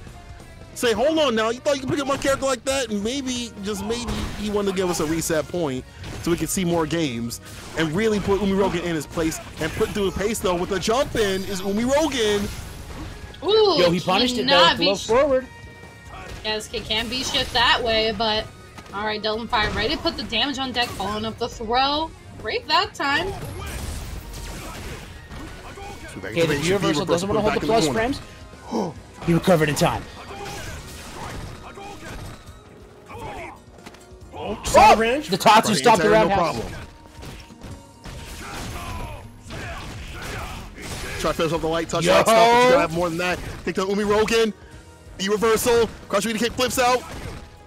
Say, hold on now, you thought you could pick up my character like that? And maybe, just maybe, he wanted to give us a reset point so we could see more games and really put Umirogen in his place and put through the pace though with the jump in is Umirogen. Ooh, Yo, he punished it though, cannot low be forward. Yes, it can be shift that way, but alright, Dylan Fire ready to put the damage on deck, following up the throw. Great that time. Okay, the Universal doesn't want to hold the plus frames. He recovered in time. Oh, side range. The Tatsu stopped the No roundhouse. problem. Try to finish off the light touch. Stuff, but you gotta have more than that. Take the Umi Rogan. B reversal. Crouch ready kick flips out.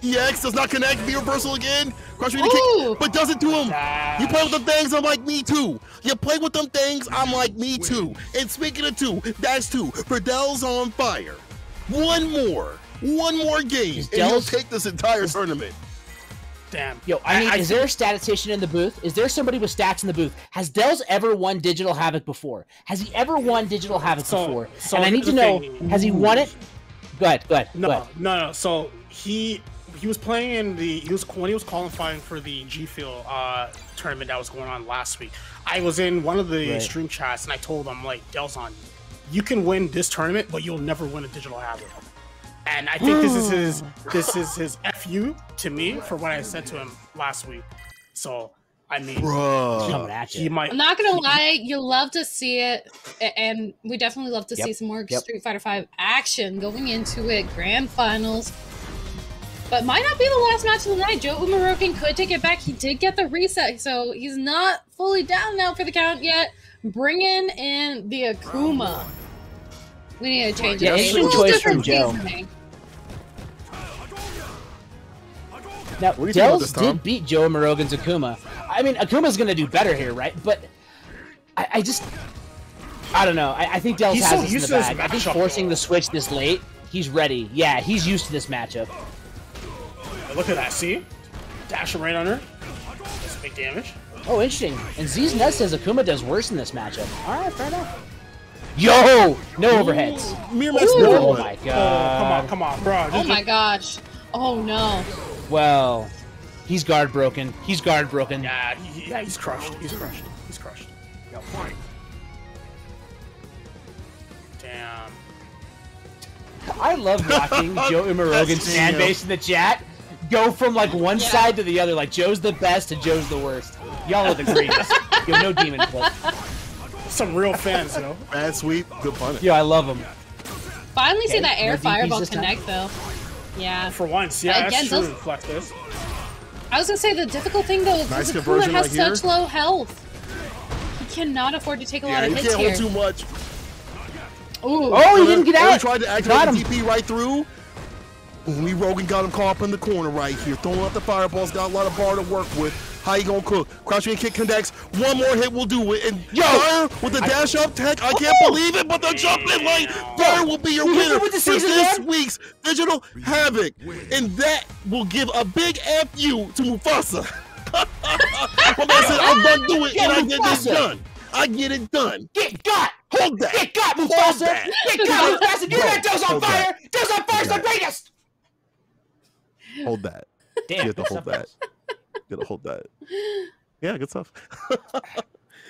EX does not connect. B reversal again. Crouch ready kick, but doesn't do him. You play with them things, I'm like, me too. You play with them things, I'm like, me too. And speaking of two, that's two. Verdell's on fire. One more game, and he'll take this entire tournament. Damn. Yo, I mean, is there a statistician in the booth? Is there somebody with stats in the booth? Has Dells ever won Digital Havoc before? Has he ever won Digital Havoc before? And I need to know, has he won it? Go ahead. No. So he was playing in when he was qualifying for the G Fuel tournament that was going on last week. I was in one of the stream chats and I told him, like, Delzon, you can win this tournament, but you'll never win a Digital Havoc. And I think this is his FU to me for what I said to him last week. So I mean, he might. I'm not gonna lie, you love to see it, and we definitely love to see some more Street Fighter V action going into it. Grand finals, but might not be the last match of the night. Joe Umarokin could take it back. He did get the reset, so he's not fully down now for the count yet. Bringing in the Akuma. We need to change it. Interesting choice from Joe. Now, Dells did beat Joe Morogan's Akuma. I mean, Akuma's going to do better here, right? But I don't know. I think Dells has this in the bag. I think forcing the switch this late, he's ready. Yeah, he's used to this matchup. Look at that, see? Dashing right on her. That's big damage. Oh, interesting. And Z's Nut says Akuma does worse in this matchup. All right, fair enough. Yo! No overheads. Oh my god. Oh, come on, bro. Oh my gosh. Oh no. Well, he's guard broken. Yeah, he's crushed. Damn. I love watching Joe Umarogan's fan base in the chat go from like one side to the other. Like Joe's the best and Joe's the worst. Y'all are the greatest. You have no demon clip. Some real fans, you know. Bad sweep, good punish. Yeah, I love them. Finally see that air fireball connect though. Yeah. For once, yeah, again, that's true. Flex this. I was gonna say the difficult thing though is nice Akuma has right such low health. He cannot afford to take a lot of hits here. He can't hold too much. Ooh. Oh, he didn't get out. He tried to activate the DP right through. Umi Rogan got him caught up in the corner right here. Throwing out the fireballs, got a lot of bar to work with. How you gonna cook? Crouching kick connects. One more hit will do it. And Fire with the dash up tech. I can't believe it, but the jump in lane. Fire will be your winner for this week's Digital Havoc. And that will give a big FU to Mufasa. My man said, I'm done doing it, and I get this done. I get it done. Get got! Hold that! Get got, Mufasa! Get got, Mufasa! You got Does on fire! Does on fire's the greatest! Hold that. Damn. You have to hold that. You gotta hold that. Yeah, good stuff.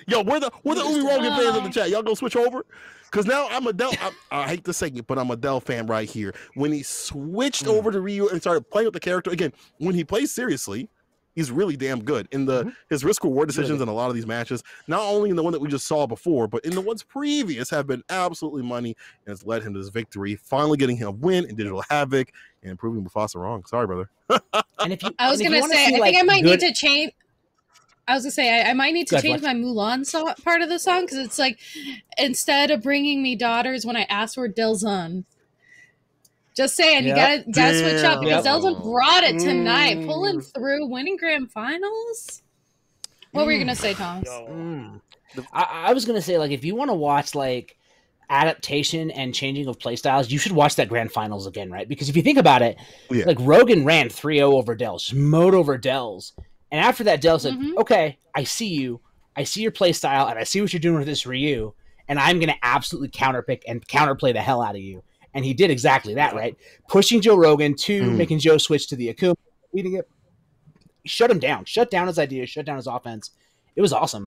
Yo, we're the Umi Rogan fans in the chat. Y'all go switch over? Because now I'm a Dell. I hate to say it, but I'm a Dell fan right here. When he switched over to Ryu and started playing with the character, again, when he plays seriously, he's really damn good. In his risk-reward decisions in a lot of these matches, not only in the one that we just saw before, but in the ones previous have been absolutely money, and it's led him to this victory, finally getting him a win in Digital Havoc and proving Mufasa wrong. Sorry, brother. And if you, I was gonna say, I think I might need to change. I was gonna say I might need to change my Mulan part of the song because it's like instead of bringing me daughters when I asked for Delzon. Just saying, you gotta switch up because Delzon brought it tonight, pulling through, winning grand finals. What were you gonna say, Thomas? I was gonna say, like, if you want to watch like adaptation and changing of playstyles, you should watch that grand finals again, right? Because if you think about it, like Rogan ran 3-0 over Dells, mowed over Dells, and after that, Dells said, "Okay, I see you, I see your playstyle, and I see what you're doing with this Ryu, and I'm gonna absolutely counterpick and counterplay the hell out of you." And he did exactly that, right? Pushing Joe Rogan to making Joe switch to the Akuma, leading it, shut him down, shut down his ideas, shut down his offense. It was awesome.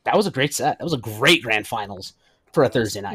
That was a great set. That was a great grand finals for a Thursday night.